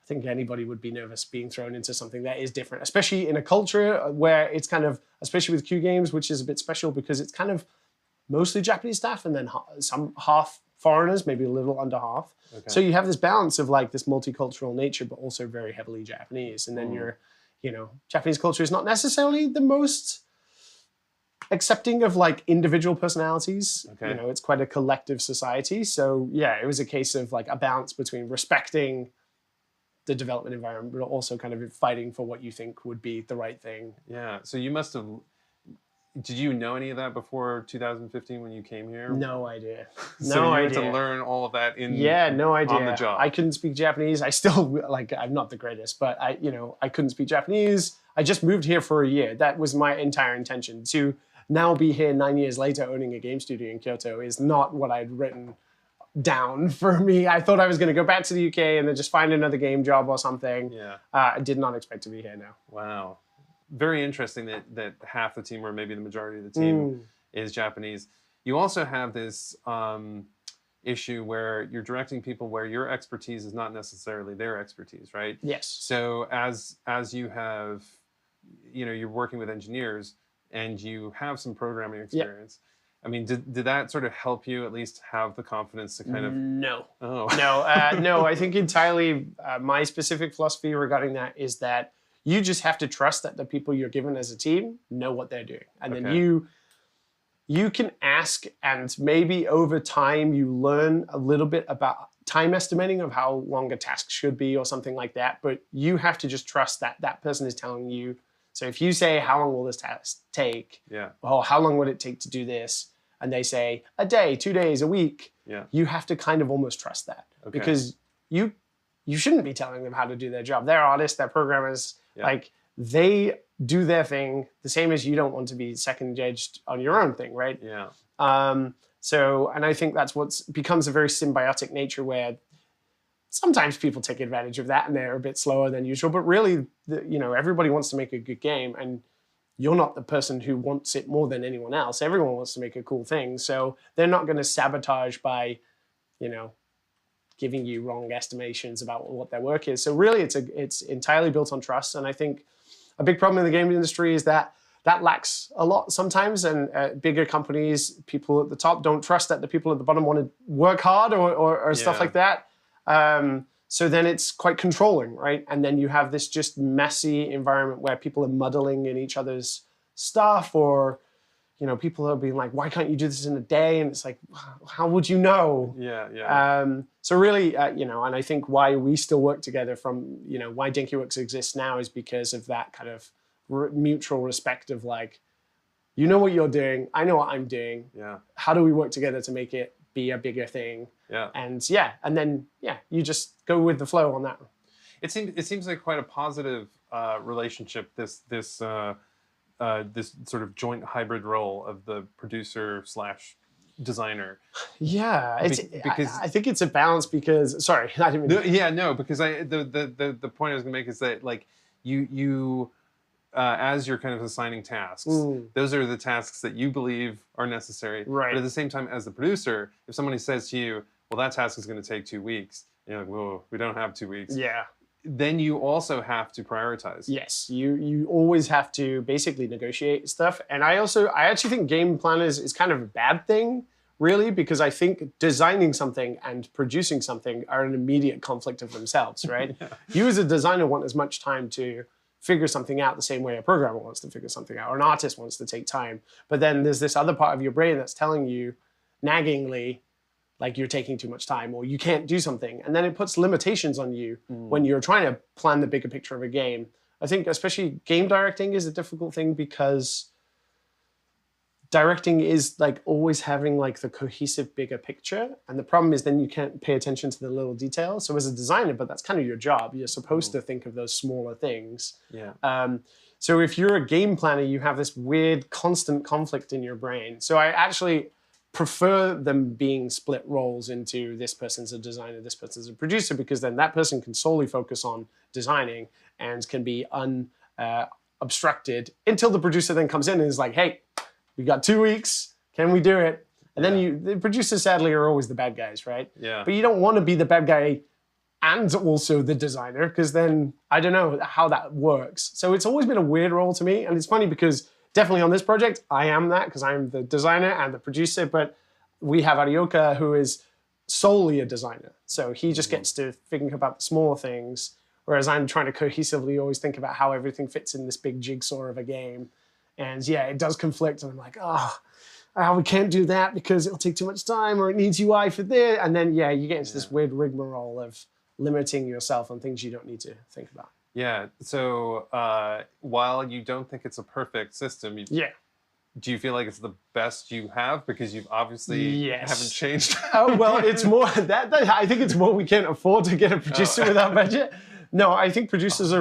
I think anybody would be nervous being thrown into something that is different, especially in a culture where it's kind of, especially with Q Games, which is a bit special because it's kind of mostly Japanese staff and then some half foreigners, maybe a little under half. Okay. So you have this balance of like this multicultural nature, but also very heavily Japanese. And then Japanese culture is not necessarily the most accepting of like individual personalities. Okay. It's quite a collective society. So it was a case of like a balance between respecting the development environment, but also kind of fighting for what you think would be the right thing. Yeah. So you must have, did you know any of that before 2015 when you came here? No idea. So you had to learn all of that no idea. On the job. I couldn't speak Japanese. I still, I'm not the greatest, but I couldn't speak Japanese. I just moved here for a year. That was my entire intention. To now be here 9 years later owning a game studio in Kyoto is not what I'd written down for me. I thought I was going to go back to the UK and then just find another game job or something. Yeah. I did not expect to be here now. Wow. Very interesting that half the team, or maybe the majority of the team, is Japanese. You also have this issue where you're directing people where your expertise is not necessarily their expertise, right? Yes. So as you have, you're working with engineers and you have some programming experience. I mean, did that sort of help you at least have the confidence to kind of... No. Oh. No, I think entirely my specific philosophy regarding that is that you just have to trust that the people you're given as a team know what they're doing. And then you can ask, and maybe over time you learn a little bit about time estimating of how long a task should be or something like that. But you have to just trust that that person is telling you. So if you say, how long will this task take? Yeah. Or how long would it take to do this? And they say a day, 2 days, a week. Yeah. You have to kind of almost trust that. Okay. Because you shouldn't be telling them how to do their job. They're artists, they're programmers. Yeah. Like, they do their thing the same as you don't want to be second judged on your own thing, right? Yeah. And I think that's what becomes a very symbiotic nature where sometimes people take advantage of that and they're a bit slower than usual, but really, everybody wants to make a good game, and you're not the person who wants it more than anyone else. Everyone wants to make a cool thing, so they're not going to sabotage by, giving you wrong estimations about what their work is. So really, it's entirely built on trust, and I think a big problem in the game industry is that lacks a lot sometimes, and bigger companies, people at the top don't trust that the people at the bottom want to work hard or stuff like that. So then it's quite controlling, right? And then you have this just messy environment where people are muddling in each other's stuff, or, people are being like, why can't you do this in a day? And it's like, how would you know? Yeah. So really, and I think why we still work together why DinkyWorks exists now is because of that kind of mutual respect of like, you know what you're doing, I know what I'm doing. Yeah. How do we work together to make it be a bigger thing? Yeah. And then you just go with the flow on that. It seems like quite a positive relationship. This sort of joint hybrid role of the producer / designer. Yeah, because I think it's a balance because sorry, I didn't mean because the point I was going to make is that like you as you're kind of assigning tasks, those are the tasks that you believe are necessary. Right. But at the same time, as the producer, if somebody says to you, well, that task is going to take 2 weeks, you're like, whoa, we don't have 2 weeks. Yeah. Then you also have to prioritize. Yes, you always have to basically negotiate stuff. And I actually think game planners is kind of a bad thing, really, because I think designing something and producing something are an immediate conflict of themselves, right? Yeah. You as a designer want as much time to figure something out the same way a programmer wants to figure something out, or an artist wants to take time. But then there's this other part of your brain that's telling you naggingly, like you're taking too much time or you can't do something. And then it puts limitations on you when you're trying to plan the bigger picture of a game. I think especially game directing is a difficult thing because directing is like always having like the cohesive bigger picture. And the problem is then you can't pay attention to the little details. So as a designer, but that's kind of your job. You're supposed to think of those smaller things. Yeah. So if you're a game planner, you have this weird constant conflict in your brain. So I actually prefer them being split roles into this person's a designer, this person's a producer, because then that person can solely focus on designing and can be unobstructed until the producer then comes in and is like, hey, we got 2 weeks, can we do it? And then the producers sadly are always the bad guys, right? Yeah. But you don't want to be the bad guy and also the designer, because then I don't know how that works. So it's always been a weird role to me. And it's funny because definitely on this project, I am that because I'm the designer and the producer, but we have Arioka who is solely a designer. So he just gets to think about the smaller things, whereas I'm trying to cohesively always think about how everything fits in this big jigsaw of a game. And yeah, it does conflict. And I'm like, we can't do that because it'll take too much time, or it needs UI for this. And then, you get into this weird rigmarole of limiting yourself on things you don't need to think about. Yeah. So while you don't think it's a perfect system, do you feel like it's the best you have because you've obviously haven't changed? Well, it's more that I think it's more we can't afford to get a producer without budget. No, I think producers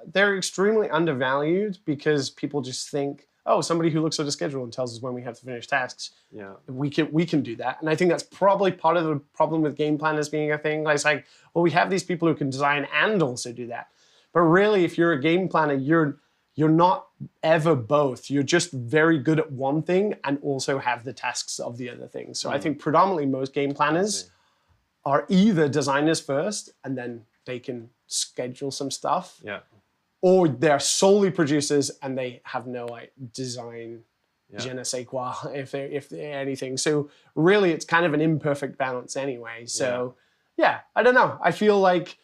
they're extremely undervalued because people just think, oh, somebody who looks at a schedule and tells us when we have to finish tasks. Yeah. We can do that. And I think that's probably part of the problem with game planners being a thing. It's like, well, we have these people who can design and also do that. But really, if you're a game planner, you're not ever both. You're just very good at one thing and also have the tasks of the other thing. So I think predominantly most game planners are either designers first and then they can schedule some stuff. Yeah. Or they're solely producers and they have no design, je ne sais quoi, if anything. So really, it's kind of an imperfect balance anyway. So yeah, I don't know. I feel like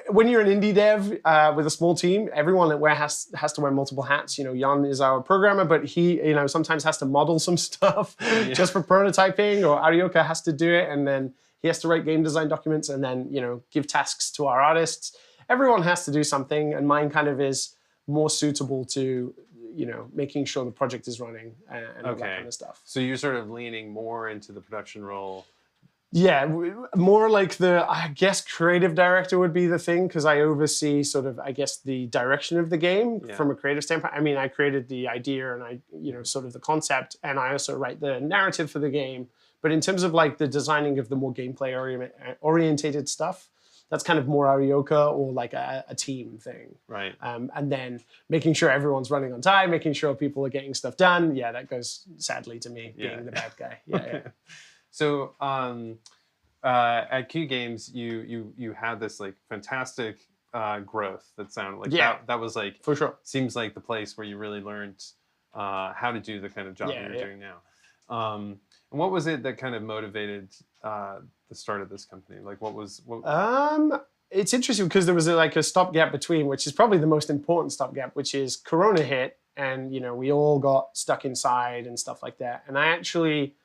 when you're an indie dev with a small team, everyone has to wear multiple hats. You know, Jan is our programmer, but he, sometimes has to model some stuff just for prototyping, or Arioka has to do it, and then he has to write game design documents and then, give tasks to our artists. Everyone has to do something, and mine kind of is more suitable to, making sure the project is running and all that kind of stuff. So you're sort of leaning more into the production role. Yeah, more like I guess creative director would be the thing, because I oversee sort of, I guess, the direction of the game from a creative standpoint. I mean, I created the idea and I, sort of the concept, and I also write the narrative for the game. But in terms of like the designing of the more gameplay orientated stuff, that's kind of more Arioka or like a team thing. Right. And then making sure everyone's running on time, making sure people are getting stuff done. Yeah, that goes sadly to me being the bad guy. Yeah. So at Q Games, you had this like fantastic growth that sounded like that was like, for sure, seems like the place where you really learned how to do the kind of job you're doing now. And what was it that kind of motivated the start of this company? Like what? It's interesting because there was a stopgap between, which is probably the most important stopgap, which is Corona hit, and we all got stuck inside and stuff like that. And I actually,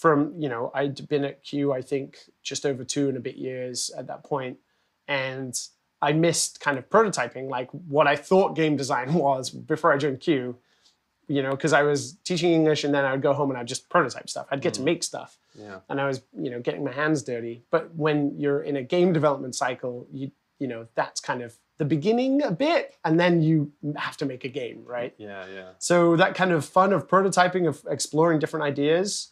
I'd been at Q, I think, just over 2 and a bit years at that point, and I missed kind of prototyping, like what I thought game design was before I joined Q, because I was teaching English and then I would go home and I'd just prototype stuff. I'd get to make stuff. Yeah. And I was, getting my hands dirty. But when you're in a game development cycle, that's kind of the beginning a bit, and then you have to make a game, right? Yeah. So that kind of fun of prototyping, of exploring different ideas,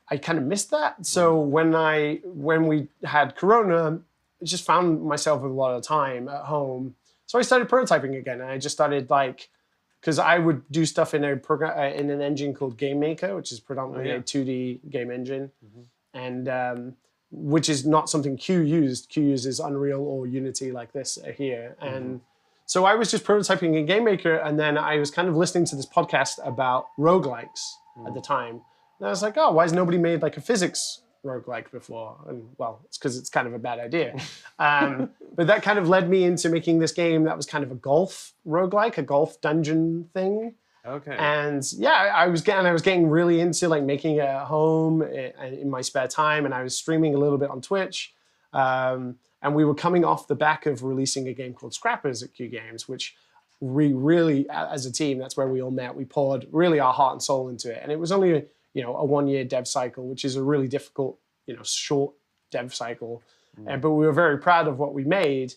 I kind of missed that. So when we had Corona, I just found myself with a lot of time at home. So I started prototyping again, and I just started because I would do stuff in in an engine called Game Maker, which is predominantly a 2D game engine, and which is not something Q used. Q uses Unreal or Unity like this here. And so I was just prototyping in Game Maker, and then I was kind of listening to this podcast about roguelikes at the time. And I was like, oh, why has nobody made like a physics roguelike before? And well, it's because it's kind of a bad idea. But that kind of led me into making this game that was kind of a golf roguelike, a golf dungeon thing. Okay. And yeah, I was getting really into like making it at home in my spare time, and I was streaming a little bit on Twitch. And we were coming off the back of releasing a game called Scrappers at Q Games, which we really, as a team, that's where we all met. We poured really our heart and soul into it, and it was only a 1-year dev cycle, which is a really difficult, short dev cycle. But we were very proud of what we made.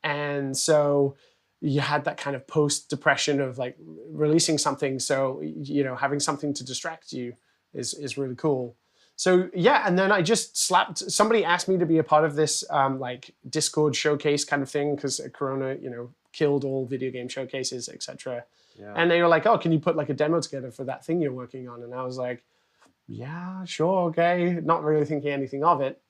And so you had that kind of post-depression of like releasing something. So, having something to distract you is really cool. So yeah, and then I just somebody asked me to be a part of this like Discord showcase kind of thing, because Corona, killed all video game showcases, etc. Yeah. And they were like, oh, can you put like a demo together for that thing you're working on? And I was like, yeah, sure, okay. Not really thinking anything of it.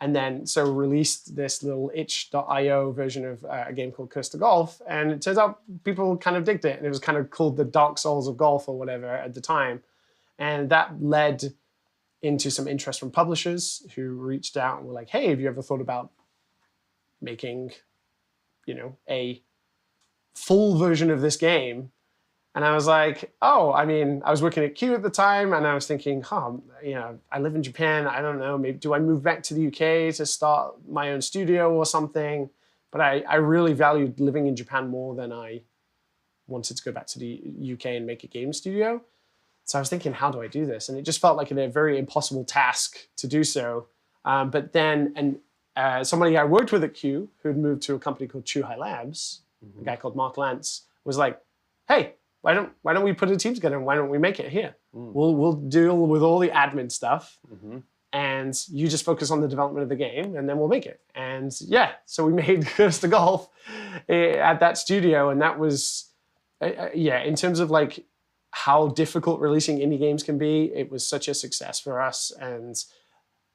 And then so released this little itch.io version of a game called Curse to Golf. And it turns out people kind of digged it. And it was kind of called the Dark Souls of Golf or whatever at the time. And that led into some interest from publishers who reached out and were like, hey, have you ever thought about making, a full version of this game? And I was like, oh, I mean, I was working at Q at the time, and I was thinking, I live in Japan. I don't know, maybe do I move back to the UK to start my own studio or something? But I really valued living in Japan more than I wanted to go back to the UK and make a game studio. So I was thinking, how do I do this? And it just felt like a very impossible task to do so. But then, somebody I worked with at Q, who had moved to a company called Chuhai Labs, a guy called Mark Lantz, was like, hey, why don't we put a team together and why don't we make it here? We'll deal with all the admin stuff, and you just focus on the development of the game, and then we'll make it. And yeah, so we made Curse to Golf at that studio, and that was in terms of like how difficult releasing indie games can be, it was such a success for us, and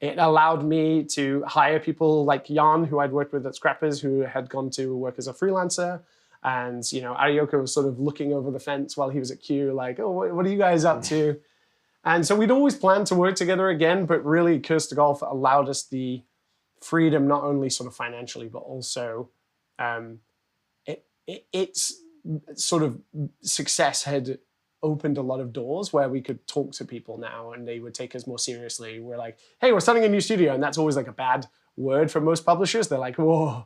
it allowed me to hire people like Jan, who I'd worked with at Scrappers, who had gone to work as a freelancer. And, Arioka was sort of looking over the fence while he was at Q, like, oh, what are you guys up to? And so we'd always planned to work together again, but really Curse to Golf allowed us the freedom, not only sort of financially, but also its sort of success had opened a lot of doors where we could talk to people now and they would take us more seriously. We're like, hey, we're starting a new studio. And that's always like a bad word for most publishers. They're like, whoa,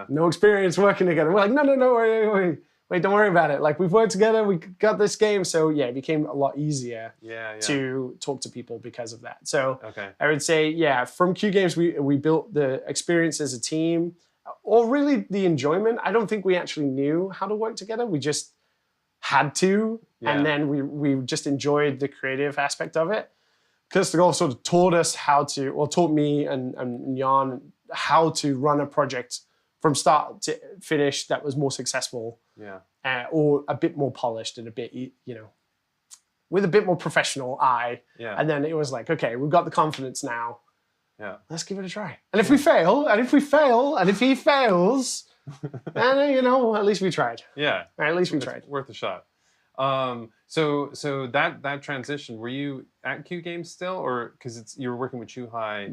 no experience working together. We're like, no, wait, don't worry about it. Like, we've worked together, we got this game. So yeah, it became a lot easier to talk to people because of that. So I would say, from Q Games, we built the experience as a team, or really the enjoyment. I don't think we actually knew how to work together. We just had to, and then we just enjoyed the creative aspect of it. Curse to Golf sort of taught me and Jan how to run a project from start to finish that was more successful, or a bit more polished and a bit, with a bit more professional eye. And then it was like, okay, we've got the confidence now. Let's give it a try. And if we fail, and if he fails, and at least we tried. At least we tried. Worth a shot. So that transition, were you at Q Games still, or because you were working with Chuhai?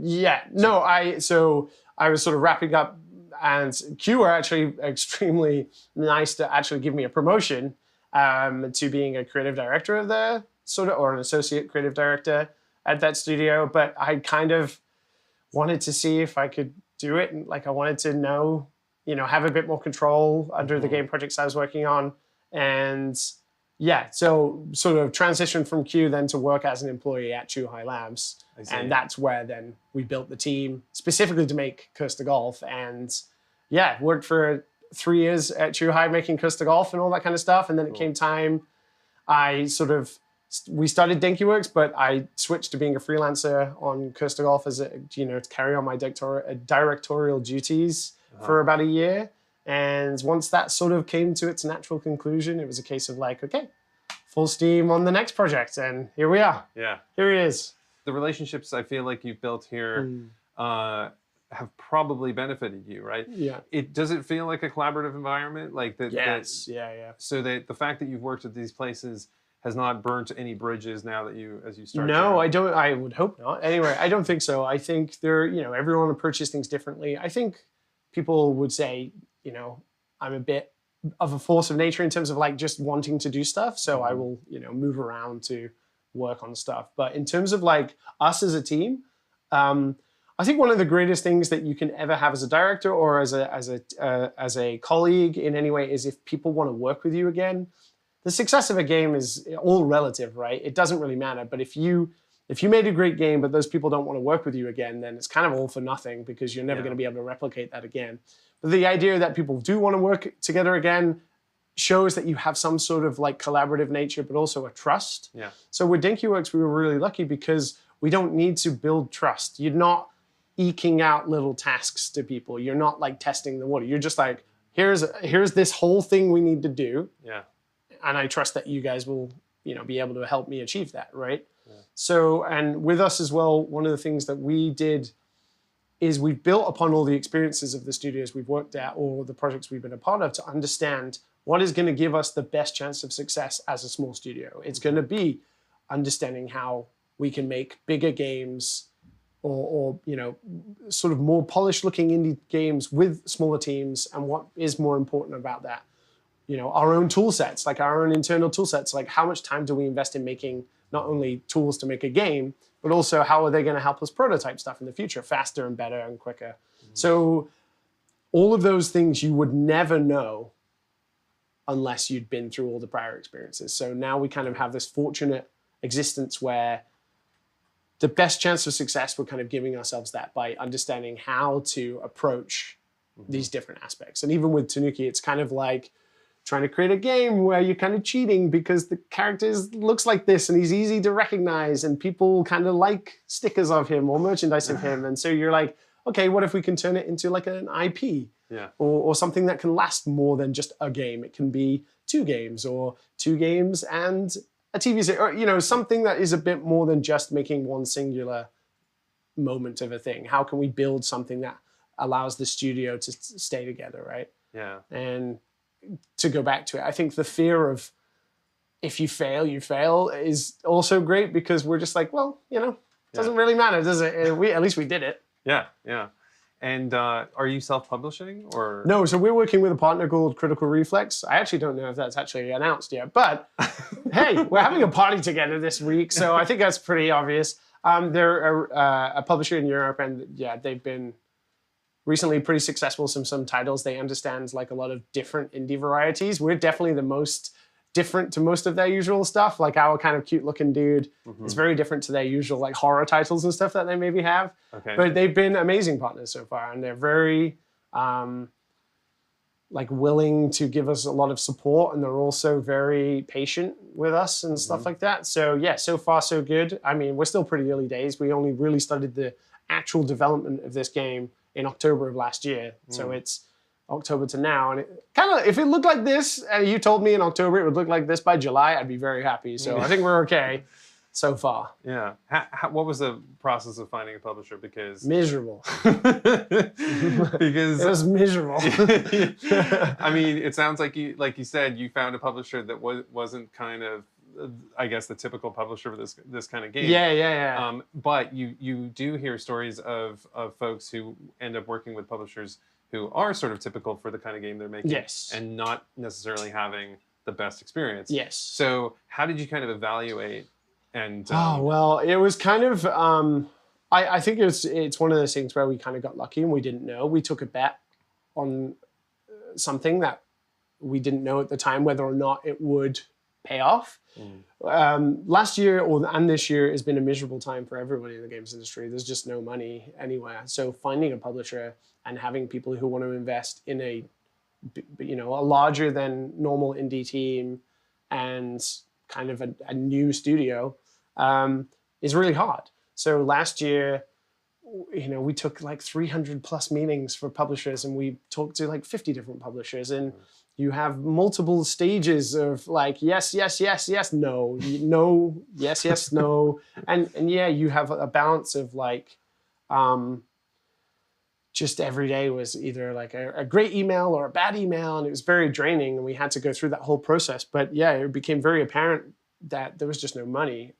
No, I was sort of wrapping up, and Q were actually extremely nice to actually give me a promotion to being a creative director of the or an associate creative director at that studio. But I kind of wanted to see if I could do it, and like I wanted to know, have a bit more control under the game projects I was working on, and so sort of transitioned from Q then to work as an employee at Chuhai Labs. And that's where then we built the team specifically to make Curse to Golf. And worked for 3 years at Chuhai making Curse to Golf and all that kind of stuff. And then it came time, we started DenkiWorks, but I switched to being a freelancer on Curse to Golf as to carry on my directorial duties for about a year. And once that sort of came to its natural conclusion, it was a case of like, okay, full steam on the next project. And here we are. Here he is. The relationships I feel like you've built here have probably benefited you, right? Does it feel like a collaborative environment? Like that? Yes. So that the fact that you've worked at these places has not burnt any bridges now that as you start? No, I don't. I would hope not. Anyway, I don't think so. I think everyone approaches things differently. I think people would say, I'm a bit of a force of nature in terms of like just wanting to do stuff. So I will, move around to work on stuff. But in terms of like us as a team, I think one of the greatest things that you can ever have as a director or as a colleague in any way is if people want to work with you again. The success of a game is all relative, right? It doesn't really matter. But if you made a great game, but those people don't want to work with you again, then it's kind of all for nothing because you're never going to be able to replicate that again. But the idea that people do want to work together again shows that you have some sort of like collaborative nature, but also a trust. So with DenkiWorks, we were really lucky because we don't need to build trust. You're not eking out little tasks to people. You're not like testing the water. You're just like, here's this whole thing we need to do. And I trust that you guys will, be able to help me achieve that, right? So, and with us as well, one of the things that we did is we built upon all the experiences of the studios we've worked at or the projects we've been a part of to understand what is going to give us the best chance of success as a small studio. It's going to be understanding how we can make bigger games or sort of more polished looking indie games with smaller teams, and what is more important about that. Our own tool sets, like our own internal tool sets, like how much time do we invest in making not only tools to make a game, but also how are they going to help us prototype stuff in the future faster and better and quicker. So all of those things you would never know unless you'd been through all the prior experiences. So now we kind of have this fortunate existence where the best chance of success, we're kind of giving ourselves that by understanding how to approach these different aspects. And even with Tanuki, it's kind of like, trying to create a game where you're kind of cheating because the character looks like this and he's easy to recognize and people kind of like stickers of him or merchandise of him. And so you're like, okay, what if we can turn it into like an IP? Yeah. Or something that can last more than just a game. It can be 2 games or 2 games and a TV series, or something that is a bit more than just making one singular moment of a thing. How can we build something that allows the studio to stay together, right? Yeah. And to go back to it, I think the fear of if you fail, you fail is also great because we're just like, well, it doesn't really matter, does it? At least we did it. Yeah, yeah. And are you self-publishing or? No, so we're working with a partner called Critical Reflex. I actually don't know if that's actually announced yet, but hey, we're having a party together this week, so I think that's pretty obvious. They're a publisher in Europe, and yeah, they've been recently pretty successful. Some titles they understand like a lot of different indie varieties. We're definitely the most different to most of their usual stuff. Like our kind of cute looking dude is very different to their usual like horror titles and stuff that they maybe have. Okay. But they've been amazing partners so far, and they're very like willing to give us a lot of support, and they're also very patient with us and stuff like that. So yeah, so far so good. I mean, we're still pretty early days. We only really started the actual development of this game in October of last year. So it's October to now, and it kind of, if it looked like this, and you told me in October it would look like this by July, I'd be very happy. So I think we're okay so far. Yeah. What was the process of finding a publisher? Because miserable. Because it was miserable. I mean, it sounds like you said, you found a publisher that wasn't kind of, I guess, the typical publisher for this kind of game. Yeah. But you do hear stories of folks who end up working with publishers who are sort of typical for the kind of game they're making. Yes. And not necessarily having the best experience. Yes. So how did you kind of evaluate? And well, it was kind of I think it's one of those things where we kind of got lucky and we didn't know. We took a bet on something that we didn't know at the time whether or not it would pay off. Last year and this year has been a miserable time for everybody in the games industry. There's just no money anywhere. So finding a publisher and having people who want to invest in a larger than normal indie team and kind of a new studio is really hard. So last year, we took like 300 plus meetings for publishers, and we talked to like 50 different publishers, and you have multiple stages of like, yes, no, yes, no. And yeah, you have a balance of like, just every day was either like a great email or a bad email, and it was very draining, and we had to go through that whole process. But yeah, it became very apparent that there was just no money.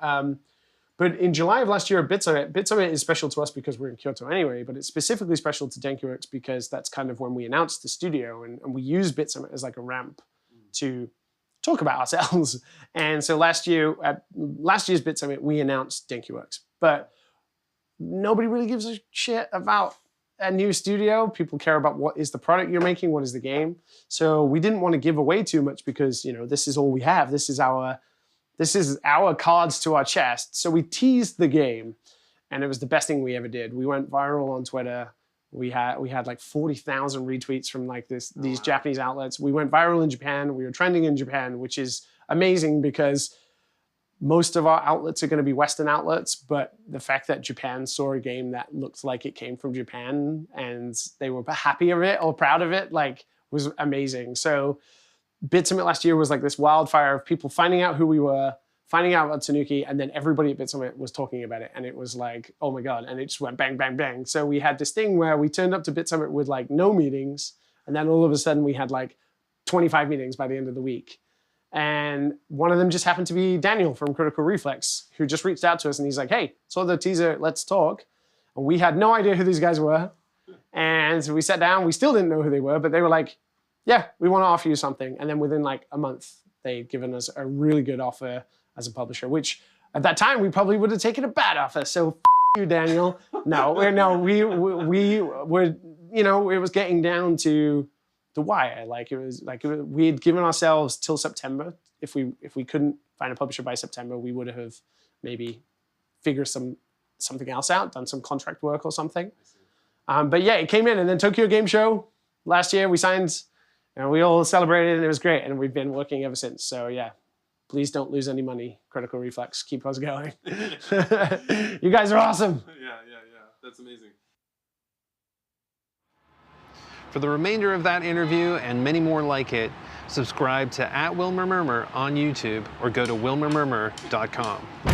But in July of last year at BitSummit is special to us because we're in Kyoto anyway, but it's specifically special to DenkuWorks because that's kind of when we announced the studio, and we use BitSummit as like a ramp to talk about ourselves. And so last year's BitSummit, we announced DenkuWorks, but nobody really gives a shit about a new studio. People care about what is the product you're making, what is the game. So we didn't want to give away too much because, this is all we have. This is our cards to our chest. So we teased the game, and it was the best thing we ever did. We went viral on Twitter. We had like 40,000 retweets from like these Japanese outlets. We went viral in Japan. We were trending in Japan, which is amazing because most of our outlets are going to be Western outlets, but the fact that Japan saw a game that looked like it came from Japan and they were happy of it or proud of it, like, was amazing. So BitSummit last year was like this wildfire of people finding out who we were, finding out about Tanuki, and then everybody at BitSummit was talking about it, and it was like, oh my God, and it just went bang, bang, bang. So we had this thing where we turned up to BitSummit with like no meetings, and then all of a sudden we had like 25 meetings by the end of the week. And one of them just happened to be Daniel from Critical Reflex, who just reached out to us, and he's like, hey, saw the teaser, let's talk. And we had no idea who these guys were. And so we sat down, we still didn't know who they were, but they were like, yeah, we want to offer you something. And then within like a month, they'd given us a really good offer as a publisher, which at that time, we probably would have taken a bad offer. So you, Daniel. We were, it was getting down to the wire. We had given ourselves till September. If we couldn't find a publisher by September, we would have maybe figured something else out, done some contract work or something. But yeah, it came in, and then Tokyo Game Show last year, we signed And we all celebrated, and it was great. And we've been working ever since. So yeah, please don't lose any money. Critical Reflex, keep us going. You guys are awesome. Yeah. That's amazing. For the remainder of that interview and many more like it, subscribe to @WilmerMurmur on YouTube or go to wilmermurmur.com.